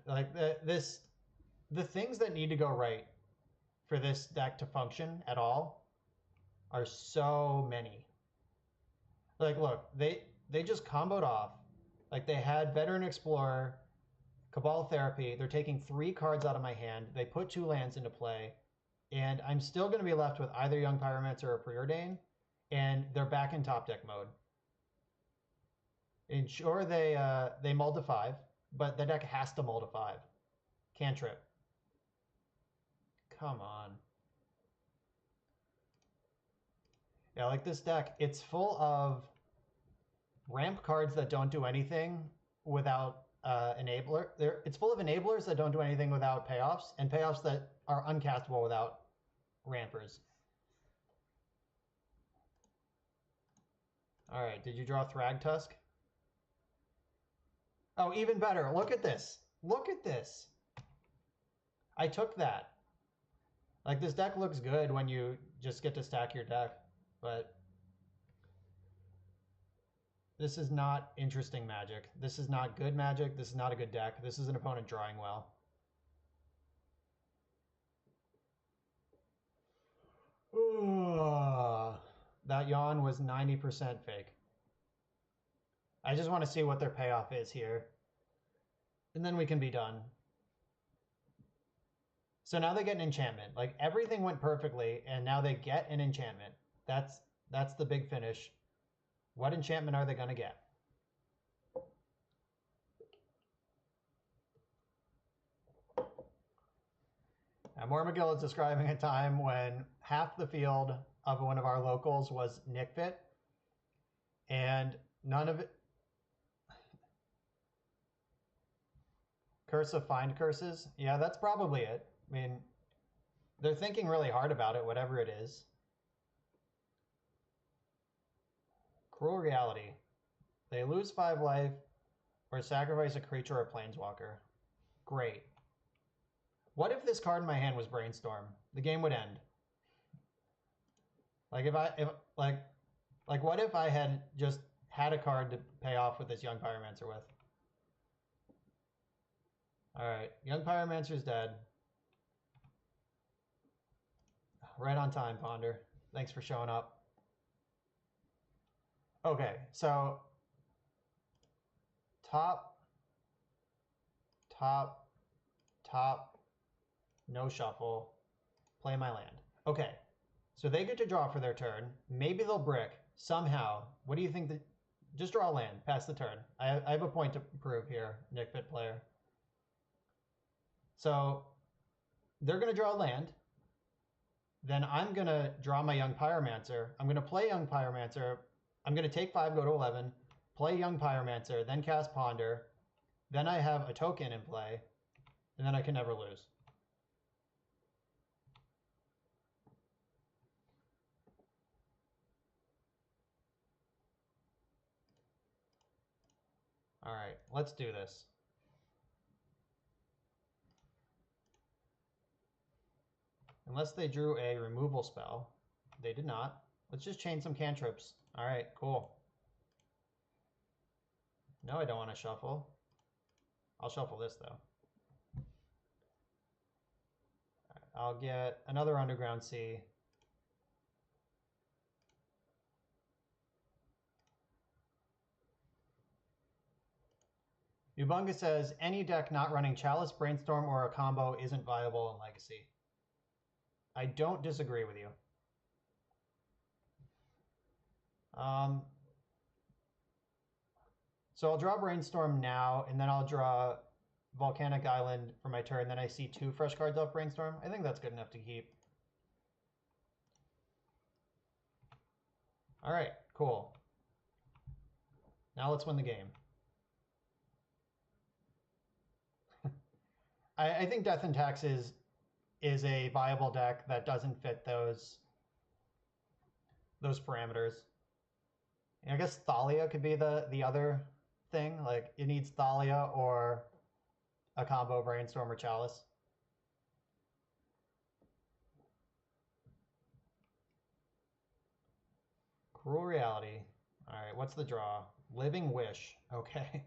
like the things that need to go right for this deck to function at all are so many. Like, look, they just comboed off. Like, they had Veteran Explorer, Cabal Therapy. They're taking 3 cards out of my hand. They put 2 lands into play, and I'm still going to be left with either Young Pyromancer or Preordain, and they're back in top deck mode. And sure, they mull to 5, but the deck has to mull to 5. Cantrip. Come on. Yeah, like this deck, it's full of ramp cards that don't do anything without enabler. It's full of enablers that don't do anything without payoffs, and payoffs that are uncastable without rampers. All right, did you draw Thragtusk? Oh, even better. Look at this. Look at this. I took that. Like, this deck looks good when you just get to stack your deck, but this is not interesting Magic. This is not good Magic. This is not a good deck. This is an opponent drawing well. That yawn was 90% fake. I just want to see what their payoff is here. And then we can be done. So now they get an enchantment. Like, everything went perfectly, and now they get an enchantment. That's the big finish. What enchantment are they going to get? Now, Mormagil is describing a time when half the field of one of our locals was Nick Fit, and none of it. Curse of Find Curses? Yeah, that's probably it. I mean, they're thinking really hard about it, whatever it is. Cruel Reality. They lose 5 life or sacrifice a creature or a planeswalker. Great. What if this card in my hand was Brainstorm? The game would end. Like, what if I had just had a card to pay off with this Young Pyromancer with? Alright, Young Pyromancer's dead. Right on time, Ponder. Thanks for showing up. Okay, so top, no shuffle, play my land. Okay, so they get to draw for their turn. Maybe they'll brick somehow. What do you think? Just draw a land, pass the turn. I have a point to prove here, Nick Fit player. So they're going to draw a land. Then I'm going to draw my Young Pyromancer. I'm going to play Young Pyromancer. I'm going to take 5, go to 11, play Young Pyromancer, then cast Ponder. Then I have a token in play, and then I can never lose. All right, let's do this. Unless they drew a removal spell. They did not. Let's just chain some cantrips. All right, cool. No, I don't want to shuffle. I'll shuffle this, though. Right, I'll get another Underground Sea. Ubunga says, any deck not running Chalice, Brainstorm, or a combo isn't viable in Legacy. I don't disagree with you. So I'll draw Brainstorm now, and then I'll draw Volcanic Island for my turn. Then I see 2 fresh cards off Brainstorm. I think that's good enough to keep. All right, cool. Now let's win the game. I think Death and Taxes is a viable deck that doesn't fit those parameters. And I guess Thalia could be the other thing. Like, it needs Thalia or a combo Brainstorm or Chalice. Cruel Reality. Alright, what's the draw? Living Wish. Okay.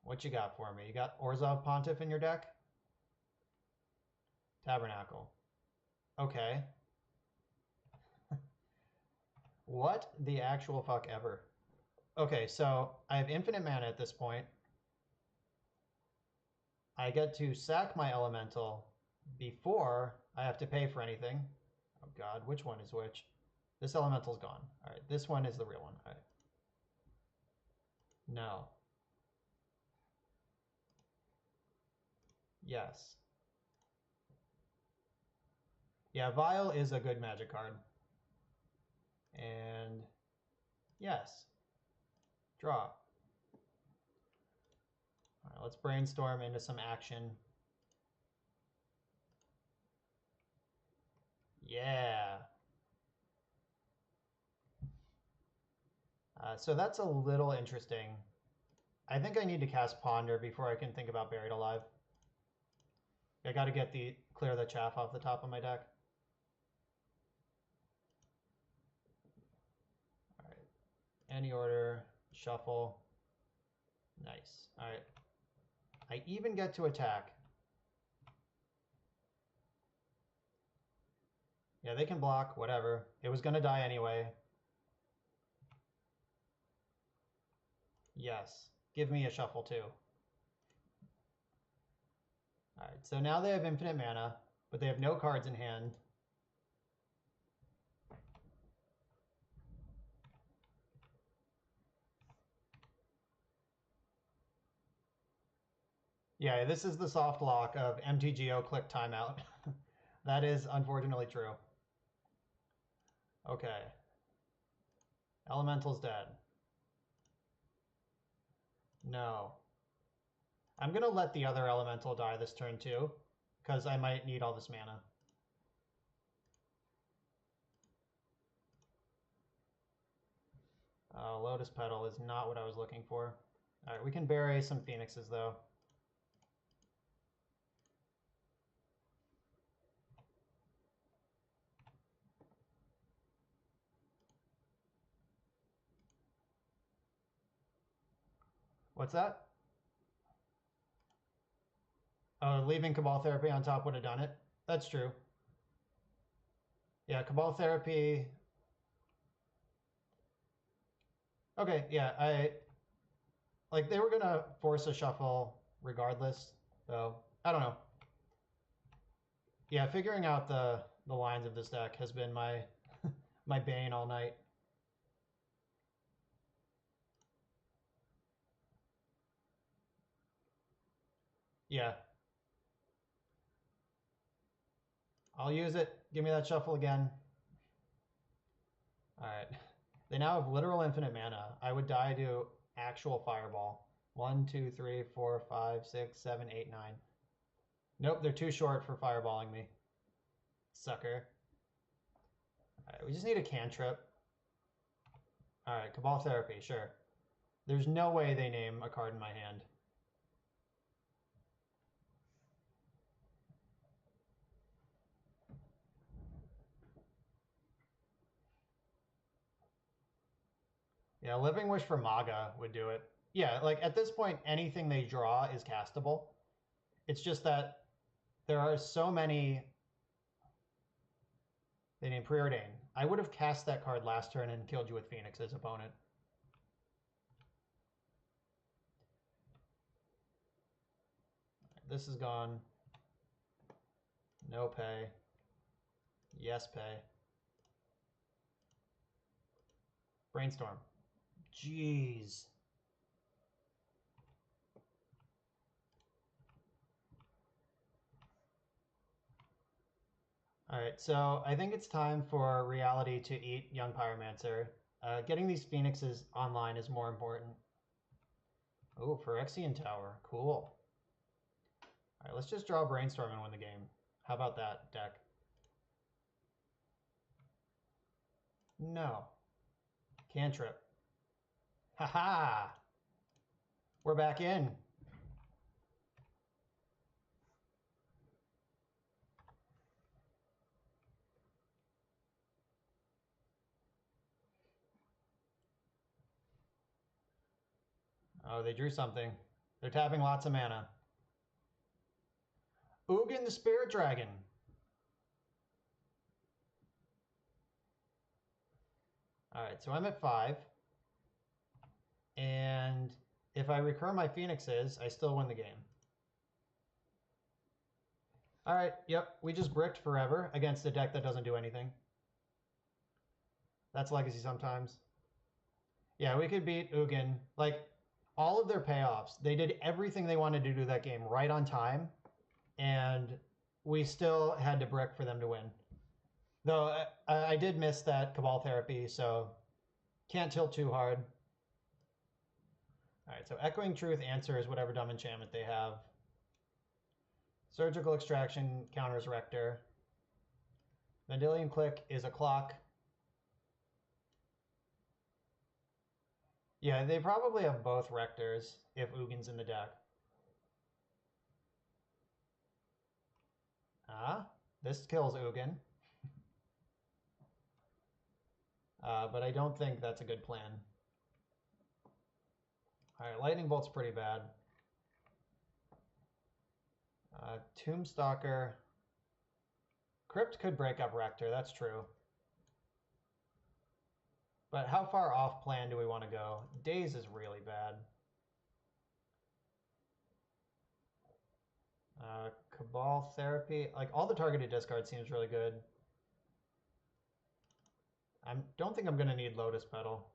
What you got for me? You got Orzhov Pontiff in your deck? Tabernacle. Okay. What the actual fuck ever? Okay, so I have infinite mana at this point. I get to sack my elemental before I have to pay for anything. Oh god, which one is which? This elemental's gone. Alright, this one is the real one. Alright. No. Yes. Yeah, Vial is a good magic card. And yes. Draw. All right, let's brainstorm into some action. Yeah. So that's a little interesting. I think I need to cast Ponder before I can think about Buried Alive. I got to clear the chaff off the top of my deck. All right. Any order, shuffle. Nice. All right. I even get to attack. Yeah, they can block, whatever. It was going to die anyway. Yes. Give me a shuffle too. Alright, so now they have infinite mana, but they have no cards in hand. Yeah, this is the soft lock of MTGO click timeout. That is unfortunately true. Okay. Elemental's dead. No. I'm going to let the other elemental die this turn too, because I might need all this mana. Lotus Petal is not what I was looking for. Alright, we can bury some Phoenixes though. What's that? Oh, leaving Cabal Therapy on top would have done it. That's true. Yeah, Cabal Therapy. Okay, yeah, like they were gonna force a shuffle regardless, so I don't know. Yeah, figuring out the lines of this deck has been my my bane all night. Yeah. I'll use it. Give me that shuffle again. Alright. They now have literal infinite mana. I would die to actual fireball. 1, 2, 3, 4, 5, 6, 7, 8, 9. Nope, they're too short for fireballing me. Sucker. Alright, we just need a cantrip. Alright, Cabal Therapy, sure. There's no way they name a card in my hand. Yeah, Living Wish for Maga would do it. Yeah, like at this point, anything they draw is castable. It's just that there are so many. They name Preordain. I would have cast that card last turn and killed you with Phoenix's opponent. This is gone. No pay. Yes pay. Brainstorm. Jeez. All right, so I think it's time for Reality to eat Young Pyromancer. Getting these Phoenixes online is more important. Oh, Phyrexian Tower. Cool. All right, let's just draw Brainstorm and win the game. How about that, deck? No. Cantrip. Haha! We're back in. Oh, they drew something. They're tapping lots of mana. Ugin the Spirit Dragon. Alright, so I'm at 5. And if I recur my Phoenixes, I still win the game. Alright, yep, we just bricked forever against a deck that doesn't do anything. That's Legacy sometimes. Yeah, we could beat Ugin. Like, all of their payoffs, they did everything they wanted to do that game right on time, and we still had to brick for them to win. Though I did miss that Cabal Therapy, so can't tilt too hard. Alright, so Echoing Truth answers whatever dumb enchantment they have. Surgical Extraction counters Rector. Vendilion Click is a clock. Yeah, they probably have both Rectors if Ugin's in the deck. Ah, this kills Ugin. But I don't think that's a good plan. Alright, Lightning Bolt's pretty bad. Tombstalker. Crypt could break up Rector, that's true. But how far off plan do we want to go? Daze is really bad. Cabal Therapy. Like, all the targeted discard seems really good. I don't think I'm going to need Lotus Petal.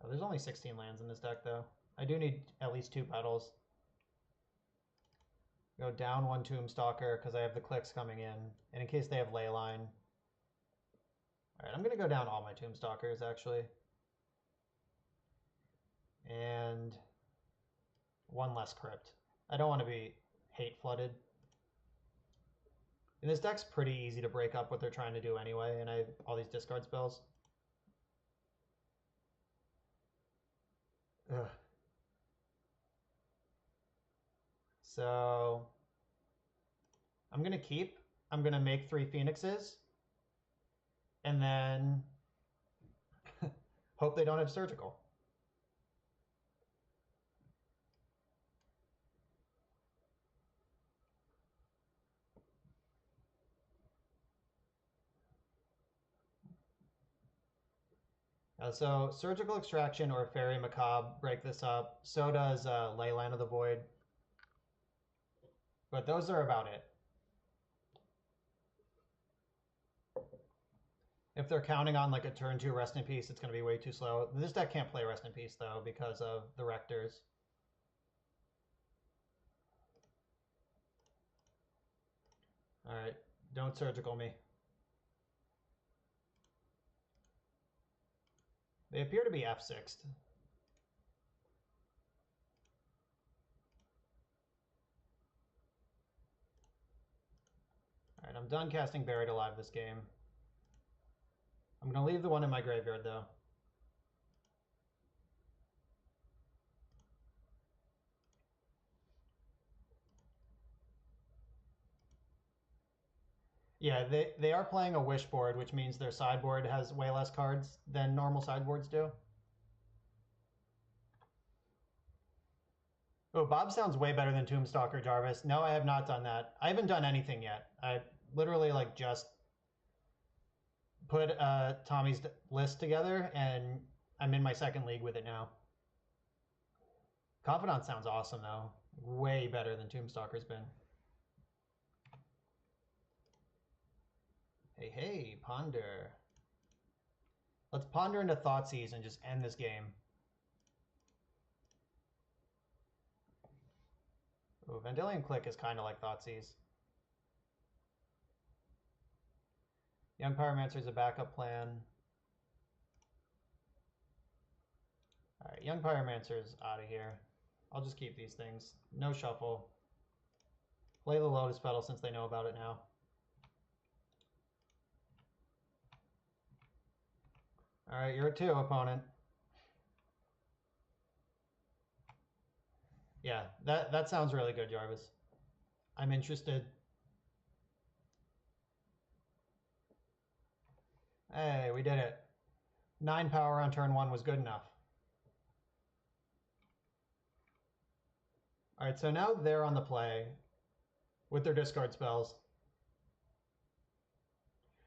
Oh, there's only 16 lands in this deck, though. I do need at least 2 petals. Go down 1 Tombstalker because I have the clicks coming in. And in case they have Leyline. Alright, I'm going to go down all my Tombstalkers, actually. And 1 less Crypt. I don't want to be hate flooded. And this deck's pretty easy to break up what they're trying to do anyway, and I have all these discard spells. Ugh. So I'm going to keep. I'm going to make 3 Phoenixes. And then hope they don't have Surgical. So Surgical Extraction or Fairy Macabre break this up. So does Leyline of the Void. But those are about it. If they're counting on like a turn 2 Rest in Peace, it's going to be way too slow. This deck can't play Rest in Peace though because of the Rectors. Alright, don't Surgical me. They appear to be F6'd. Alright, I'm done casting Buried Alive this game. I'm going to leave the one in my graveyard, though. Yeah, they are playing a Wish board, which means their sideboard has way less cards than normal sideboards do. Oh, Bob sounds way better than Tombstalker, Jarvis. No, I have not done that. I haven't done anything yet. I literally like just put Tommy's list together, and I'm in my 2nd league with it now. Confidant sounds awesome, though. Way better than Tombstalker's been. Hey, hey, ponder. Let's ponder into Thoughtseize and just end this game. Ooh, Vendilion Click is kind of like Thoughtseize. Young Pyromancer is a backup plan. Alright, Young Pyromancer is out of here. I'll just keep these things. No shuffle. Play the Lotus Petal since they know about it now. All right, you're a 2, opponent. Yeah, that sounds really good, Jarvis. I'm interested. Hey, we did it. 9 power on turn 1 was good enough. All right, so now they're on the play with their discard spells.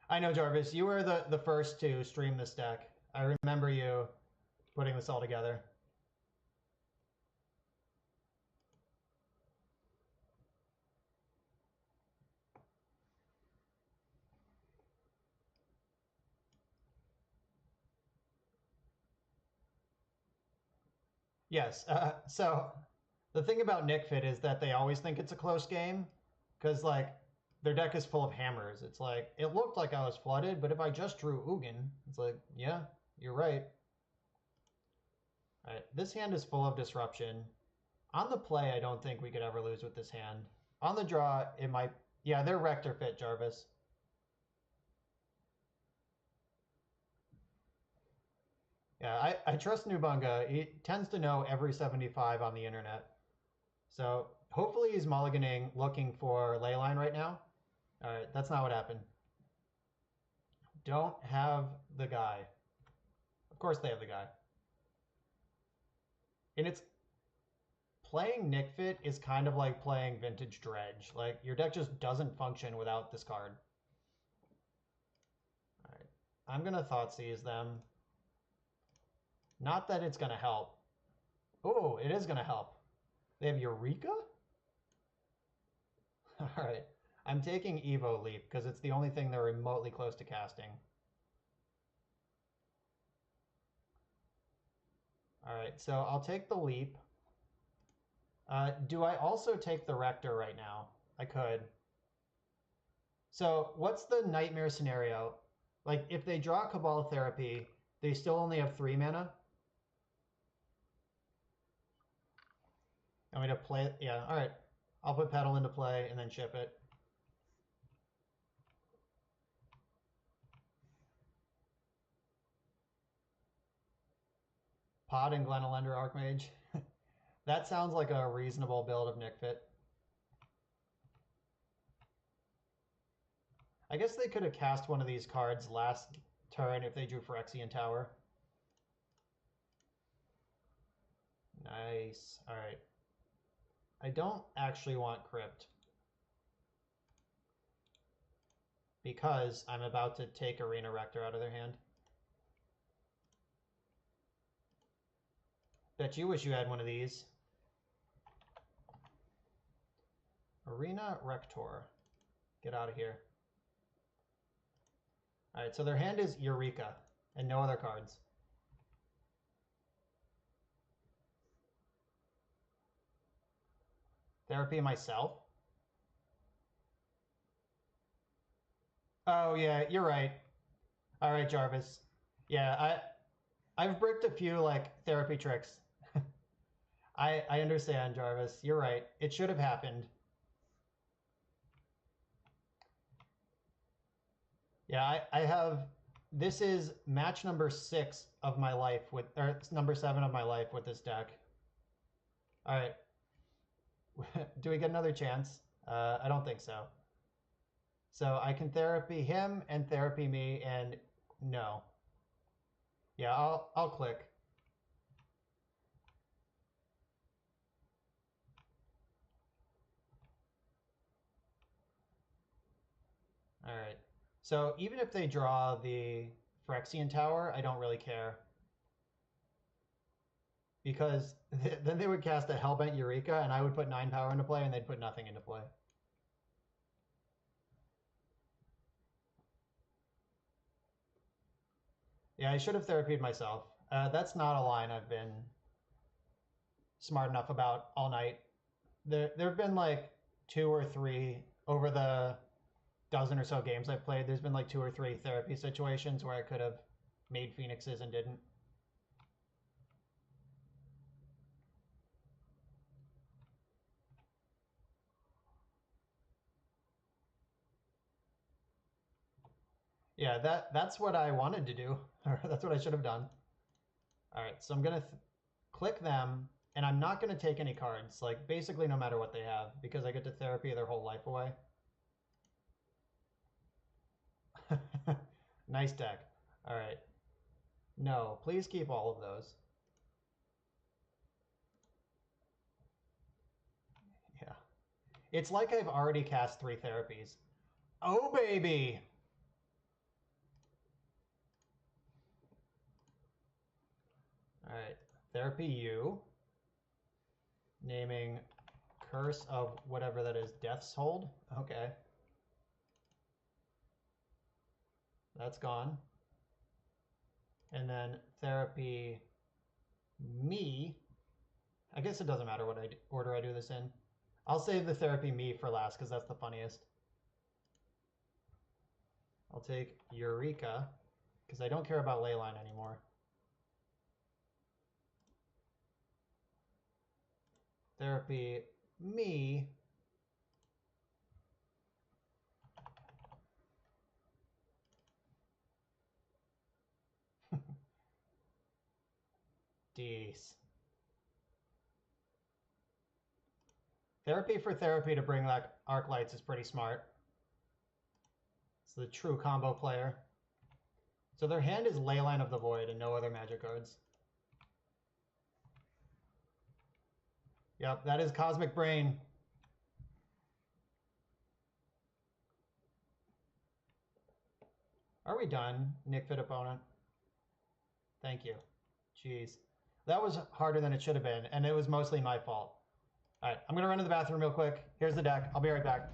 I know, Jarvis, you were the first to stream this deck. I remember you putting this all together. Yes, so the thing about NickFit is that they always think it's a close game because, like, their deck is full of hammers. It's like, it looked like I was flooded, but if I just drew Ugin, it's like, yeah, you're right. All right, this hand is full of disruption. On the play, I don't think we could ever lose with this hand. On the draw, it might... Yeah, they're Rector Fit, Jarvis. Yeah, I trust Nubunga. He tends to know every 75 on the internet. So hopefully he's mulliganing looking for Leyline right now. All right, that's not what happened. Don't have the guy. Of course they have the guy. And it's... Playing NickFit is kind of like playing Vintage Dredge. Like, your deck just doesn't function without this card. All right, I'm going to Thoughtseize them. Not that it's going to help. Oh, it is going to help. They have Eureka? All right. I'm taking Evo Leap because it's the only thing they're remotely close to casting. All right, so I'll take the Leap. Do I also take the Rector right now? I could. So what's the nightmare scenario? Like, if they draw Cabal Therapy, they still only have 3 mana? I'm going to play it. Yeah, all right. I'll put Petal into play and then ship it. Pod and Glenelender Archmage. That sounds like a reasonable build of NickFit. I guess they could have cast one of these cards last turn if they drew Phyrexian Tower. Nice. All right. I don't actually want Crypt because I'm about to take Arena Rector out of their hand. Bet you wish you had one of these. Arena Rector. Get out of here. All right, so their hand is Eureka and no other cards. Therapy myself? Oh, yeah, you're right. All right, Jarvis. Yeah, I've bricked a few, like, therapy tricks. I understand, Jarvis. You're right. It should have happened. Yeah, I have... This is match number 6 of my life with... Or number 7 of my life with this deck. All right. Do we get another chance? I don't think so. So I can therapy him and therapy me, and no. Yeah, I'll click. All right. So even if they draw the Phyrexian Tower, I don't really care. Because then they would cast a Hellbent Eureka, and I would put 9 power into play, and they'd put nothing into play. Yeah, I should have therapied myself. That's not a line I've been smart enough about all night. There have been like 2 or 3 over the dozen or so games I've played. There's been like 2 or 3 therapy situations where I could have made Phoenixes and didn't. Yeah, that's what I wanted to do. That's what I should have done. All right, so I'm going to click them, and I'm not going to take any cards, like basically no matter what they have, because I get to therapy their whole life away. Nice deck. All right. No, please keep all of those. Yeah. It's like I've already cast 3 therapies. Oh, baby! All right. Therapy U. Naming Curse of whatever that is. Death's Hold? Okay. That's gone. And then therapy me. I guess it doesn't matter what order I do this in. I'll save the therapy me for last because that's the funniest. I'll take Eureka because I don't care about Leyline anymore. Therapy me. Dees. Therapy for therapy to bring back Arc Lights is pretty smart. It's the true combo player. So their hand is Leyline of the Void and no other magic cards. Yep, that is Cosmic Brain. Are we done, Nick Fit opponent? Thank you. Jeez. That was harder than it should have been, and it was mostly my fault. All right, I'm going to run to the bathroom real quick. Here's the deck. I'll be right back.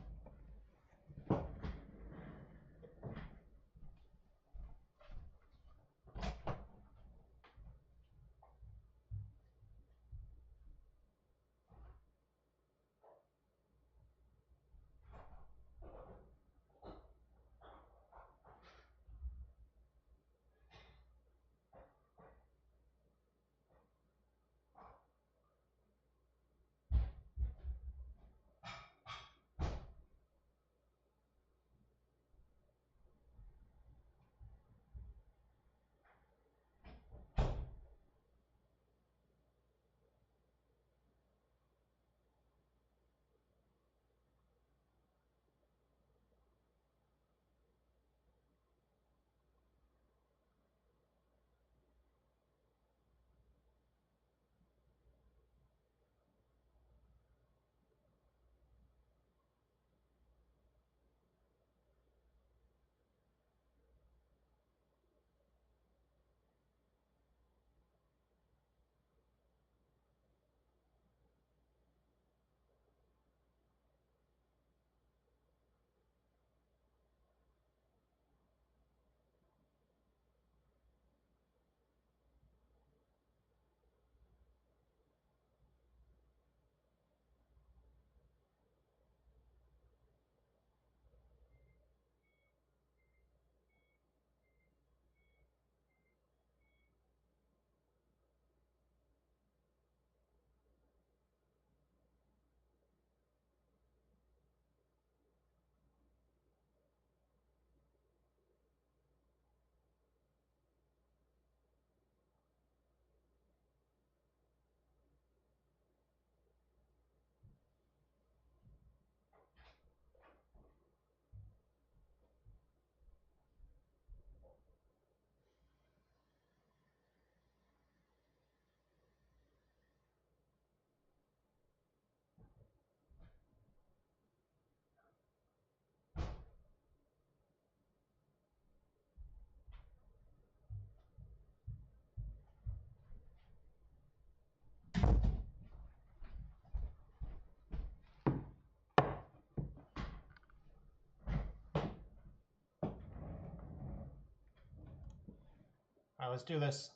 All right, let's do this.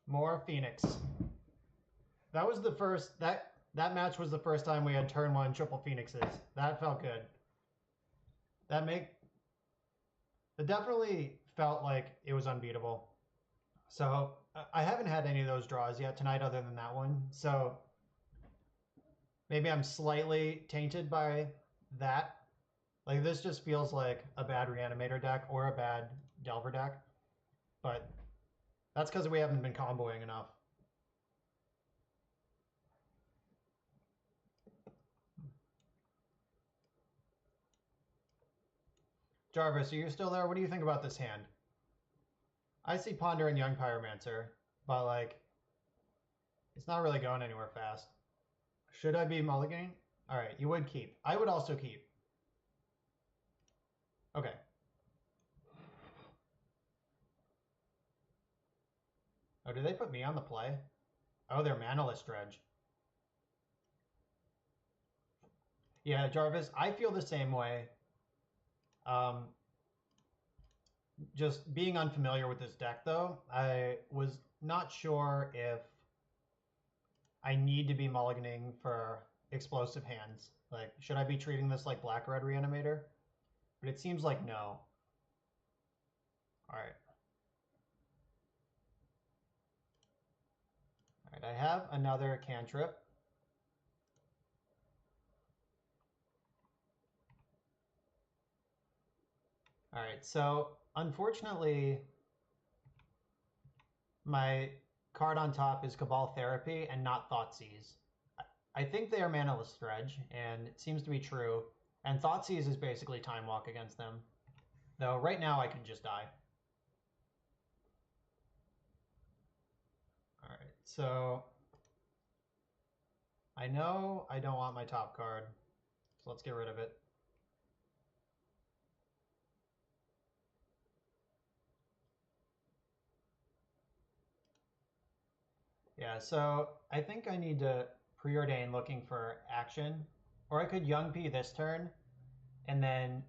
More Phoenix. That was the first, that match was the first time we had turn 1 triple Phoenixes. That felt good. It definitely felt like it was unbeatable. So I haven't had any of those draws yet tonight other than that one. So maybe I'm slightly tainted by that. Like, this just feels like a bad Reanimator deck or a bad Delver deck. But that's because we haven't been comboing enough. Jarvis, are you still there? What do you think about this hand? I see Ponder and Young Pyromancer, but like, it's not really going anywhere fast. Should I be mulliganing? All right, you would keep. I would also keep. Okay. Oh, did they put me on the play? Oh, they're Manaless Dredge. Yeah, Jarvis, I feel the same way. Just being unfamiliar with this deck, though, I was not sure if I need to be mulliganing for explosive hands. Like, should I be treating this like Black-Red Reanimator? But it seems like no. All right. All right, I have another cantrip. All right, so unfortunately, my card on top is Cabal Therapy and not Thoughtseize. I think they are Manaless Dredge, and it seems to be true. And Thoughtseize is basically Time Walk against them. Though right now I could just die. All right, so I know I don't want my top card, so let's get rid of it. Yeah, so I think I need to preordain looking for action, or I could Young P this turn and then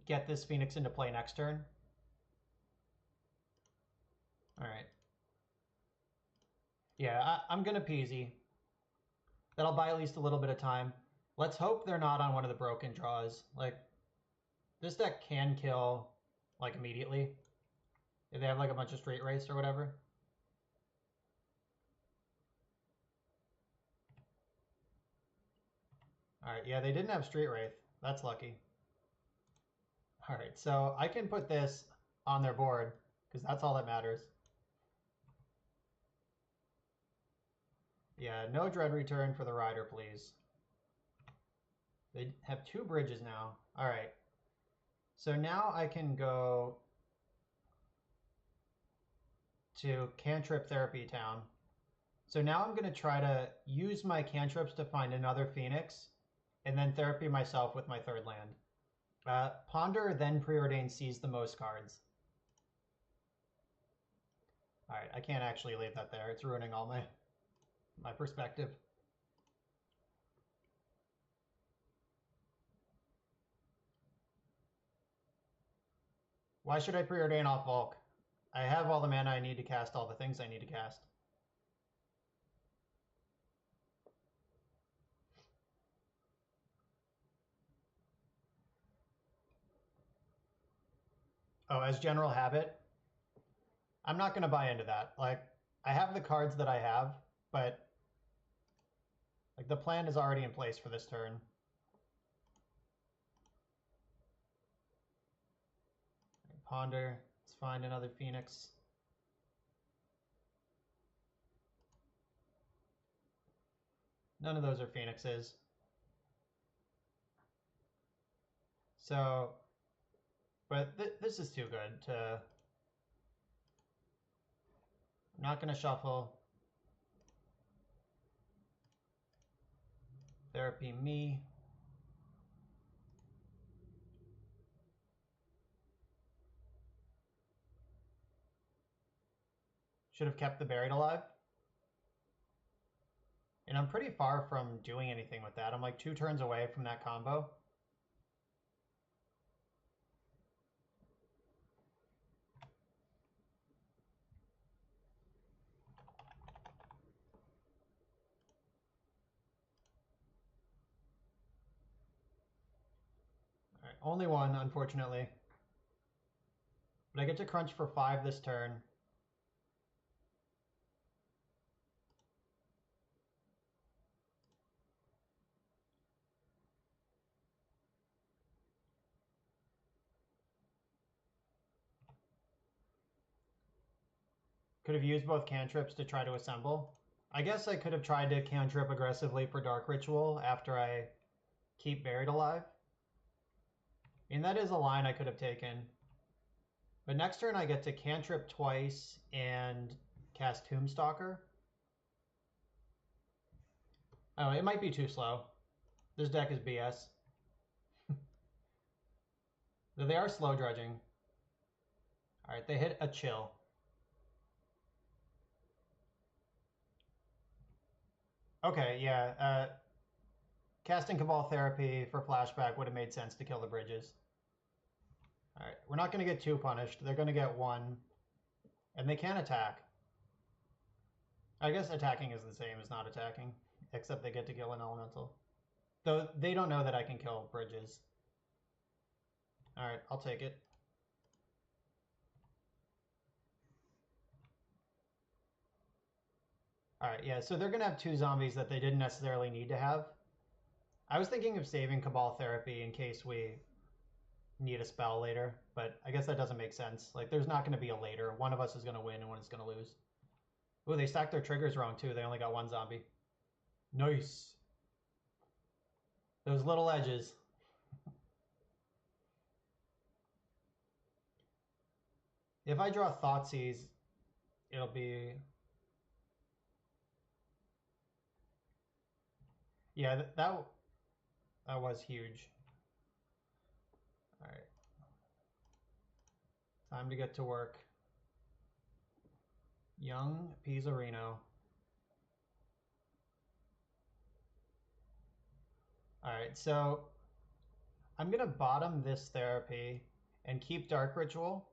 get this Phoenix into play next turn. All right. Yeah, I'm going to Peasy. That'll buy at least a little bit of time. Let's hope they're not on one of the broken draws. Like, this deck can kill, like, immediately. If they have, like, a bunch of straight race or whatever. Alright, yeah, they didn't have Street Wraith. That's lucky. Alright, so I can put this on their board, because that's all that matters. Yeah, no Dread Return for the Rider, please. They have 2 bridges now. Alright. So now I can go to Cantrip Therapy Town. So now I'm going to try to use my cantrips to find another Phoenix, and then therapy myself with my 3rd land. Ponder, then Preordain sees the most cards. Alright, I can't actually leave that there. It's ruining all my perspective. Why should I Preordain off Volk? I have all the mana I need to cast all the things I need to cast. Oh, as general habit, I'm not going to buy into that. Like, I have the cards that I have, but like the plan is already in place for this turn. Ponder. Let's find another Phoenix. None of those are Phoenixes. So, but this is too good to... I'm not going to shuffle. Therapy me. Should have kept the Buried Alive. And I'm pretty far from doing anything with that. I'm like 2 turns away from that combo. All right, only one, unfortunately. But I get to crunch for 5 this turn. Could have used both cantrips to try to assemble. I guess I could have tried to cantrip aggressively for Dark Ritual after I keep Buried Alive. And that is a line I could have taken. But next turn I get to cantrip twice and cast Tombstalker. Oh, it might be too slow. This deck is BS. They are slow dredging. Alright, they hit a chill. Okay, yeah. Casting Cabal Therapy for flashback would have made sense to kill the bridges. Alright, we're not going to get 2 punished. They're going to get 1. And they can attack. I guess attacking is the same as not attacking, except they get to kill an elemental. Though they don't know that I can kill bridges. Alright, I'll take it. Alright, yeah, so they're going to have 2 zombies that they didn't necessarily need to have. I was thinking of saving Cabal Therapy in case we need a spell later, but I guess that doesn't make sense. Like, there's not going to be a later. One of us is going to win and one is going to lose. Ooh, they stacked their triggers wrong, too. They only got 1 zombie. Nice. Those little edges. If I draw Thoughtseize, it'll be... Yeah, that was huge. Alright. Time to get to work. Young Pizzarino. Alright, so I'm going to bottom this therapy and keep Dark Ritual.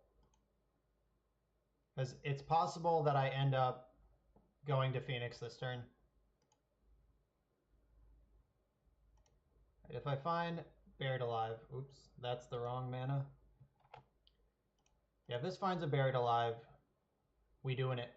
Because it's possible that I end up going to Phoenix this turn. If I find Buried Alive, oops, that's the wrong mana. Yeah, if this finds a Buried Alive, we doing it.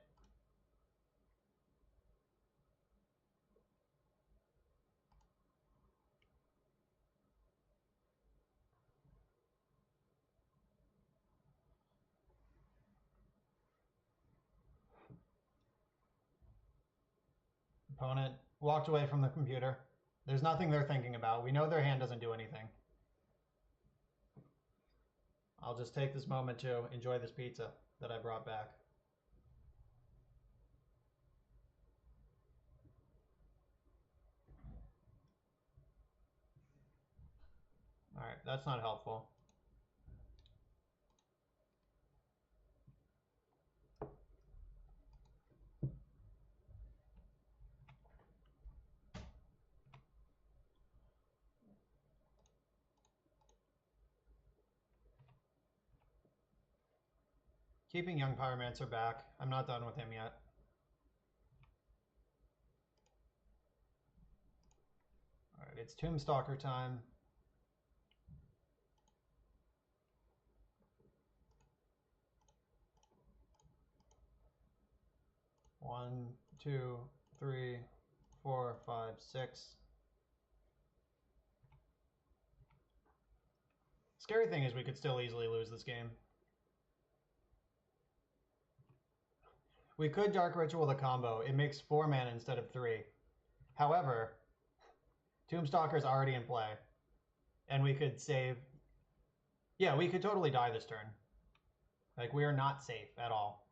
Opponent walked away from the computer. There's nothing they're thinking about. We know their hand doesn't do anything. I'll just take this moment to enjoy this pizza that I brought back. Alright, that's not helpful. Keeping Young Pyromancer back. I'm not done with him yet. Alright, it's Tombstalker time. One, two, three, 4, 5, 6. Scary thing is we could still easily lose this game. We could Dark Ritual the combo. It makes 4 mana instead of 3. However, Tombstalker's already in play. And we could save... Yeah, we could totally die this turn. Like, we are not safe at all.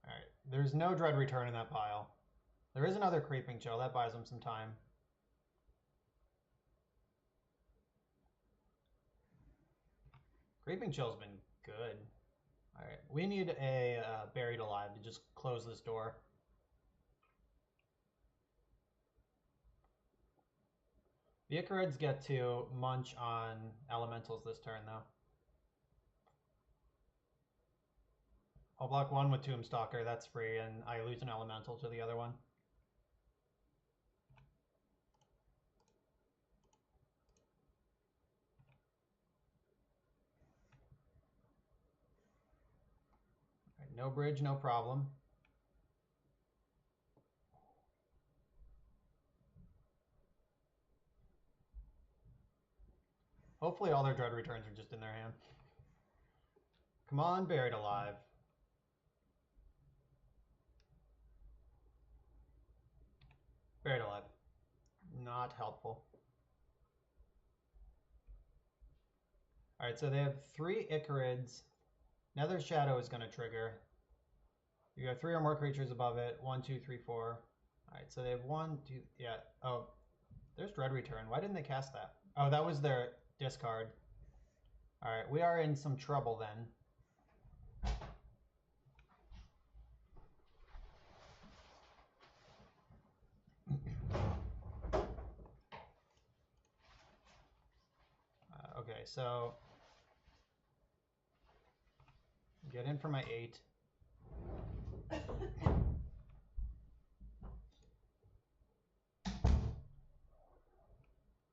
Alright, there's no Dread Return in that pile. There is another Creeping Chill. That buys him some time. Creeping Chill's been good. Alright, we need a Buried Alive to just close this door. The Icarids get to munch on elementals this turn, though. I'll block one with Tombstalker, that's free, and I lose an elemental to the other one. Right, no bridge, no problem. Hopefully all their Dread Returns are just in their hand. Come on, Buried Alive. Buried Alive. Not helpful. Alright, so they have 3 Icarids. Nether Shadow is going to trigger. You have 3 or more creatures above it. 1, 2, 3, 4. Alright, so they have 1, 2, yeah. Oh, there's Dread Return. Why didn't they cast that? Oh, that was their discard. Alright, we are in some trouble then. Okay, so get in for my 8.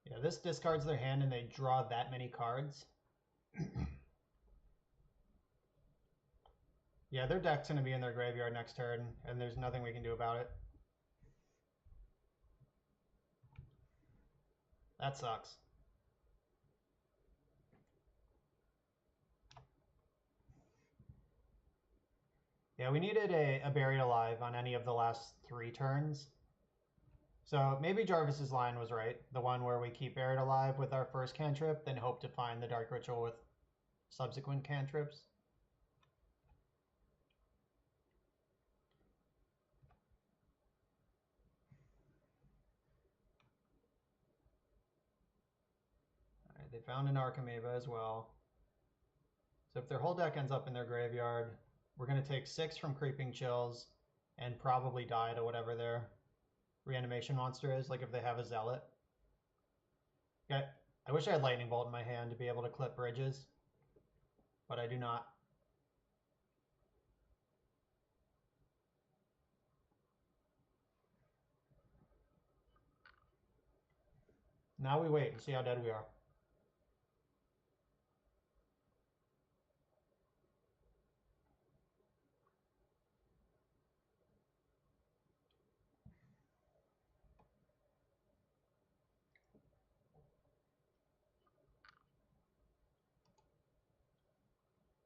Yeah, this discards their hand and they draw that many cards. Yeah, their deck's going to be in their graveyard next turn, and there's nothing we can do about it. That sucks. Yeah, we needed a Buried Alive on any of the last 3 turns. So maybe Jarvis's line was right. The one where we keep Buried Alive with our first cantrip, then hope to find the Dark Ritual with subsequent cantrips. Alright, they found an Archimeva as well. So if their whole deck ends up in their graveyard, we're going to take 6 from Creeping Chills and probably die to whatever their reanimation monster is, like if they have a Zealot. Okay, I wish I had Lightning Bolt in my hand to be able to clip bridges, but I do not. Now we wait and see how dead we are.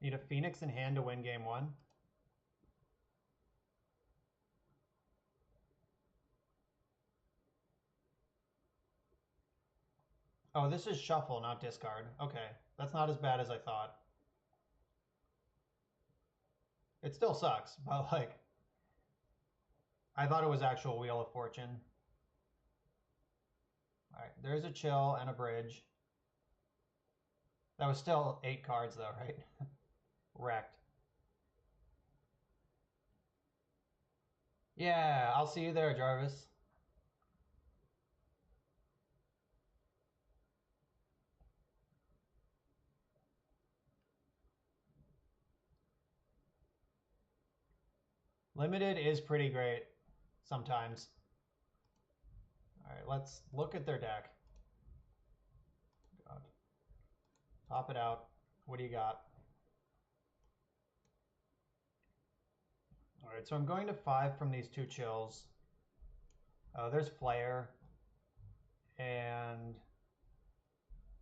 Need a Phoenix in hand to win game 1. Oh, this is shuffle, not discard. Okay, that's not as bad as I thought. It still sucks, but like, I thought it was actual Wheel of Fortune. Alright, there's a chill and a bridge. That was still 8 cards though, right? Wrecked. Yeah, I'll see you there, Jarvis. Limited is pretty great sometimes. Alright, let's look at their deck. God. Top it out. What do you got? Alright, so I'm going to 5 from these 2 chills. Oh, there's Flare. And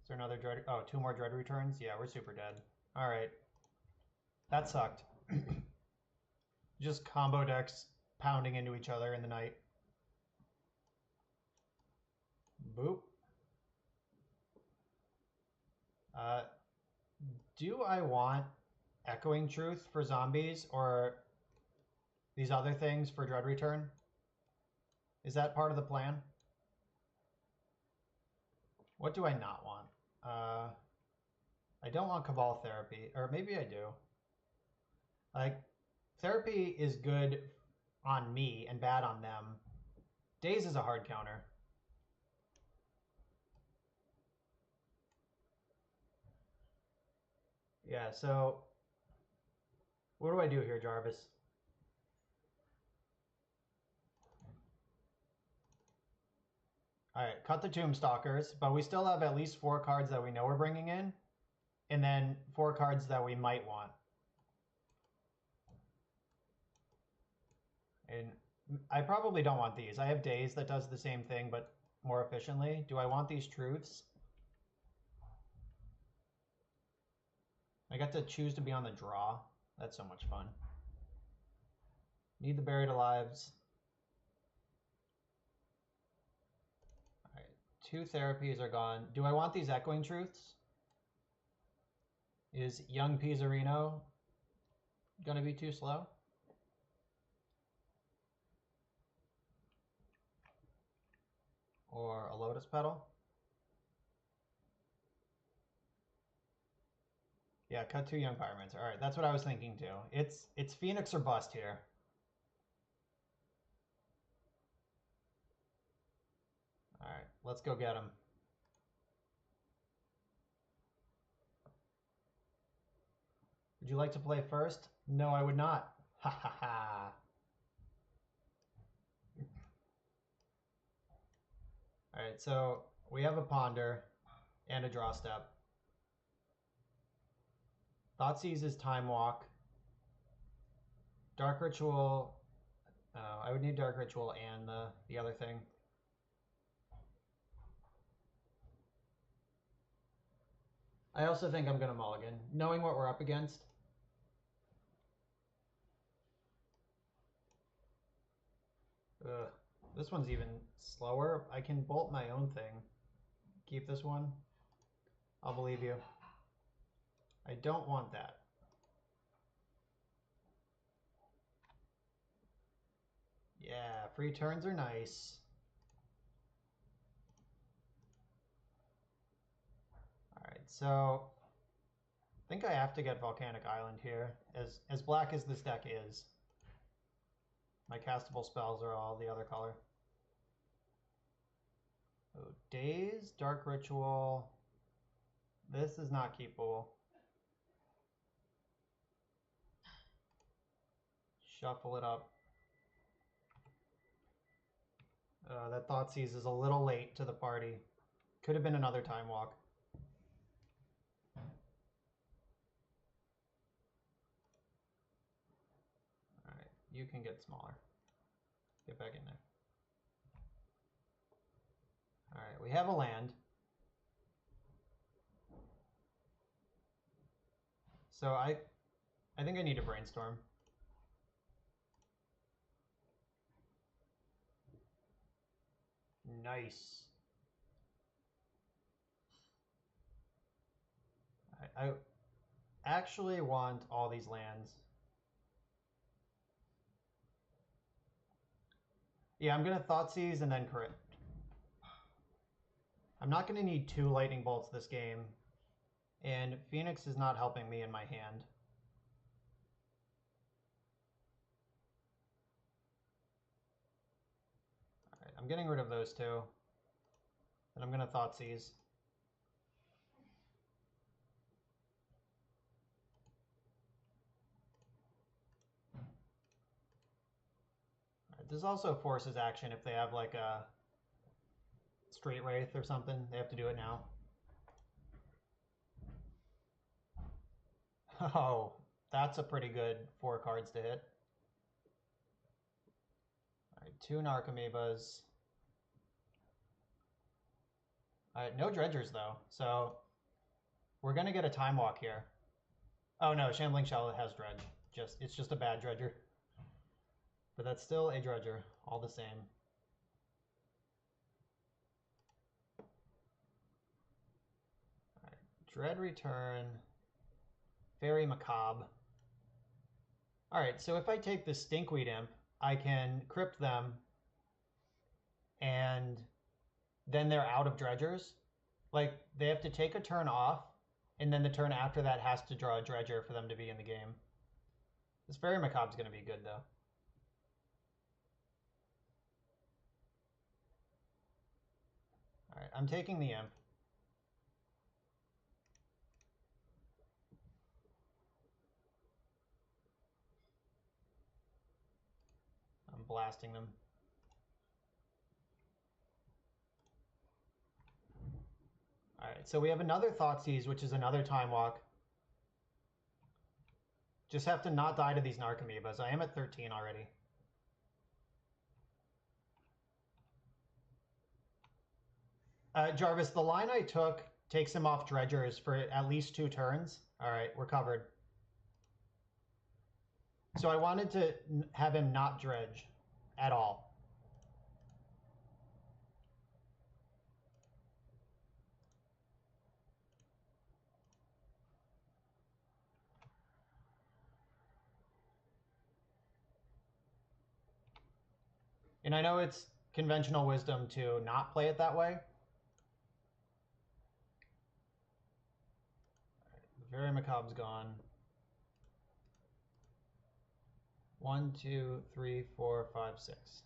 is there another Dread? Oh, 2 more Dread Returns? Yeah, we're super dead. Alright. That sucked. Just combo decks pounding into each other in the night. Boop. Do I want Echoing Truth for zombies or these other things for Dread Return? Is that part of the plan? What do I not want? I don't want Cabal Therapy, or maybe I do. Like, Therapy is good on me and bad on them. Daze is a hard counter. Yeah, so what do I do here, Jarvis? Alright, cut the Tombstalkers, but we still have at least 4 cards that we know we're bringing in, and then 4 cards that we might want. And I probably don't want these. I have Daze that does the same thing, but more efficiently. Do I want these Truths? I got to choose to be on the draw. That's so much fun. Need the Buried Alives. All right, 2 therapies are gone. Do I want these Echoing Truths? Is Young Pizzarino gonna be too slow? Or a Lotus Petal? Yeah, cut 2 Young Pyramids. All right, that's what I was thinking too. It's Phoenix or bust here. All right, let's go get him. Would you like to play first? No, I would not. Ha ha ha. All right, so we have a Ponder and a Draw Step. Thoughtseize is Time Walk. Dark Ritual. I would need Dark Ritual and the other thing. I also think I'm going to mulligan, knowing what we're up against. Ugh, this one's even slower. I can bolt my own thing. Keep this one. I'll believe you. I don't want that. Yeah, free turns are nice. Alright, so I think I have to get Volcanic Island here. As black as this deck is, my castable spells are all the other color. Oh, Daze, Dark Ritual. This is not keepable. Shuffle it up. That Thoughtseize is a little late to the party. Could have been another Time Walk. Alright, you can get smaller. Get back in there. Alright, we have a land. So I think I need to brainstorm. Nice. I actually want all these lands. Yeah, I'm going to Thoughtseize and then Crypt. I'm not going to need 2 Lightning Bolts this game. And Phoenix is not helping me in my hand. Alright, I'm getting rid of those 2. And I'm going to Thoughtseize. This also forces action if they have like a Street Wraith or something. They have to do it now. Oh, that's a pretty good 4 cards to hit. Alright, 2 Narcomoebas. Alright, no Dredgers though, so we're gonna get a Time Walk here. Oh no, Shambling Shell has Dredge. It's just a bad Dredger. But that's still a Dredger, all the same. Alright, Dread Return. Very Macabre. Alright, so if I take the Stinkweed Imp, I can Crypt them, and then they're out of Dredgers. Like, they have to take a turn off, and then the turn after that has to draw a Dredger for them to be in the game. This Very Macabre's going to be good, though. Alright, I'm taking the Imp. I'm blasting them. Alright, so we have another Thoughtseize, which is another Time Walk. Just have to not die to these Narcomoebas. I am at 13 already. Jarvis, the line I took takes him off Dredgers for at least 2 turns. All right, we're covered. So I wanted to have him not dredge at all. And I know it's conventional wisdom to not play it that way. Very Macabre's gone. 1, 2, 3, 4, 5, 6.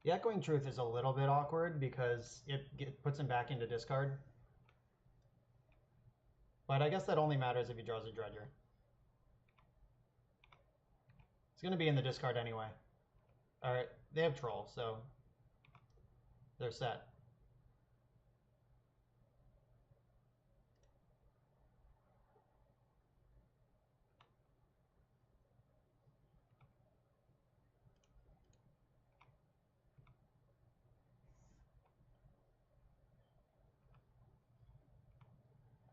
The Echoing Truth is a little bit awkward because it puts him back into discard. But I guess that only matters if he draws a Dredger. It's going to be in the discard anyway. Alright, they have Troll, so they're set.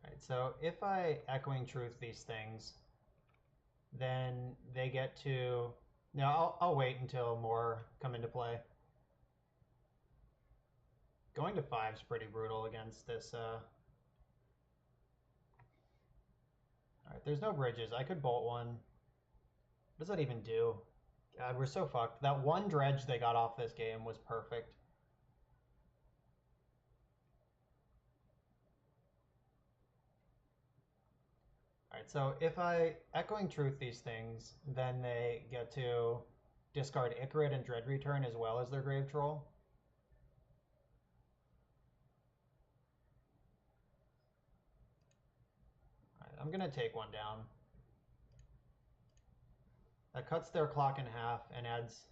Alright, so if I Echoing Truth these things, then they get to... No, I'll wait until more come into play. Going to 5 is pretty brutal against this. Alright, there's no bridges. I could bolt one. What does that even do? God, we're so fucked. That one dredge they got off this game was perfect. Alright, so if I Echoing Truth these things, then they get to discard Ichorid and Dread Return as well as their Grave Troll. Alright, I'm gonna take one down. That cuts their clock in half and adds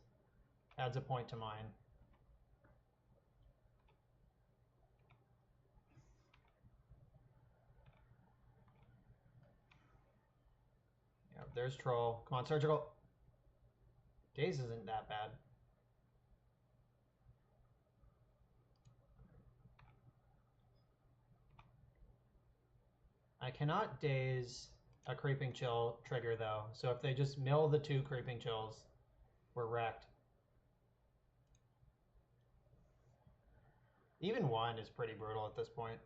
a point to mine. Yep, there's Troll. Come on, Surgical. Daze isn't that bad. I cannot daze a Creeping Chill trigger though, so if they just mill the 2 Creeping Chills, we're wrecked. Even 1 is pretty brutal at this point.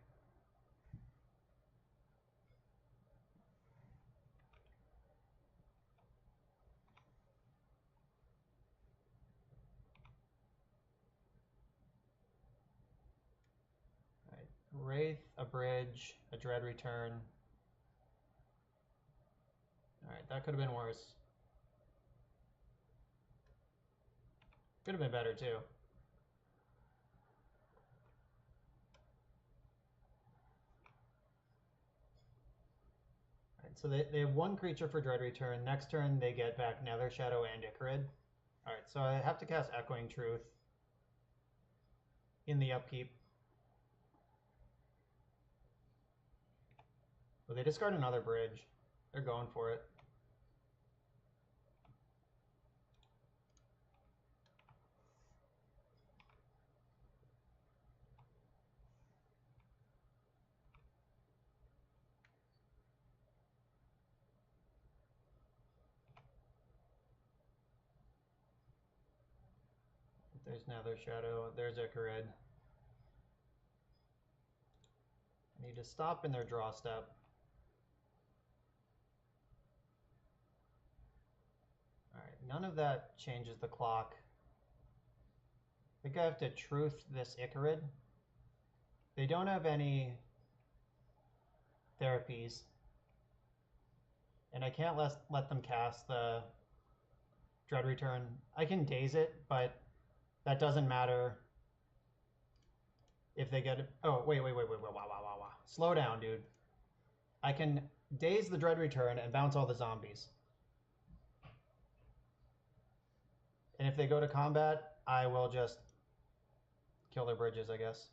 Wraith, a Bridge, a Dread Return. Alright, that could have been worse. Could have been better too. Alright, so they have 1 creature for Dread Return. Next turn they get back Nether Shadow and Ichorid. Alright, so I have to cast Echoing Truth in the upkeep. Well, they discard another bridge. They're going for it. There's Nether Shadow. There's Ichorid. I need to stop in their draw step. Alright, none of that changes the clock. I think I have to Truth this Ichorid. They don't have any therapies. And I can't let them cast the Dread Return. I can daze it, but that doesn't matter if they get it. Oh, wait, wow. Slow down, dude. I can daze the Dread Return and bounce all the zombies. And if they go to combat, I will just kill their bridges, I guess.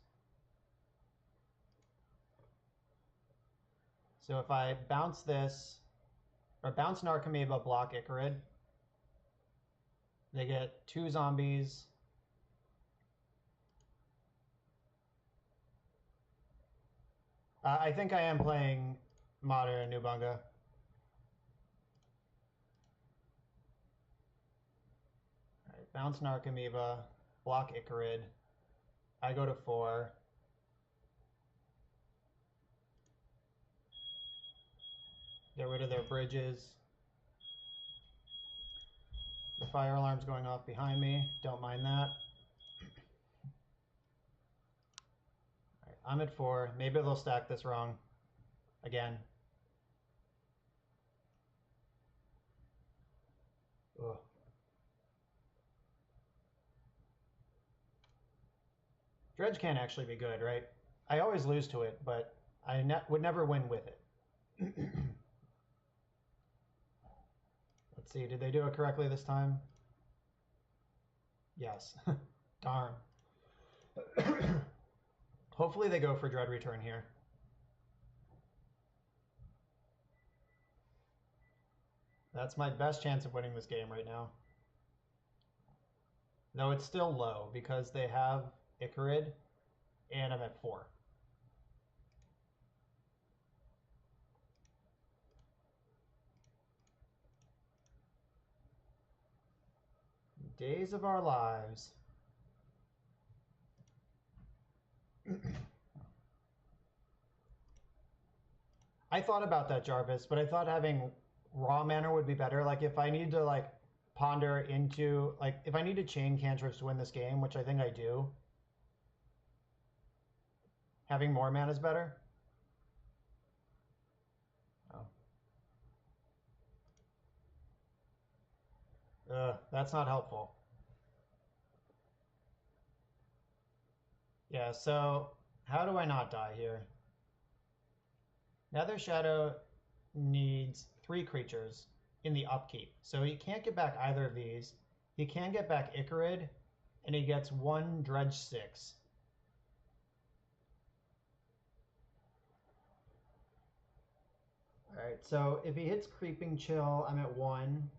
So if I bounce this, or bounce Narcomoeba, block Ichorid, they get 2 zombies. I think I am playing Modern Nubunga. Alright, bounce Narcomoeba, block Ichorid. I go to 4. Get rid of their bridges. The fire alarm's going off behind me. Don't mind that. Alright, I'm at 4. Maybe they'll stack this wrong. Again. Ugh. Dredge can't actually be good, right? I always lose to it, but I would never win with it. Let's see, did they do it correctly this time? Yes. Darn. Hopefully they go for Dread Return here. That's my best chance of winning this game right now. Though it's still low because they have Ichorid and I'm at 4. Days of our lives. I thought about that, Jarvis, but I thought having raw mana would be better. Like if I need to like ponder into like if I need to chain cantrips to win this game, which I think I do, having more mana is better. That's not helpful. Yeah, so how do I not die here? Nether Shadow needs 3 creatures in the upkeep. So he can't get back either of these. He can get back Ichorid, and he gets 1 Dredge 6. Alright, so if he hits Creeping Chill, I'm at 1.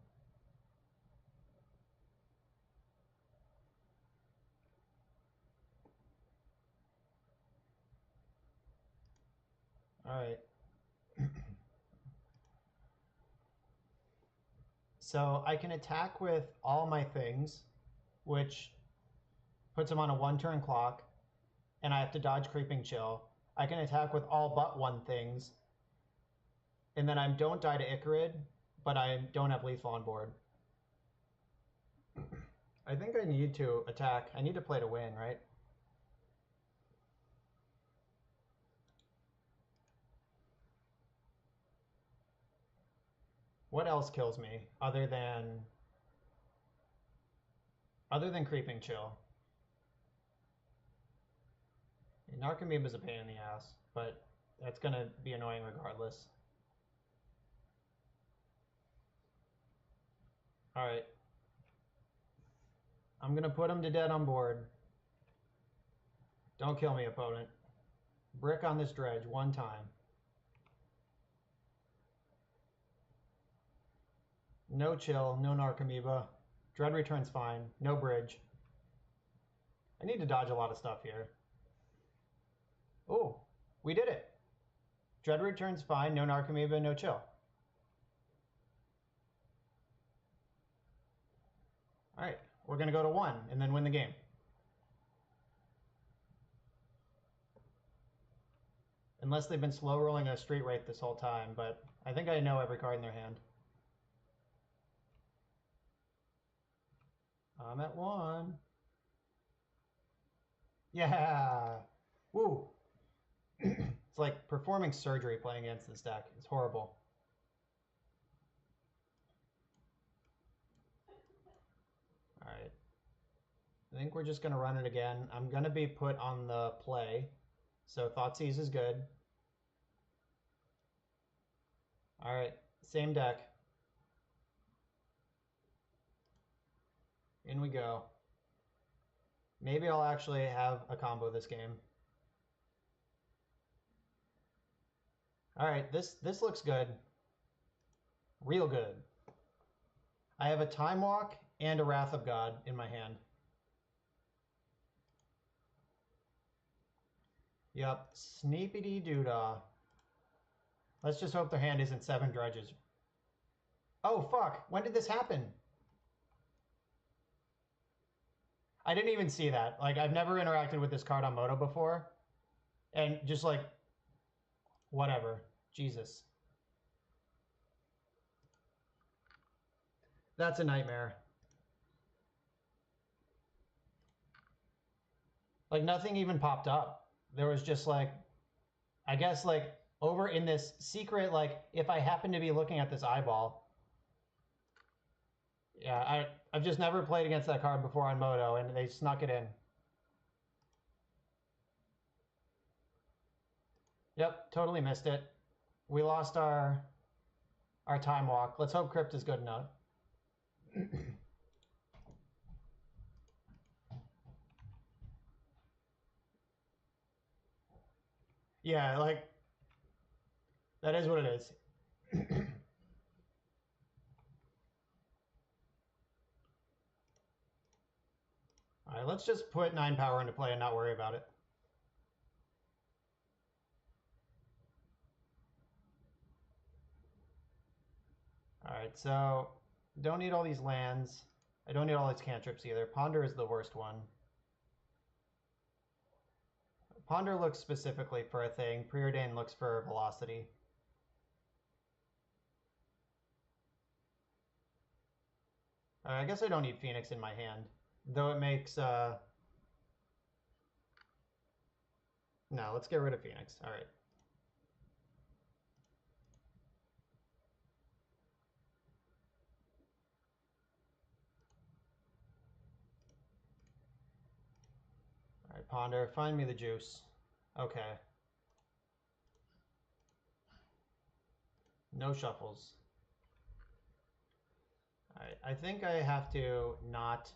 Alright. So I can attack with all my things, which puts him on a 1-turn clock, and I have to dodge Creeping Chill. I can attack with all but 1 things, and then I don't die to Ichorid, but I don't have lethal on board. I think I need to attack. I need to play to win, right? What else kills me other than Creeping Chill? Narcomoeba is a pain in the ass, but that's gonna be annoying regardless. Alright. I'm gonna put him to dead on board. Don't kill me, opponent. Brick on this dredge 1 time. No chill, no Narcomoeba. Dread Return's fine. No bridge. I need to dodge a lot of stuff here. Oh, we did it. Dread Return's fine. No Narcomoeba, no chill. Alright, we're going to go to 1 and then win the game. Unless they've been slow rolling a Street Wraith this whole time, but I think I know every card in their hand. I'm at 1. Yeah. Woo. It's like performing surgery playing against this deck. It's horrible. Alright. I think we're just going to run it again. I'm going to be put on the play. So Thoughtseize is good. Alright. Same deck. In we go. Maybe I'll actually have a combo this game. Alright, this looks good. Real good. I have a Time Walk and a Wrath of God in my hand. Yep, sneepity doodah. Let's just hope their hand isn't 7 dredges. Oh, fuck. When did this happen? I didn't even see that. Like, I've never interacted with this card on Moto before. And just like, whatever. Jesus. That's a nightmare. Like, nothing even popped up. There was just like, I guess like, over in this secret, like, if I happen to be looking at this eyeball. Yeah, I've just never played against that card before on Moto, and they snuck it in. Yep, totally missed it. We lost our time walk. Let's hope Crypt is good enough. Yeah, like, that is what it is. All right, let's just put 9 power into play and not worry about it. All right, so don't need all these lands. I don't need all these cantrips either. Ponder is the worst one. Ponder looks specifically for a thing. Preordain looks for velocity. All right, I guess I don't need Phoenix in my hand. Though it makes... No, let's get rid of Phoenix. All right. All right, Ponder, find me the juice. Okay. No shuffles. All right, I think I have to not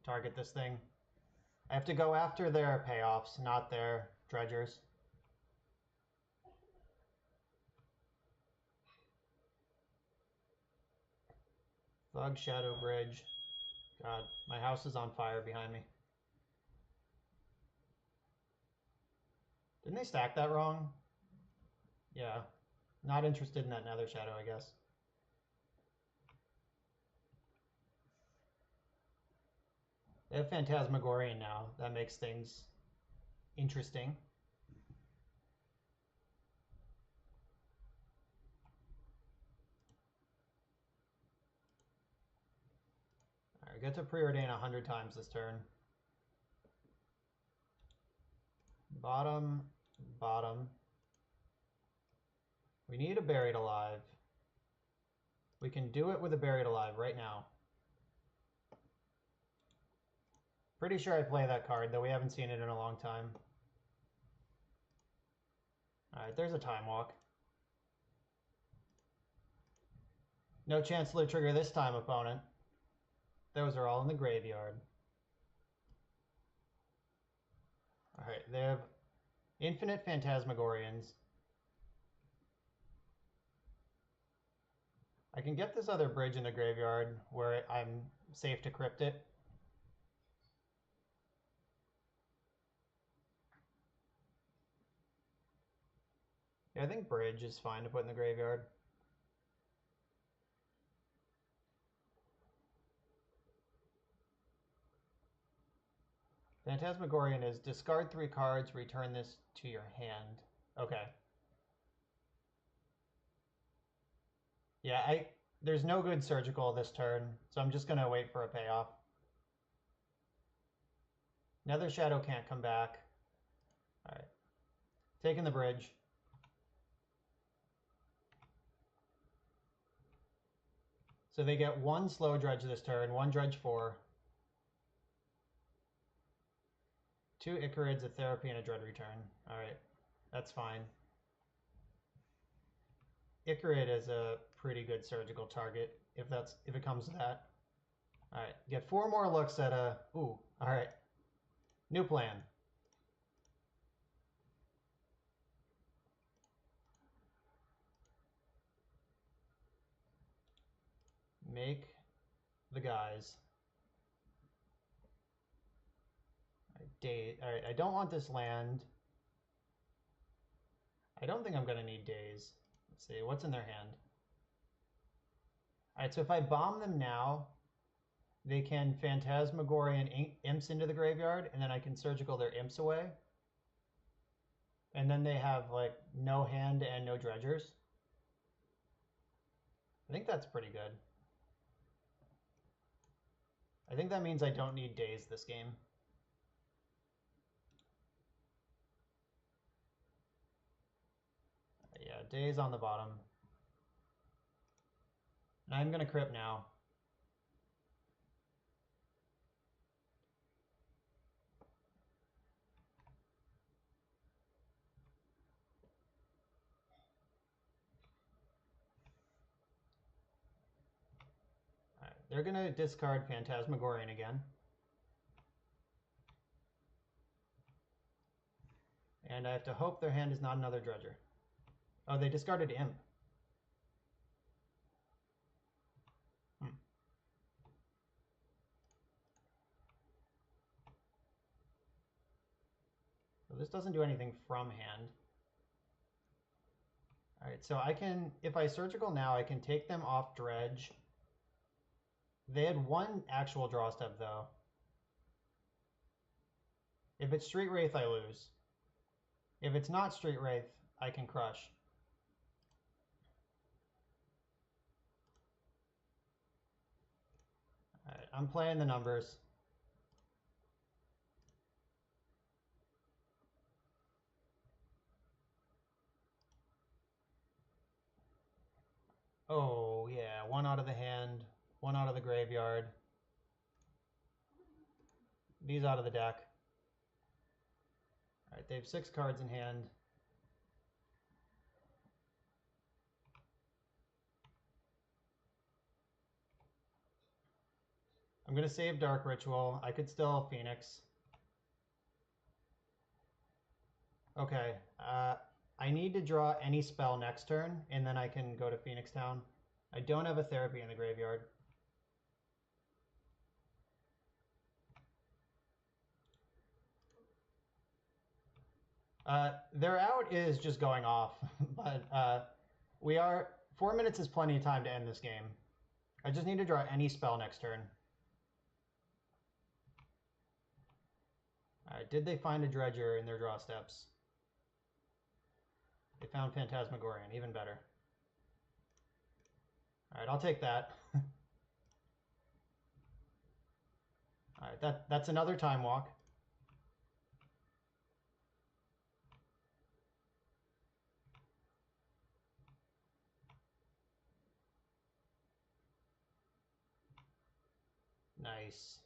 target this thing. I have to go after their payoffs, not their dredgers. Thug Shadow Bridge. God, my house is on fire behind me. Didn't they stack that wrong? Yeah. Not interested in that Nether Shadow, I guess. They have Phantasmagorian now. That makes things interesting. Alright, get to Preordain 100 times this turn. Bottom, bottom. We need a Buried Alive. We can do it with a Buried Alive right now. Pretty sure I play that card, though we haven't seen it in a long time. Alright, there's a Time Walk. No Chancellor Trigger this time, opponent. Those are all in the graveyard. Alright, they have infinite Phantasmagorians. I can get this other bridge in the graveyard where I'm safe to crypt it. Yeah, I think bridge is fine to put in the graveyard. Phantasmagorian is discard 3 cards, return this to your hand. Okay. Yeah, there's no good surgical this turn, so I'm just gonna wait for a payoff. Nether Shadow can't come back. Alright. Taking the bridge. So they get 1 slow dredge this turn, 1 dredge 4. 2 Icarids, a therapy, and a dread return. Alright, that's fine. Icarid is a pretty good surgical target if it comes to that. Alright, get 4 more looks at a... Ooh, alright. New plan. Make the guys. Alright, I don't want this land. I don't think I'm going to need Daze. Let's see, what's in their hand? Alright, so if I bomb them now, they can Phantasmagorian Imps into the graveyard, and then I can Surgical their Imps away. And then they have, like, no hand and no dredgers. I think that's pretty good. I think that means I don't need Daze this game. Yeah, Daze on the bottom. And I'm going to Crypt now. All right, they're going to discard Phantasmagorian again. And I have to hope their hand is not another Dredger. Oh, they discarded Imp. So this doesn't do anything from hand. All right, so I can, if I Surgical now, I can take them off Dredge. They had one actual draw step, though. If it's Street Wraith, I lose. If it's not Street Wraith, I can crush. All right, I'm playing the numbers. Oh, yeah, one out of the hand, one out of the graveyard. These out of the deck. All right, they have 6 cards in hand. I'm going to save Dark Ritual. I could still Phoenix. Okay, I need to draw any spell next turn, and then I can go to Phoenix Town. I don't have a Therapy in the graveyard. Their out is just going off, but we are 4 minutes is plenty of time to end this game. I just need to draw any spell next turn. All right, did they find a Dredger in their draw steps? They found Phantasmagorian, even better. All right, I'll take that. All right, that's another Time Walk. Nice.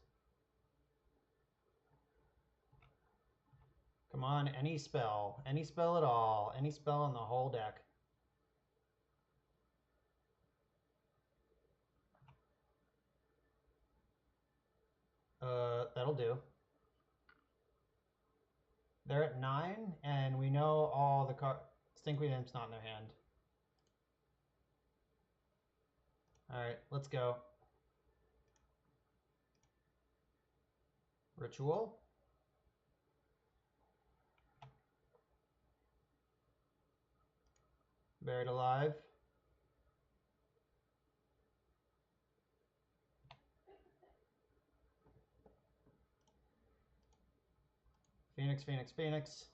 Come on, any spell at all, any spell in the whole deck. That'll do. They're at 9, and we know all the cards. Stinkweed Imp's not in their hand. All right, let's go. Ritual. Buried Alive. Phoenix, Phoenix, Phoenix.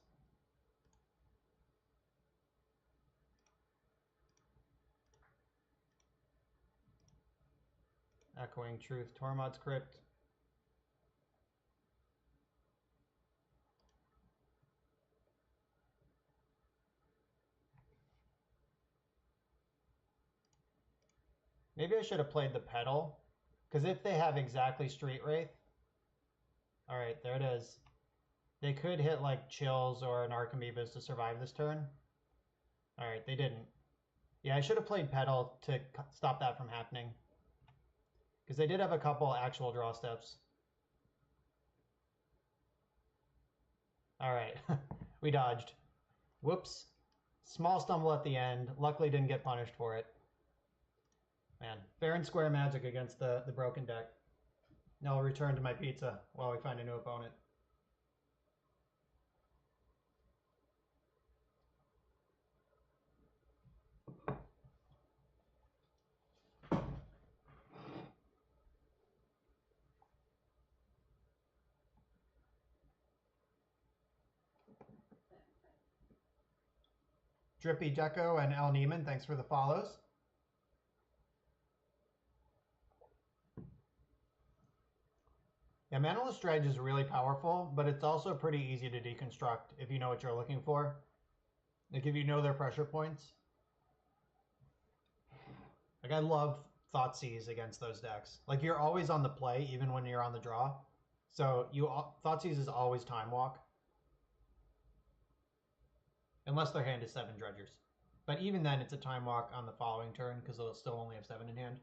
Echoing Truth, Tormod's Crypt. Maybe I should have played the Petal, because if they have exactly Street Wraith, all right, there it is. They could hit like Chills or an Archimedes to survive this turn. All right, they didn't. Yeah, I should have played Petal to stop that from happening, because they did have a couple actual draw steps. All right, we dodged. Whoops. Small stumble at the end. Luckily didn't get punished for it. Man, fair and square magic against the broken deck. Now I'll return to my pizza while we find a new opponent. Drippy Deco and Al Neiman, thanks for the follows. Yeah, Manaless Dredge is really powerful, but it's also pretty easy to deconstruct if you know what you're looking for. Like if you know their pressure points. Like I love Thoughtseize against those decks. Like you're always on the play even when you're on the draw. So Thoughtseize is always Time Walk. Unless their hand is 7 Dredgers. But even then it's a Time Walk on the following turn because they'll still only have 7 in hand.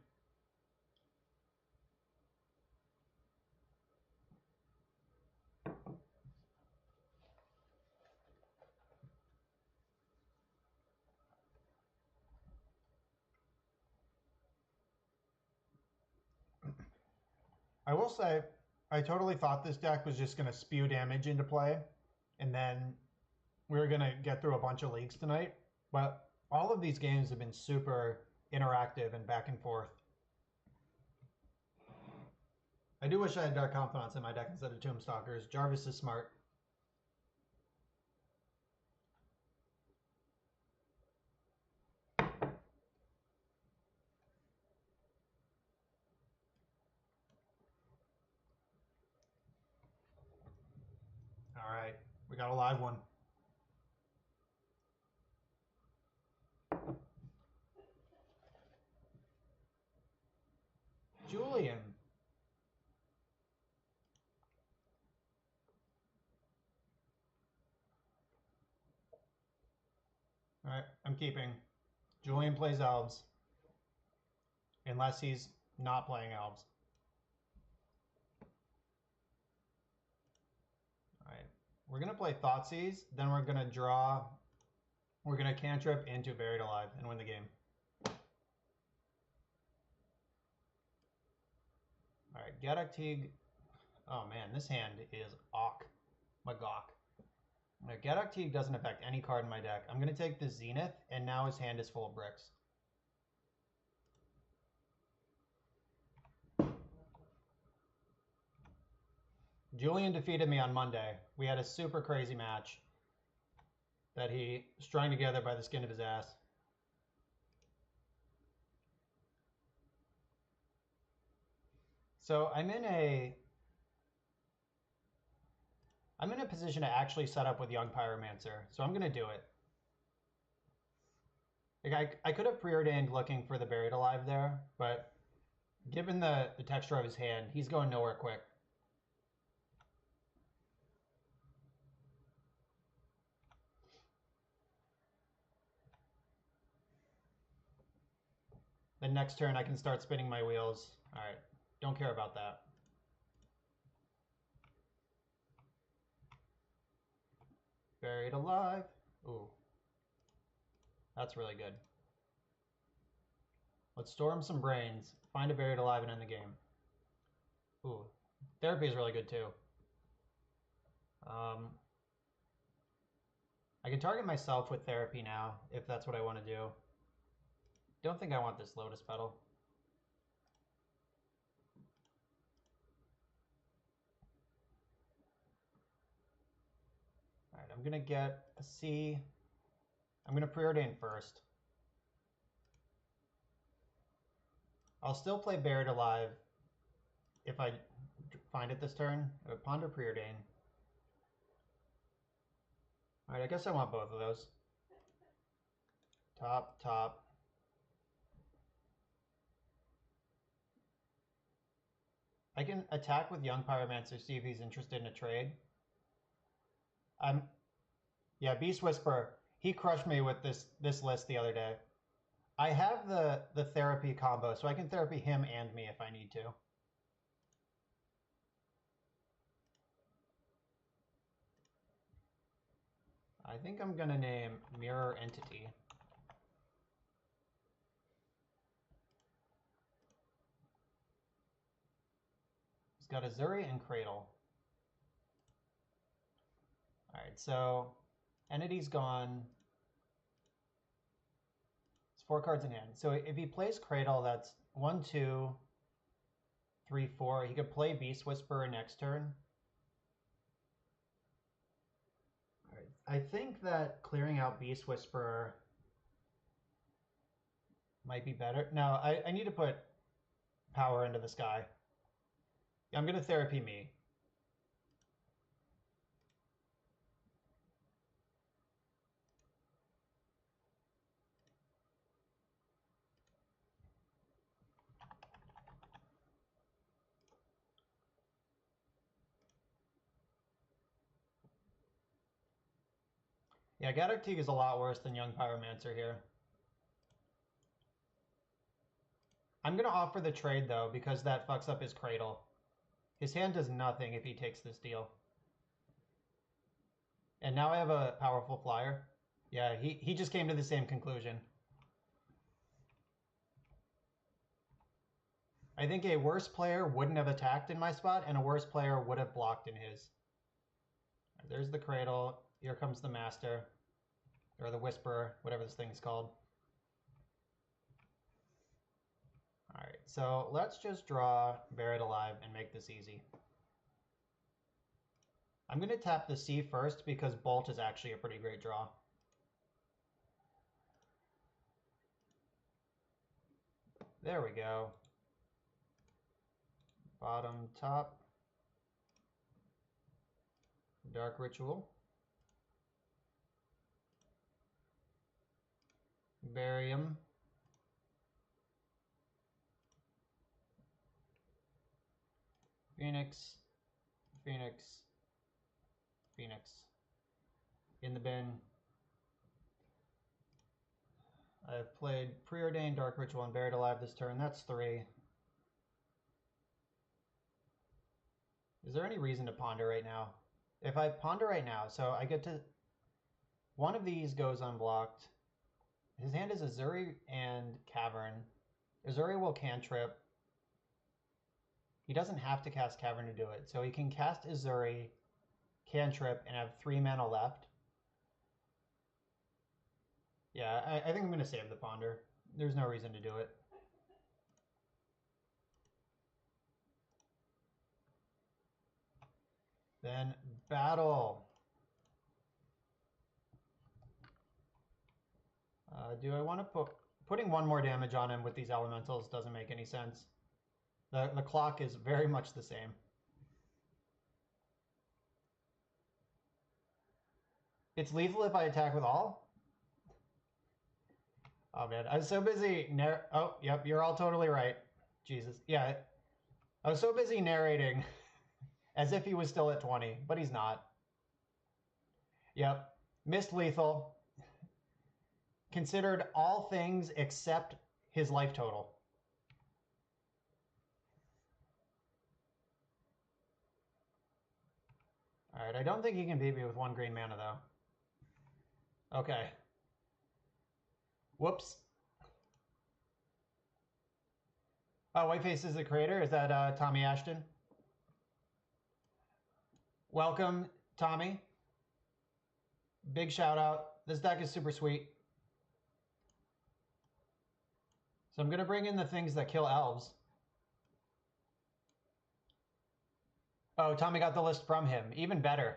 I will say, I totally thought this deck was just going to spew damage into play, and then we were going to get through a bunch of leagues tonight. But all of these games have been super interactive and back and forth. I do wish I had Dark Confidants in my deck instead of Tombstalkers. Jarvis is smart. All right, we got a live one. Julian. All right, I'm keeping. Julian plays Elves. Unless he's not playing Elves. All right, we're going to play Thoughtseize. Then we're going to draw. We're going to cantrip into Buried Alive and win the game. All right, Gaddock-Teeg. Oh man, this hand is Awk. Magok. Gaddock-Teeg doesn't affect any card in my deck. I'm going to take the Zenith, and now his hand is full of bricks. Julian defeated me on Monday. We had a super crazy match that he strung together by the skin of his ass. So I'm in a position to actually set up with Young Pyromancer, so I'm going to do it. Like I could have preordained looking for the Buried Alive there, but given the texture of his hand, he's going nowhere quick. Then next turn I can start spinning my wheels. All right, don't care about that. Buried Alive. Ooh. That's really good. Let's storm some brains, find a Buried Alive, and end the game. Ooh. Therapy is really good too. I can target myself with Therapy now, if that's what I want to do. Don't think I want this Lotus Petal. Alright, I'm going to get a C. I'm going to preordain first. I'll still play Buried Alive if I find it this turn. Ponder preordain. Alright, I guess I want both of those. Top, top. I can attack with Young Pyromancer, see if he's interested in a trade. Yeah, Beast Whisperer. He crushed me with this list the other day. I have the Therapy combo, so I can Therapy him and me if I need to. I think I'm gonna name Mirror Entity. He's got Azuri and Cradle. Alright, so Entity's gone. It's 4 cards in hand. So if he plays Cradle, that's 1, 2, 3, 4. He could play Beast Whisperer next turn. Alright, I think that clearing out Beast Whisperer might be better. No, I need to put power into this guy. I'm going to therapy me. Yeah, Gaddock is a lot worse than Young Pyromancer here. I'm going to offer the trade, though, because that fucks up his Cradle. His hand does nothing if he takes this deal. And now I have a powerful flyer. Yeah, he just came to the same conclusion. I think a worse player wouldn't have attacked in my spot, and a worse player would have blocked in his. There's the Cradle. Here comes the Master. Or the Whisperer, whatever this thing is called. Alright, so let's just draw Buried Alive and make this easy. I'm going to tap the C first because Bolt is actually a pretty great draw. There we go. Bottom, top. Dark Ritual. Barium. Phoenix. Phoenix. Phoenix. In the bin. I've played Preordained, Dark Ritual, and Buried Alive this turn. That's 3. Is there any reason to ponder right now? If I ponder right now, so I get to... One of these goes unblocked. His hand is Azuri and Cavern. Azuri will cantrip. He doesn't have to cast Cavern to do it. So he can cast Azuri, cantrip, and have 3 mana left. Yeah, I think I'm going to save the ponder. There's no reason to do it. Then battle. Do I want to putting 1 more damage on him with these elementals doesn't make any sense. The clock is very much the same. It's lethal if I attack with all? Oh man, I was so busy oh, yep, you're all totally right. Jesus. Yeah, I was so busy narrating as if he was still at 20, but he's not. Yep, missed lethal. Considered all things except his life total. Alright, I don't think he can beat me with 1 green mana, though. Okay. Whoops. Oh, Whiteface is the creator? Is that Tommy Ashton? Welcome, Tommy. Big shout out. This deck is super sweet. So I'm going to bring in the things that kill elves. Oh, Tommy got the list from him. Even better.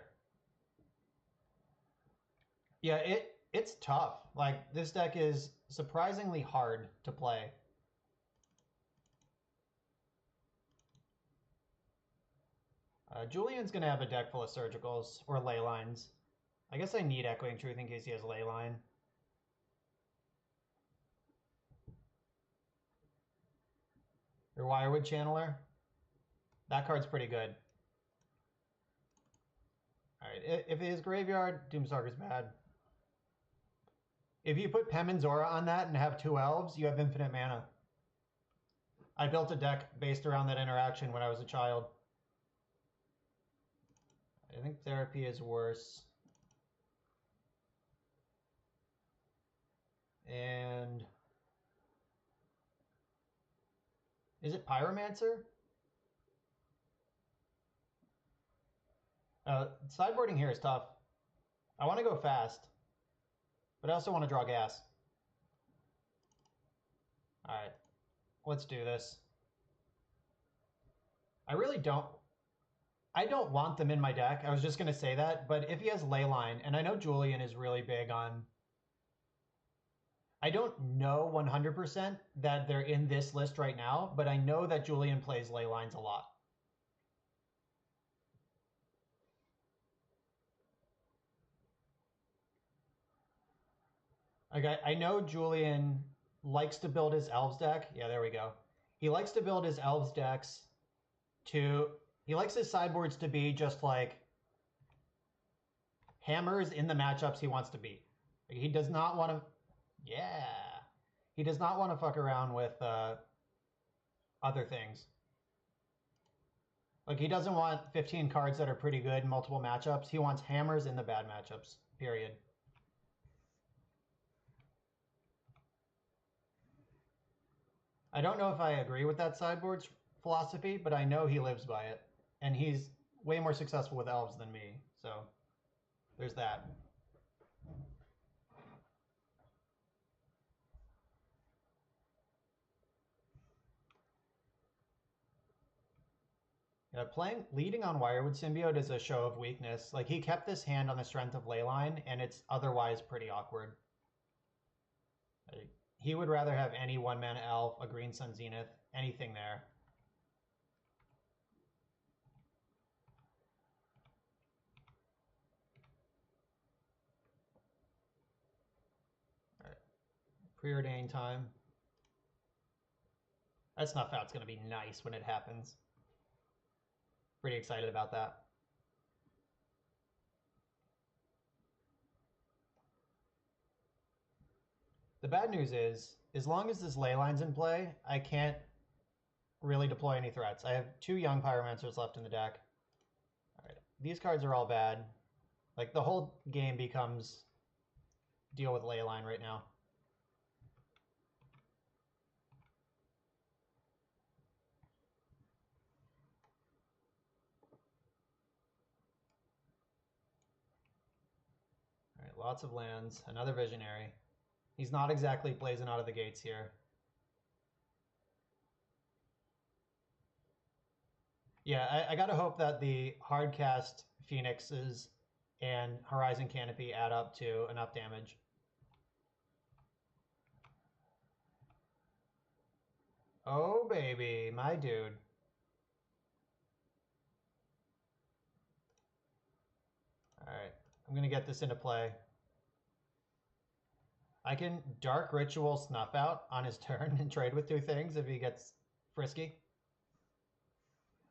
Yeah, it's tough. Like, this deck is surprisingly hard to play. Julian's going to have a deck full of surgicals or ley lines. I guess I need Echoing Truth in case he has ley line. Or Wirewood Channeler. That card's pretty good. Alright, if it is Graveyard, Doomstalker's bad. If you put Pemin's Aura on that and have 2 elves, you have infinite mana. I built a deck based around that interaction when I was a child. I think Therapy is worse. And... is it Pyromancer? Sideboarding here is tough. I want to go fast, but I also want to draw gas. Alright, let's do this. I really don't... I don't want them in my deck. I was just going to say that, but if he has Leyline, and I know Julian is really big on I don't know 100% that they're in this list right now, but I know that Julian plays ley lines a lot. Like I know Julian likes to build his elves deck. Yeah, there we go. He likes to build his elves decks he likes his sideboards to be just like hammers in the matchups he wants to beat. Like, he does not want to, yeah. He does not want to fuck around with other things. Like, he doesn't want 15 cards that are pretty good in multiple matchups. He wants hammers in the bad matchups, period. I don't know if I agree with that sideboard's philosophy, but I know he lives by it. And he's way more successful with elves than me, so there's that. Yeah, leading on Wirewood Symbiote is a show of weakness. Like, he kept this hand on the strength of Leyline, and it's otherwise pretty awkward. Like, he would rather have any one-mana elf, a Green Sun Zenith, anything there. All right, preordained time. That Snuff Out's going to be nice when it happens. Pretty excited about that. The bad news is, as long as this Leyline's in play, I can't really deploy any threats. I have 2 Young Pyromancers left in the deck. All right, these cards are all bad. Like, the whole game becomes deal with Leyline right now. All right, lots of lands. Another Visionary. He's not exactly blazing out of the gates here. Yeah, I gotta hope that the hardcast Phoenixes and Horizon Canopy add up to enough damage. Oh, baby, my dude. All right, I'm gonna get this into play. I can Dark Ritual Snuff Out on his turn and trade with 2 things if he gets frisky.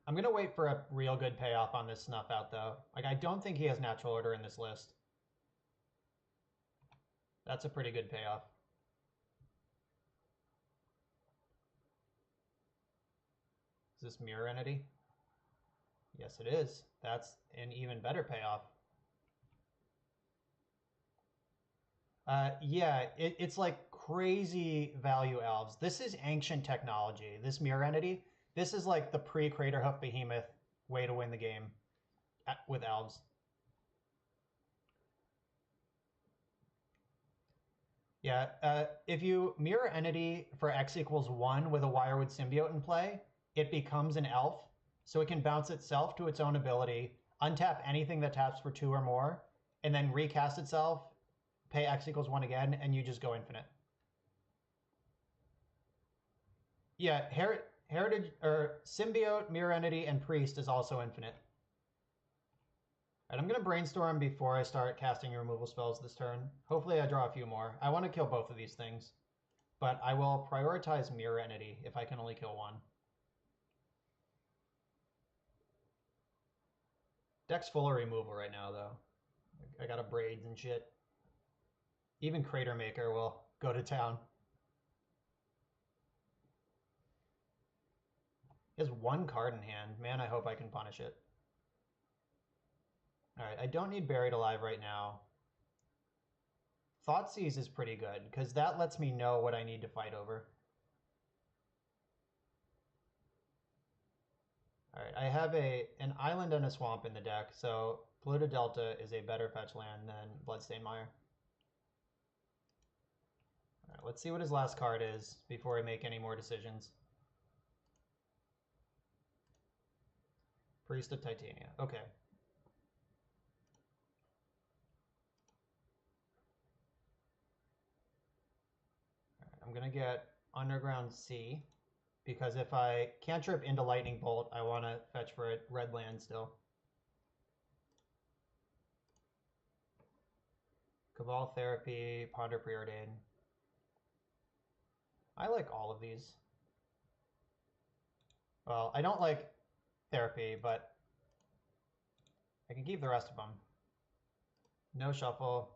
I'm going to wait for a real good payoff on this Snuff Out, though. Like, I don't think he has Natural Order in this list. That's a pretty good payoff. Is this Mirror Entity? Yes, it is. That's an even better payoff. Yeah, it's like crazy value elves. This is ancient technology. This Mirror Entity, this is like the pre-Craterhoof Behemoth way to win the game with elves. Yeah, if you Mirror Entity for X equals 1 with a Wirewood Symbiote in play, it becomes an elf, so it can bounce itself to its own ability, untap anything that taps for 2 or more, and then recast itself, pay X equals 1 again, and you just go infinite. Yeah, Heritage or Symbiote, Mirror Entity, and Priest is also infinite. Alright, I'm going to brainstorm before I start casting removal spells this turn. Hopefully I draw a few more. I want to kill both of these things, but I will prioritize Mirror Entity if I can only kill one. Deck's full of removal right now, though. I got a Braids and shit. Even Crater Maker will go to town. He has 1 card in hand. Man, I hope I can punish it. Alright, I don't need Buried Alive right now. Thoughtseize is pretty good, because that lets me know what I need to fight over. Alright, I have an island and a swamp in the deck, so Polluted Delta is a better fetch land than Bloodstained Mire. Alright, let's see what his last card is before I make any more decisions. Priest of Titania. Okay. I'm going to get Underground Sea, because if I cantrip into Lightning Bolt, I want to fetch for a red land still. Cabal Therapy, Ponder Preordain. I like all of these. Well, I don't like Therapy, but I can keep the rest of them. No shuffle.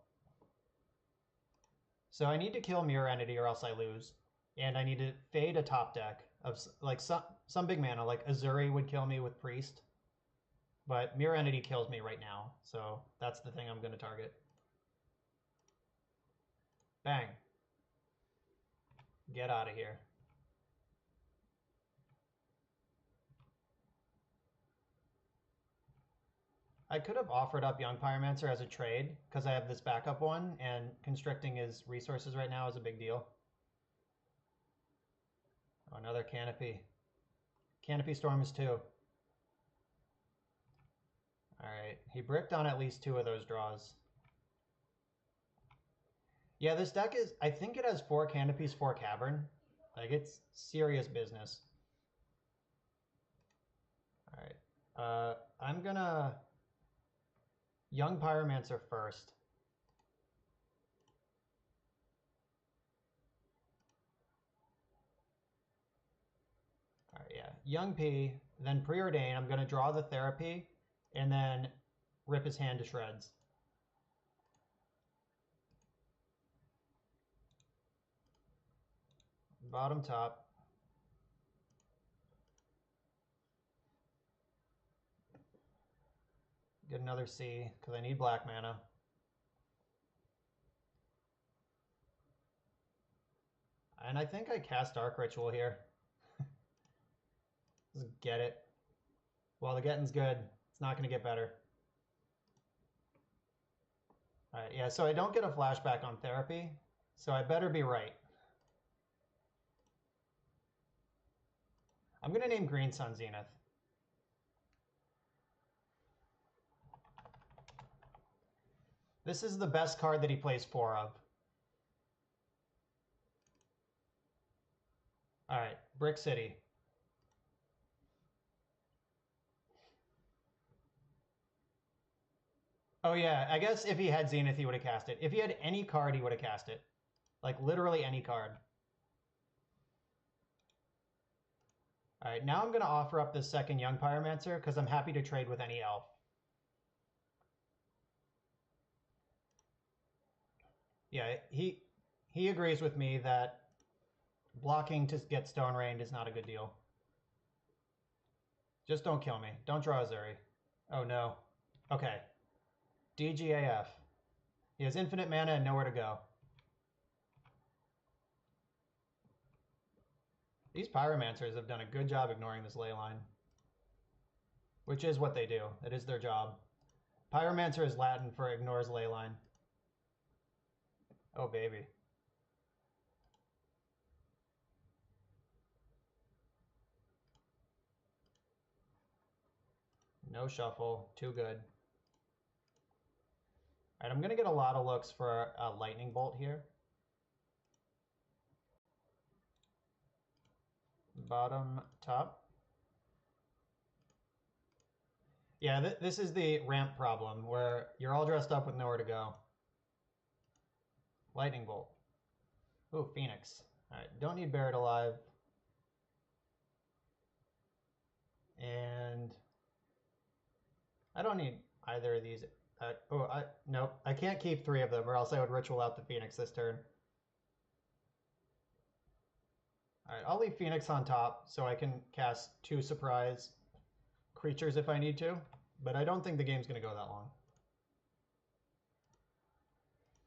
So I need to kill Mirror Entity or else I lose. And I need to fade a top deck of like some big mana, like Azuri would kill me with Priest. But Mirror Entity kills me right now, so that's the thing I'm going to target. Bang. Get out of here. I could have offered up Young Pyromancer as a trade, because I have this backup one, and constricting his resources right now is a big deal. Oh, another Canopy. Canopy Storm is 2. Alright, he bricked on at least 2 of those draws. Yeah, this deck is, I think it has 4 Canopies, 4 Cavern. Like, it's serious business. Alright, I'm gonna Young Pyromancer first. Alright, yeah. Young P, then Preordain. I'm gonna draw the Therapy, and then rip his hand to shreds. Bottom top. Get another C, because I need black mana. And I think I cast Dark Ritual here. Just get it. Well, the getting's good. It's not going to get better. Alright, yeah, so I don't get a flashback on Therapy, so I better be right. I'm going to name Green Sun Zenith. This is the best card that he plays 4 of. Alright, Brick City. Oh yeah, I guess if he had Zenith, he would have cast it. If he had any card, he would have cast it. Like, literally any card. Alright, now I'm going to offer up this second Young Pyromancer, because I'm happy to trade with any elf. Yeah, he agrees with me that blocking to get Stone Rained is not a good deal. Just don't kill me. Don't draw Azuri. Oh no. Okay. DGAF. He has infinite mana and nowhere to go. These Pyromancers have done a good job ignoring this ley line. Which is what they do. It is their job. Pyromancer is Latin for ignores ley line. Oh baby. No shuffle. Too good. Alright, I'm going to get a lot of looks for a Lightning Bolt here. Bottom, top. Yeah, this is the ramp problem, where you're all dressed up with nowhere to go. Lightning Bolt. Ooh, Phoenix. Alright, don't need Buried Alive. And I don't need either of these. Nope. I can't keep 3 of them, or else I would ritual out the Phoenix this turn. Alright, I'll leave Phoenix on top so I can cast 2 surprise creatures if I need to, but I don't think the game's going to go that long.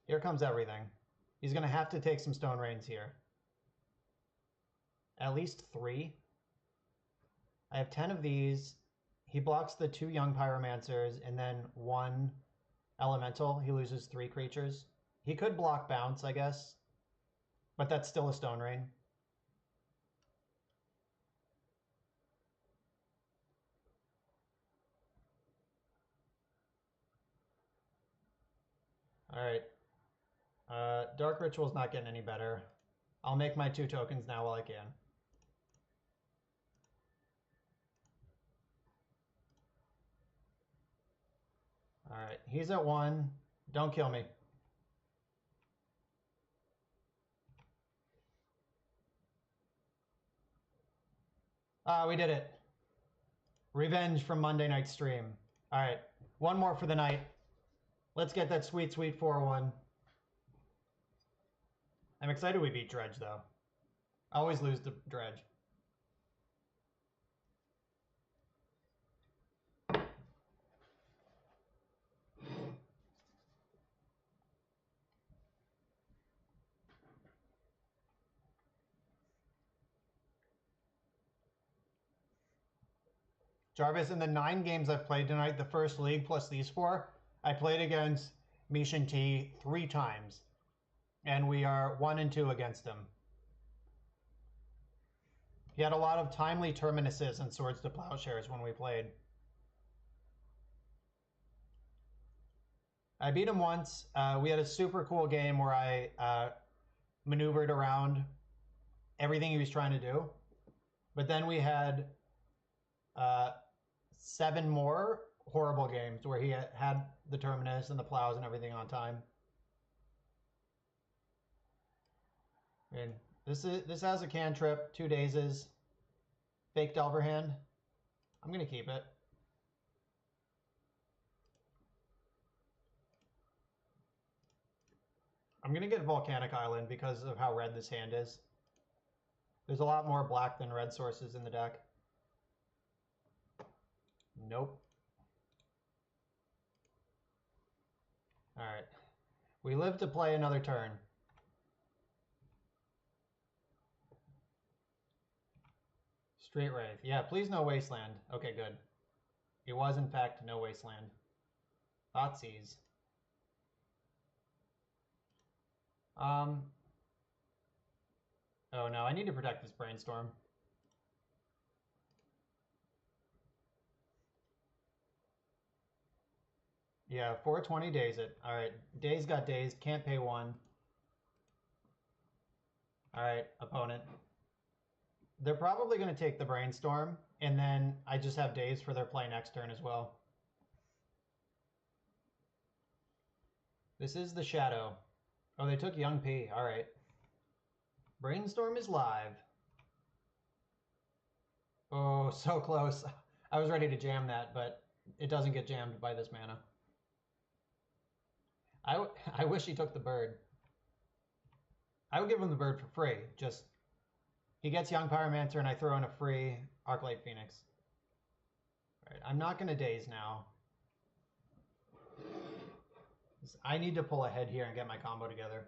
Here comes everything. He's going to have to take some Stone Rains here. At least 3. I have 10 of these. He blocks the 2 Young Pyromancers and then 1 Elemental. He loses 3 creatures. He could block Bounce, I guess, but that's still a Stone Rain. Alright. Dark Ritual's not getting any better. I'll make my 2 tokens now while I can. Alright, he's at 1. Don't kill me. Ah, we did it. Revenge from Monday night stream. Alright, one more for the night. Let's get that sweet, sweet 4-1. I'm excited we beat Dredge, though. I always lose to Dredge. Jarvis, in the 9 games I've played tonight, the first league plus these 4, I played against Mishin T 3 times. And we are 1-2 against him. He had a lot of timely terminuses and swords to plowshares when we played. I beat him once. We had a super cool game where I maneuvered around everything he was trying to do. But then we had 7 more horrible games where he had the terminus and the plows and everything on time. And this has a cantrip, 2 dazes, fake Delver hand. I'm gonna keep it. I'm gonna get Volcanic Island because of how red this hand is. There's a lot more black than red sources in the deck. Nope. Alright. We live to play another turn. Straight Wraith. Yeah, please no Wasteland. Okay, good. It was, in fact, no Wasteland. Thoughtseize. Oh no, I need to protect this Brainstorm. Yeah, 420 days it. Alright, days got dazed, can't pay 1. Alright, opponent. They're probably going to take the Brainstorm, and then I just have days for their play next turn as well. This is the Shadow. Oh, they took Young P. Alright. Brainstorm is live. Oh, so close. I was ready to jam that, but it doesn't get jammed by this mana. I wish he took the bird. I would give him the bird for free. Just, he gets Young Pyromancer and I throw in a free Arclight Phoenix. All right, I'm not going to daze now. I need to pull ahead here and get my combo together.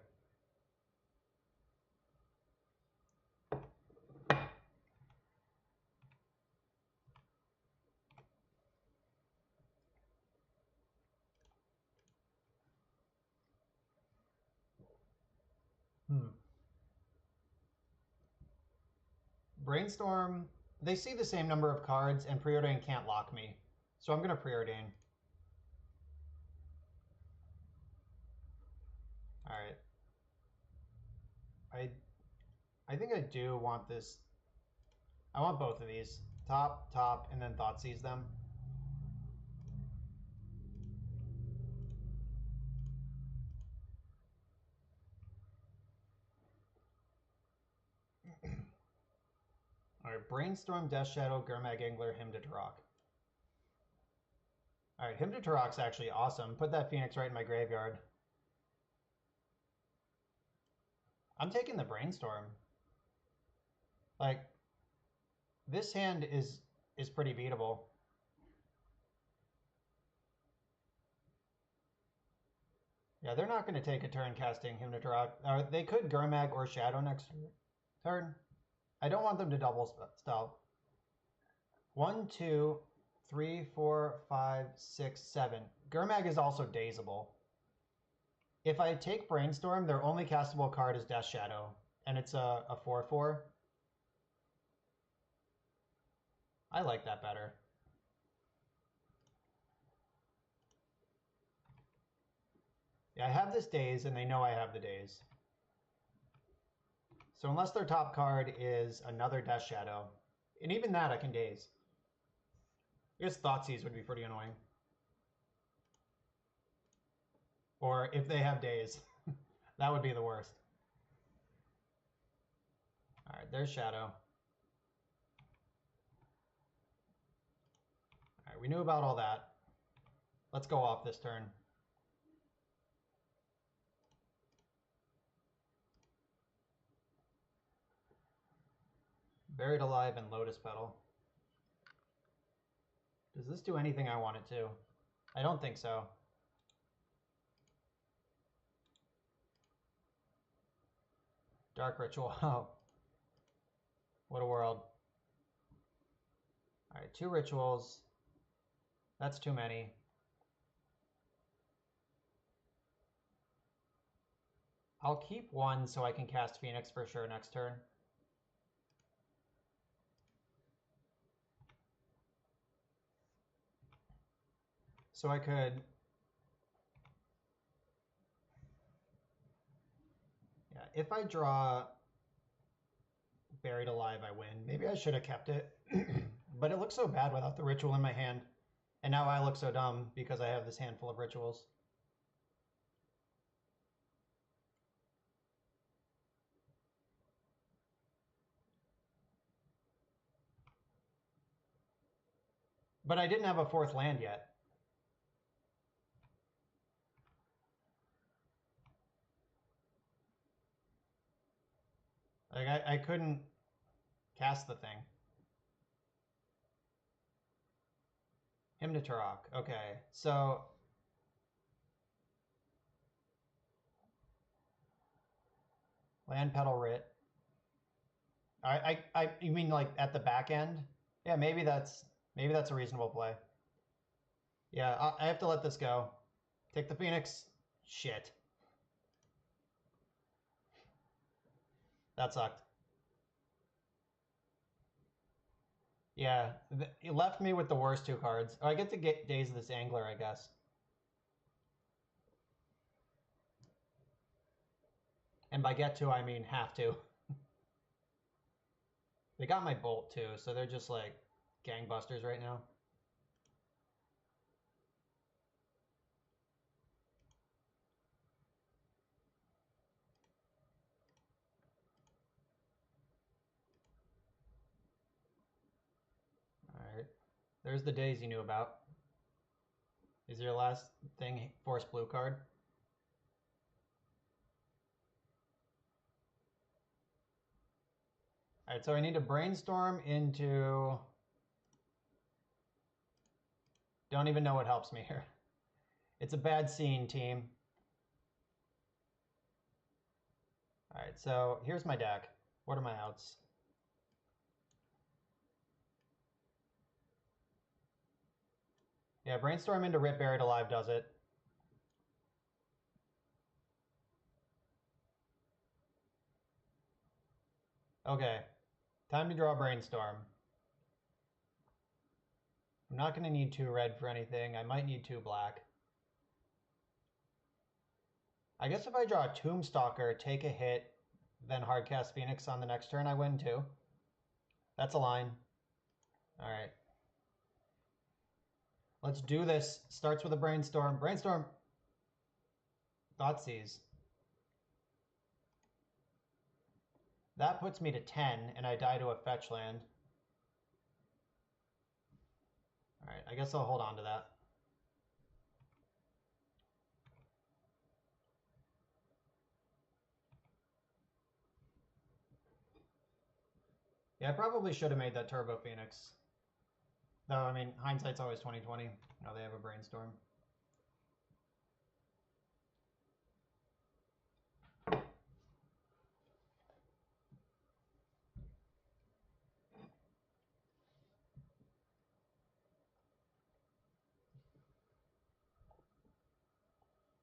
Brainstorm, they see the same number of cards and Preordain can't lock me. So I'm going to Preordain. Alright. I think I do want this. I want both of these. Top, top, and then Thoughtseize them. Alright, Brainstorm, Death Shadow, Gurmag Angler, Hymn to Turok. Alright, Hymn to Turok's actually awesome. Put that Phoenix right in my graveyard. I'm taking the Brainstorm. Like, this hand is pretty beatable. Yeah, they're not going to take a turn casting Hymn to Turok. They could Gurmag or Shadow next turn. I don't want them to double stealth. 1, 2, 3, 4, 5, 6, 7. Gurmag is also dazable. If I take Brainstorm, their only castable card is Death Shadow, and it's a 4/4. I like that better. Yeah, I have this daze, and they know I have the daze. So unless their top card is another Death Shadow, and even that I can daze. I guess Thoughtseize would be pretty annoying. Or if they have daze, that would be the worst. Alright, there's Shadow. Alright, we knew about all that. Let's go off this turn. Buried Alive and Lotus Petal. Does this do anything I want it to? I don't think so. Dark Ritual. Oh. What a world. Alright, 2 rituals. That's too many. I'll keep 1 so I can cast Phoenix for sure next turn. So I could... Yeah, if I draw Buried Alive, I win. Maybe I should have kept it. But it looks so bad without the ritual in my hand. And now I look so dumb because I have this handful of rituals. But I didn't have a 4th land yet. Like, I couldn't cast the thing. Hymn to Turok. Okay, so... Land Petal Writ. You mean like at the back end? Yeah, maybe that's a reasonable play. Yeah, I have to let this go. Take the Phoenix. Shit. That sucked. Yeah, it left me with the worst 2 cards. Oh, I get to get Daze this Angler, I guess. And by get to, I mean have to. They got my Bolt too, so they're just like gangbusters right now. Alright. There's the Daze you knew about. Is your last thing Force Blue card? Alright, so I need to brainstorm into... Don't even know what helps me here. It's a bad scene, team. Alright, so here's my deck. What are my outs? Yeah, brainstorm into Rip Buried Alive does it. Okay, time to draw Brainstorm. I'm not going to need 2 red for anything. I might need 2 black. I guess if I draw a Tombstalker, take a hit, then hardcast Phoenix on the next turn, I win too. That's a line. Alright. Let's do this. Starts with a Brainstorm. Brainstorm! Thoughtseize. That puts me to 10, and I die to a fetch land. Alright, I guess I'll hold on to that. Yeah, I probably should have made that Turbo Phoenix. Though, I mean, hindsight's always 20/20. Now they have a Brainstorm.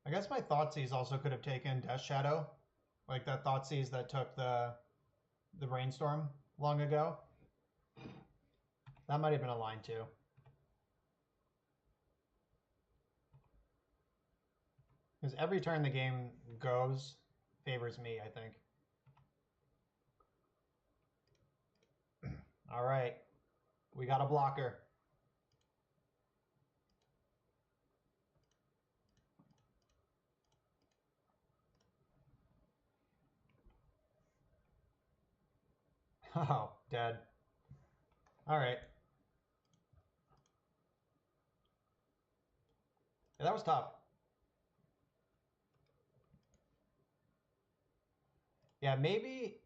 I guess my Thoughtseize also could have taken Death Shadow. Like that Thoughtseize that took the Brainstorm long ago. That might have been a line too. Because every turn the game goes favors me, I think. All right. We got a blocker. Oh, dead. All right. Yeah, that was tough. Yeah, maybe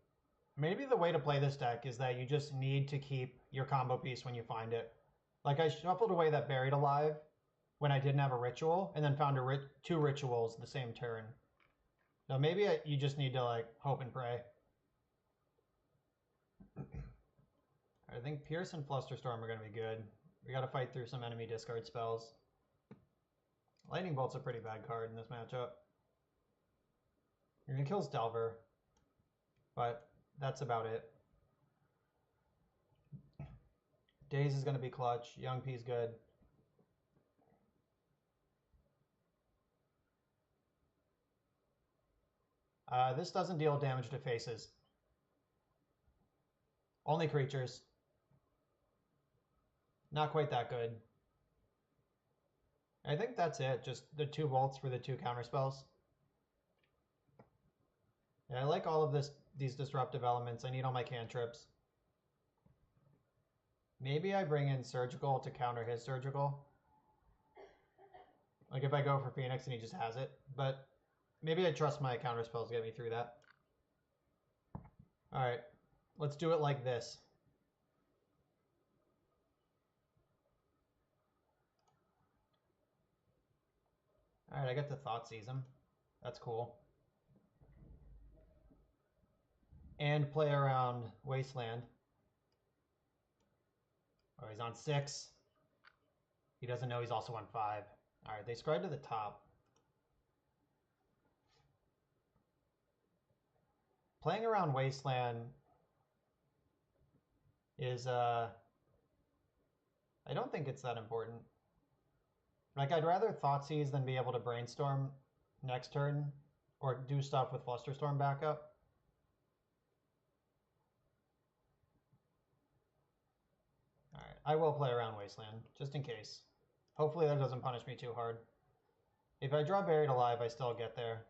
the way to play this deck is that you just need to keep your combo piece when you find it. Like I shuffled away that Buried Alive when I didn't have a ritual, and then found two rituals the same turn. So maybe you just need to like hope and pray. I think Pierce and Flusterstorm are going to be good. We got to fight through some enemy discard spells. Lightning Bolt's a pretty bad card in this matchup. You're going to kill Delver, but that's about it. Daze is going to be clutch. Young P's good. This doesn't deal damage to faces. Only creatures. Not quite that good. I think that's it. Just the 2 bolts for the 2 counter spells. Yeah, I like all of these disruptive elements. I need all my cantrips. Maybe I bring in Surgical to counter his Surgical. Like if I go for Phoenix and he just has it. But maybe I trust my counter spells to get me through that. Alright, let's do it like this. Alright, I get to Thoughtseize him. That's cool. And play around Wasteland. Oh, he's on 6. He doesn't know he's also on 5. Alright, they scribe to the top. Playing around Wasteland is, I don't think it's that important. Like, I'd rather Thoughtseize than be able to Brainstorm next turn or do stuff with Flusterstorm backup. Alright, I will play around Wasteland, just in case. Hopefully that doesn't punish me too hard. If I draw Buried Alive, I still get there.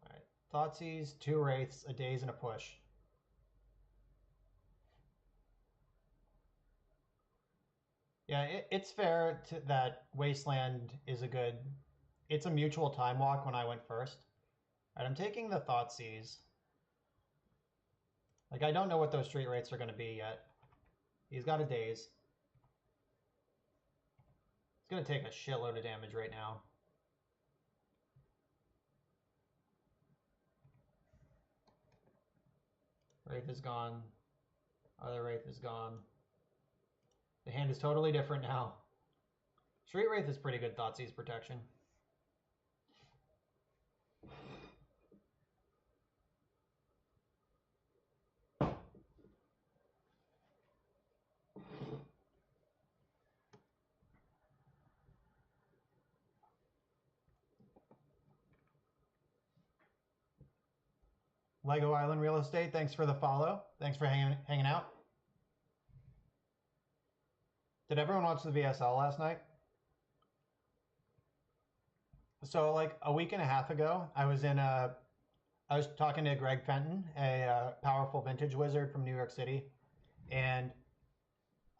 Alright, Thoughtseize, 2 Wraiths, a Daze, and a push. Yeah, it's fair that Wasteland is a good... It's a mutual time walk when I went first. Alright, I'm taking the Thoughtseize. Like, I don't know what those street rates are going to be yet. He's got a Daze. It's going to take a shitload of damage right now. Wraith is gone. Other Wraith is gone. The hand is totally different now. Street Wraith is pretty good Thoughtseize protection. Lego Island Real Estate, thanks for the follow. Thanks for hanging out. Did everyone watch the VSL last night? So like a week and a half ago, I was talking to Greg Fenton, a powerful vintage wizard from New York City, and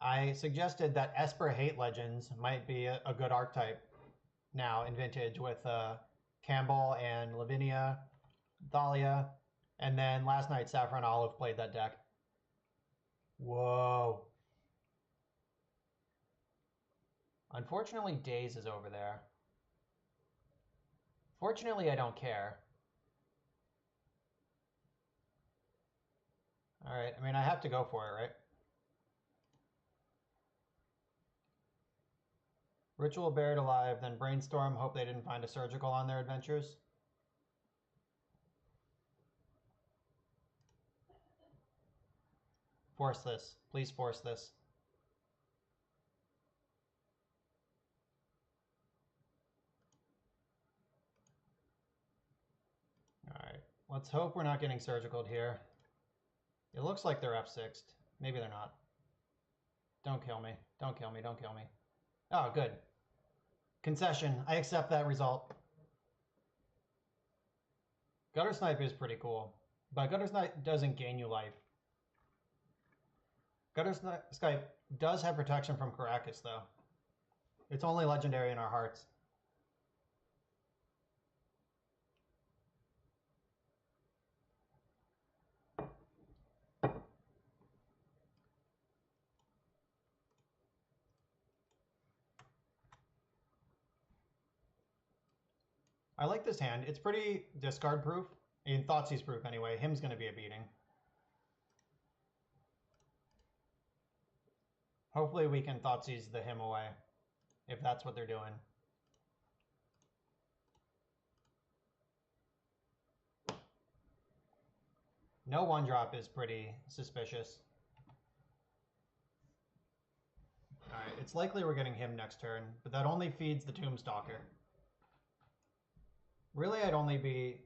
I suggested that Esper Hate Legends might be a good archetype now in vintage with Campbell and Lavinia, Thalia, and then last night Saffron Olive played that deck. Whoa. Unfortunately, Daze is over there. Fortunately, I don't care. Alright, I mean, I have to go for it, right? Ritual Buried Alive, then Brainstorm, hope they didn't find a Surgical on their adventures. Force this. Please force this. Alright, let's hope we're not getting Surgical'd here. It looks like they're F6'd. Maybe they're not. Don't kill me. Don't kill me. Don't kill me. Oh, good. Concession. I accept that result. Gutter Snipe is pretty cool, but Gutter Snipe doesn't gain you life. Gutter Snipe does have protection from Karakas, though. It's only legendary in our hearts. I like this hand. It's pretty discard proof. In Thoughtseize proof anyway. Him's going to be a beating. Hopefully we can Thoughtseize the him away, if that's what they're doing. No one drop is pretty suspicious. Alright, it's likely we're getting him next turn, but that only feeds the Tombstalker. Really, I'd only be...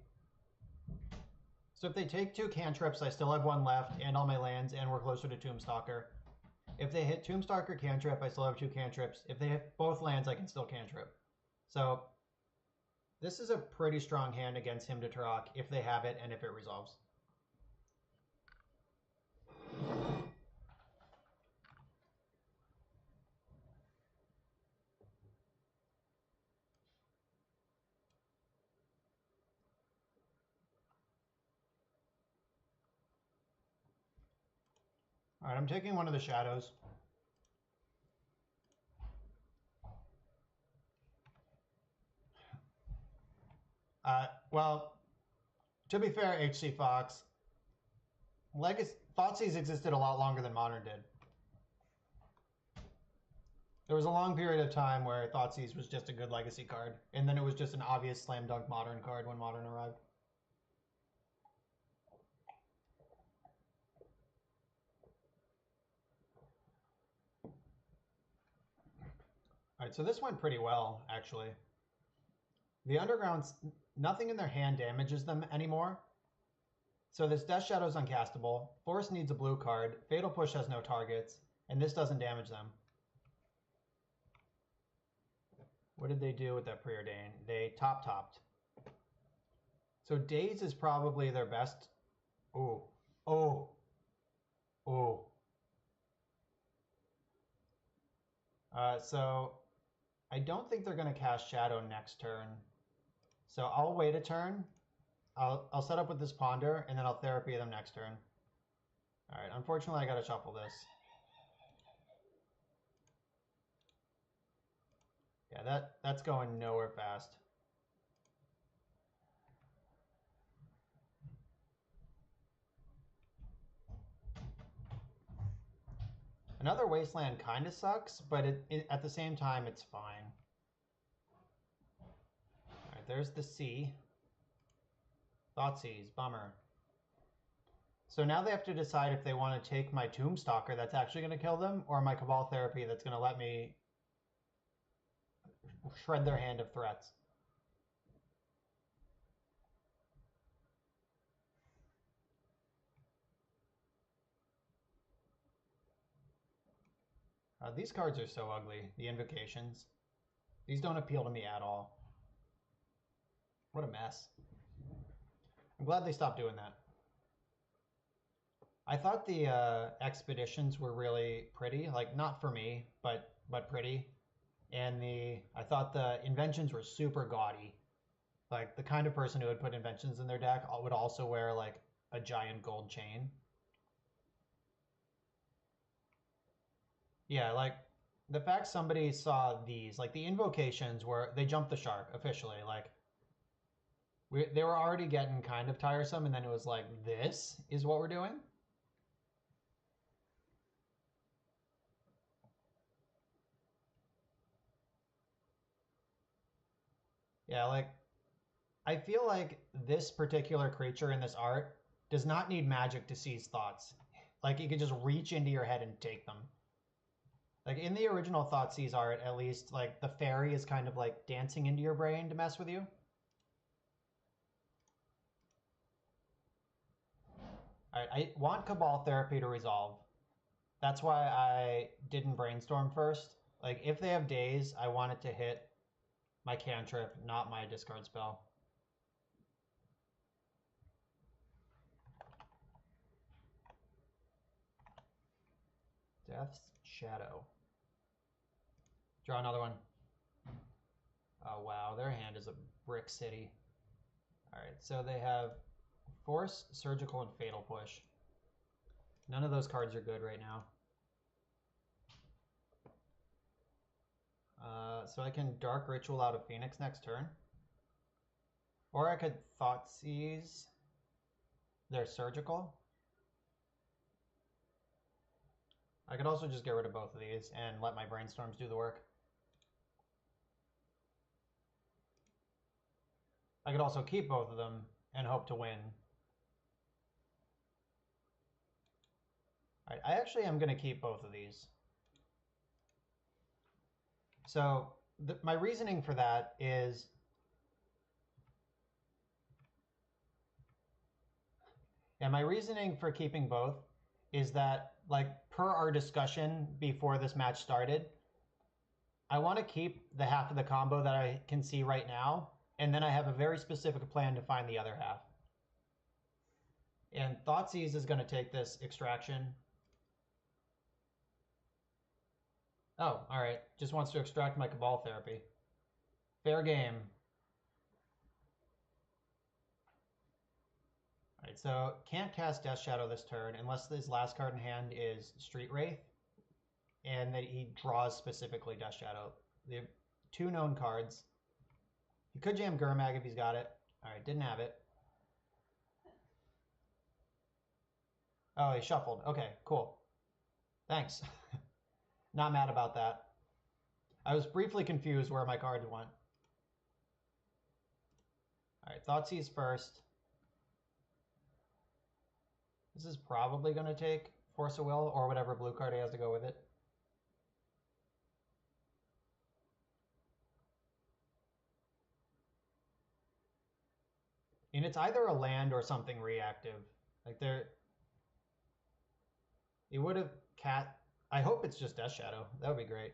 So if they take 2 cantrips, I still have 1 left, and all my lands, and we're closer to Tombstalker. If they hit Tombstalker cantrip, I still have 2 cantrips. If they hit both lands, I can still cantrip. So this is a pretty strong hand against him to Turok, if they have it, and if it resolves. Alright, I'm taking one of the shadows. Well, to be fair, HC Fox, Thoughtseize existed a lot longer than Modern did. There was a long period of time where Thoughtseize was just a good legacy card, and then it was just an obvious slam dunk Modern card when Modern arrived. Alright, so this went pretty well, actually. The Undergrounds, nothing in their hand damages them anymore. So this Death Shadow's uncastable, Force needs a blue card, Fatal Push has no targets, and this doesn't damage them. What did they do with that Preordain? They top-topped. So Daze is probably their best... Ooh. Oh. Oh. So I don't think they're going to cast Shadow next turn. So I'll wait a turn. I'll set up with this Ponder, and then I'll Therapy them next turn. Alright, unfortunately I gotta shuffle this. Yeah, that's going nowhere fast. Another Wasteland kind of sucks, but at the same time, it's fine. Alright, there's the C. Thoughtseize, bummer. So now they have to decide if they want to take my Tombstalker that's actually going to kill them, or my Cabal Therapy that's going to let me shred their hand of threats. These cards are so ugly. The Invocations. These don't appeal to me at all. What a mess. I'm glad they stopped doing that. I thought the Expeditions were really pretty. Like, not for me, but pretty. And I thought the Inventions were super gaudy. Like, the kind of person who would put Inventions in their deck would also wear, like, a giant gold chain. Yeah, like, the fact somebody saw these, like, the Invocations they jumped the shark, officially. Like, they were already getting kind of tiresome, and then it was like, this is what we're doing? Yeah, like, I feel like this particular creature in this art does not need magic to seize thoughts. Like, you can just reach into your head and take them. Like, in the original Thoughtseize art, at least, like, the fairy is kind of, like, dancing into your brain to mess with you. Alright, I want Cabal Therapy to resolve. That's why I didn't Brainstorm first. Like, if they have days, I want it to hit my cantrip, not my discard spell. Death's Shadow. Draw another one. Oh wow, their hand is a brick city. Alright, so they have Force, Surgical, and Fatal Push. None of those cards are good right now. So I can Dark Ritual out of Phoenix next turn. Or I could Thoughtseize their Surgical. I could also just get rid of both of these and let my Brainstorms do the work. I could also keep both of them and hope to win. All right, I actually am going to keep both of these. So my reasoning for that is my reasoning for keeping both is that, like, per our discussion before this match started, I want to keep the half of the combo that I can see right now, and then I have a very specific plan to find the other half. And Thoughtseize is going to take this Extraction. Oh, all right. Just wants to extract my Cabal Therapy. Fair game. All right, so can't cast Death Shadow this turn unless his last card in hand is Street Wraith, and that he draws specifically Death Shadow. They have 2 known cards. He could jam Gurmag if he's got it. All right, didn't have it. Oh, he shuffled. Okay, cool. Thanks. Not mad about that. I was briefly confused where my cards went. All right, Thoughtseize first. This is probably going to take Force of Will or whatever blue card he has to go with it. And it's either a land or something reactive. Like it would have I hope it's just Death Shadow. That would be great.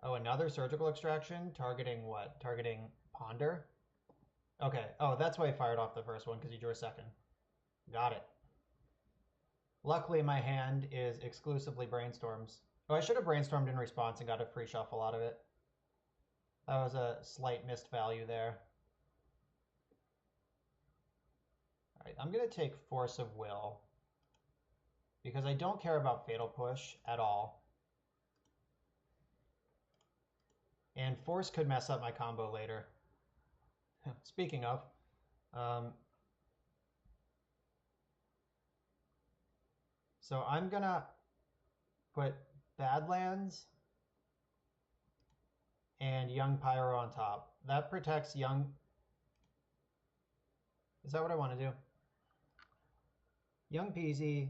Oh, another Surgical Extraction targeting what? Targeting Ponder? Okay. Oh, that's why he fired off the first one, because he drew a second. Got it. Luckily, my hand is exclusively Brainstorms. Oh, I should have Brainstormed in response and got a free shuffle out of it. That was a slight missed value there. All right, I'm going to take Force of Will, because I don't care about Fatal Push at all. And Force could mess up my combo later. Speaking of, so I'm gonna put Badlands and Young Pyro on top. That protects Young. Is that what I want to do? Young Peasy.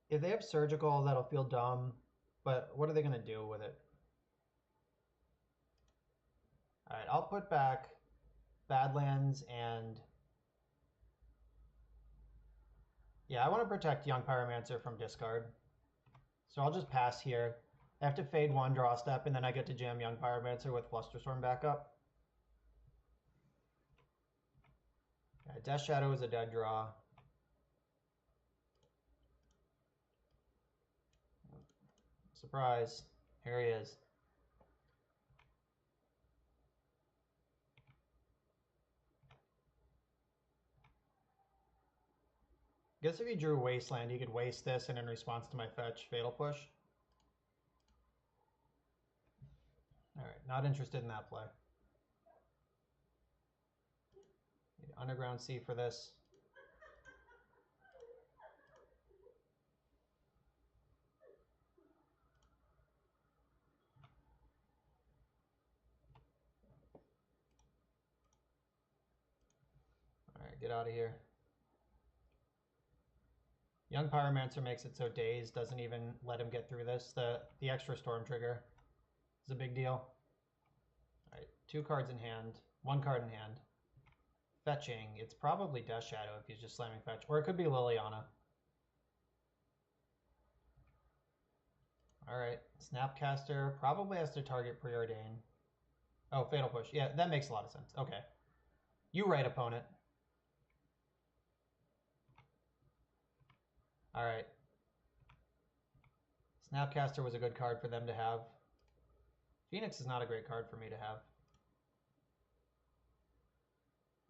If they have Surgical, that'll feel dumb, but what are they going to do with it? All right, I'll put back Badlands and... Yeah, I want to protect Young Pyromancer from discard. So I'll just pass here. I have to fade 1 draw step, and then I get to jam Young Pyromancer with Flusterstorm backup. Yeah, Death Shadow is a dead draw. Surprise. Here he is. Guess if he drew Wasteland, he could waste this and in response to my fetch, Fatal Push. Alright, not interested in that play. Need Underground Sea for this. Alright, get out of here. Young Pyromancer makes it so Daze doesn't even let him get through this. The extra Storm Trigger is a big deal. Alright, 2 cards in hand. 1 card in hand. fetching. It's probably Death Shadow if he's just slamming fetch. Or it could be Liliana. Alright, Snapcaster probably has to target Preordain. Oh, Fatal Push. Yeah, that makes a lot of sense. Okay. You right, opponent. Alright. Snapcaster was a good card for them to have. Phoenix is not a great card for me to have.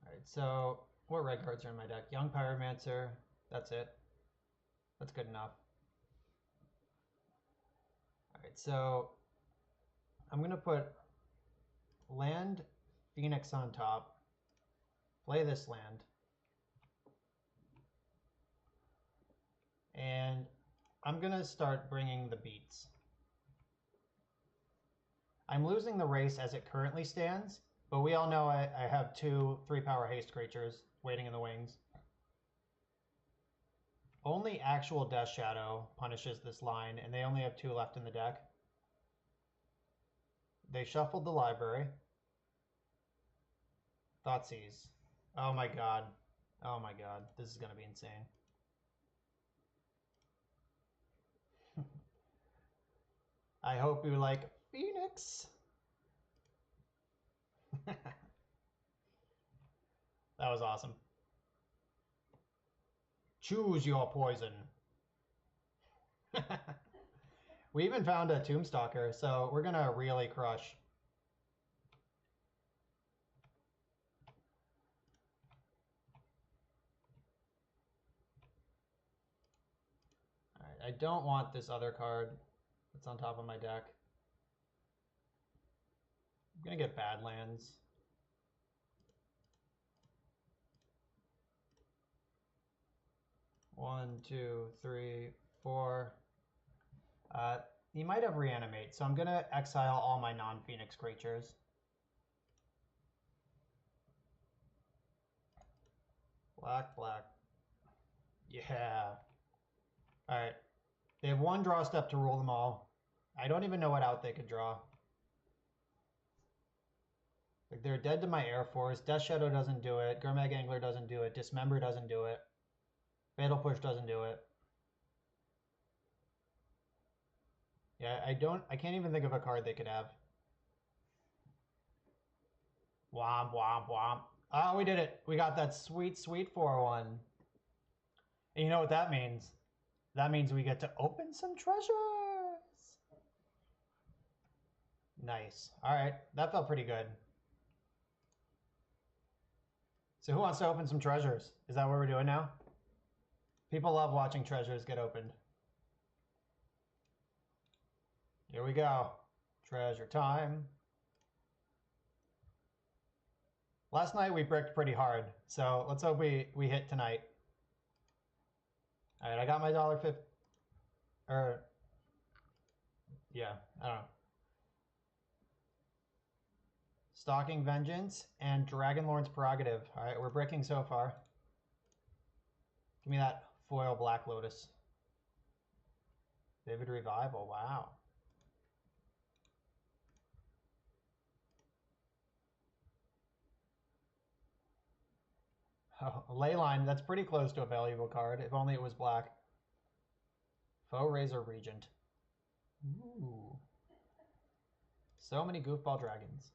Alright, so what red cards are in my deck? Young Pyromancer. That's it. That's good enough. Alright, so I'm going to put land Phoenix on top. Play this land. And I'm going to start bringing the beats. I'm losing the race as it currently stands, but we all know I have 2 3-power haste creatures waiting in the wings. Only actual Death Shadow punishes this line, and they only have 2 left in the deck. They shuffled the library. Thoughtseize. Oh my god. Oh my god. This is going to be insane. I hope you like Phoenix. That was awesome. Choose your poison. We even found a Tombstalker, so we're gonna really crush. Alright, I don't want this other card that's on top of my deck. I'm gonna get Badlands. One, two, three, four. He might have Reanimate, so I'm gonna exile all my non-Phoenix creatures. Black, black. Yeah. Alright. They have 1 draw step to rule them all. I don't even know what out they could draw. Like, they're dead to my Air Force. Death Shadow doesn't do it. Gurmag Angler doesn't do it. Dismember doesn't do it. Fatal Push doesn't do it. Yeah, I can't even think of a card they could have. Womp, womp, womp. Oh, we did it. We got that sweet, sweet 4-1. And you know what that means? That means we get to open some treasures. Nice. All right. That felt pretty good. So who wants to open some treasures? Is that what we're doing now? People love watching treasures get opened. Here we go. Treasure time. Last night we bricked pretty hard, so let's hope we hit tonight. All right, I got my $1.50. Yeah, I don't know. Stalking Vengeance and Dragonlord's Prerogative. All right, we're bricking so far. Give me that foil Black Lotus. Vivid Revival, wow. Oh, Leyline, that's pretty close to a valuable card, if only it was black. Foe Razor Regent. Ooh. So many goofball dragons.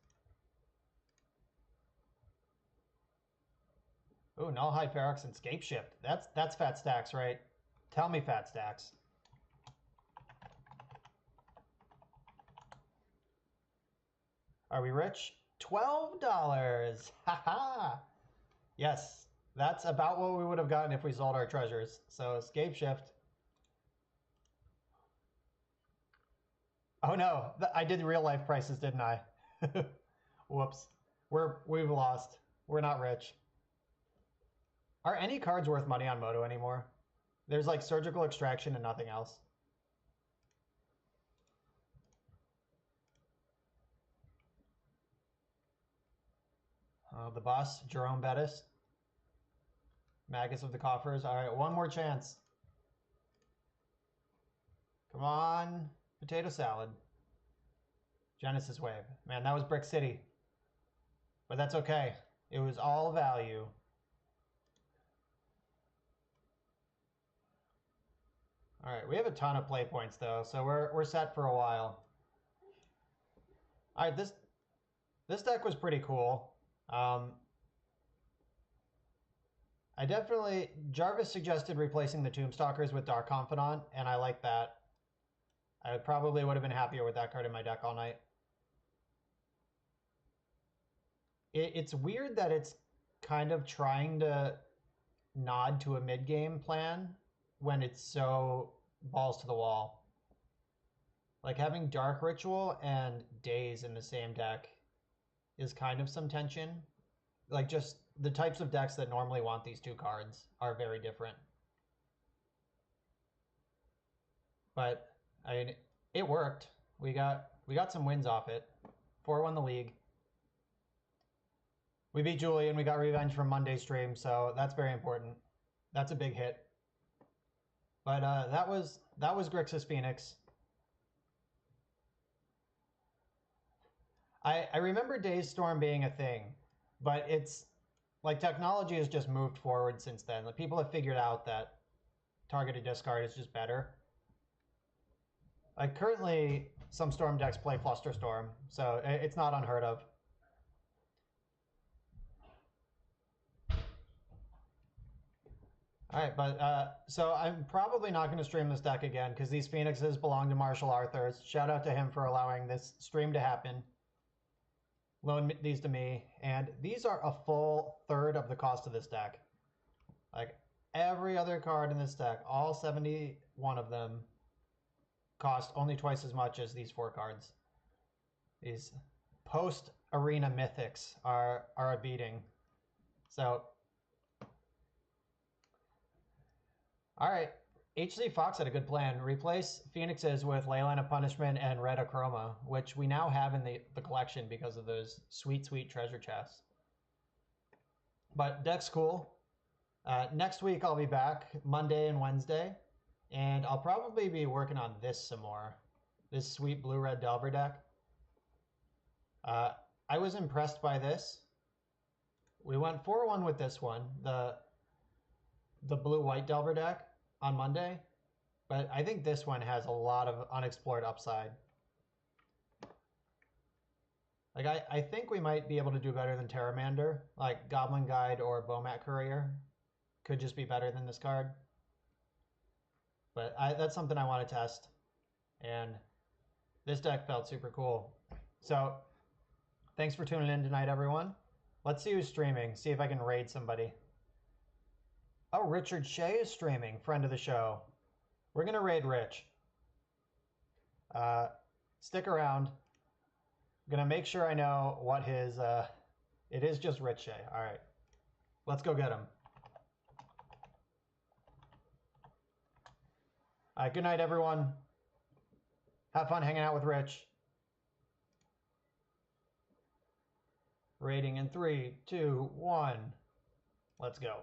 Ooh, Nullhide Ferox and Scape Shift. That's fat stacks, right? Tell me fat stacks. Are we rich? $12. Haha. Yes, that's about what we would have gotten if we sold our treasures. So Scape Shift. Oh no, I did real life prices, didn't I? Whoops. We've lost. We're not rich. Are any cards worth money on Moto anymore? There's like Surgical Extraction and nothing else. The boss, Jerome Bettis. Magus of the Coffers. All right, one more chance. Come on. Potato Salad. Genesis Wave. Man, that was Brick City. But that's okay. It was all value. All right, we have a ton of play points though, so we're set for a while. All right, this deck was pretty cool. Jarvis suggested replacing the Tombstalkers with Dark Confidant, and I like that. I probably would have been happier with that card in my deck all night. It's weird that it's kind of trying to nod to a mid-game plan when it's so balls to the wall. Like having Dark Ritual and Daze in the same deck is kind of some tension. Like just the types of decks that normally want these two cards are very different. But I mean, it worked. We got some wins off it. 4-1 the league. We beat Julian. We got revenge from Monday's stream, so that's very important. That's a big hit. But that was Grixis Phoenix. I remember Daze Storm being a thing, but it's like technology has just moved forward since then. Like, people have figured out that targeted discard is just better. Like currently, some Storm decks play Flusterstorm, so it's not unheard of. All right, but so I'm probably not going to stream this deck again because these Phoenixes belong to Marshall Arthurs. Shout out to him for allowing this stream to happen. Loan these to me, and these are a full third of the cost of this deck. Like every other card in this deck, all 71 of them cost only twice as much as these 4 cards. These post-arena mythics are a beating. So, all right, HC Fox had a good plan. Replace Phoenixes with Leyline of Punishment and Red Achroma, which we now have in the collection because of those sweet, sweet treasure chests. But deck's cool. Next week I'll be back, Monday and Wednesday, and I'll probably be working on this some more. This sweet blue-red Delver deck. I was impressed by this. We went 4-1 with this one, the blue-white Delver deck on Monday, but I think this one has a lot of unexplored upside. Like I think we might be able to do better than Terramander. Like Goblin Guide or Bomat Courier could just be better than this card. But that's something I want to test. And this deck felt super cool. So thanks for tuning in tonight, everyone. Let's see who's streaming. See if I can raid somebody. Oh, Richard Shea is streaming, friend of the show. We're going to raid Rich. Stick around. I'm going to make sure I know what his... it is just Rich Shea. All right. Let's go get him. All right, good night, everyone. Have fun hanging out with Rich. Rating in 3, 2, 1. Let's go.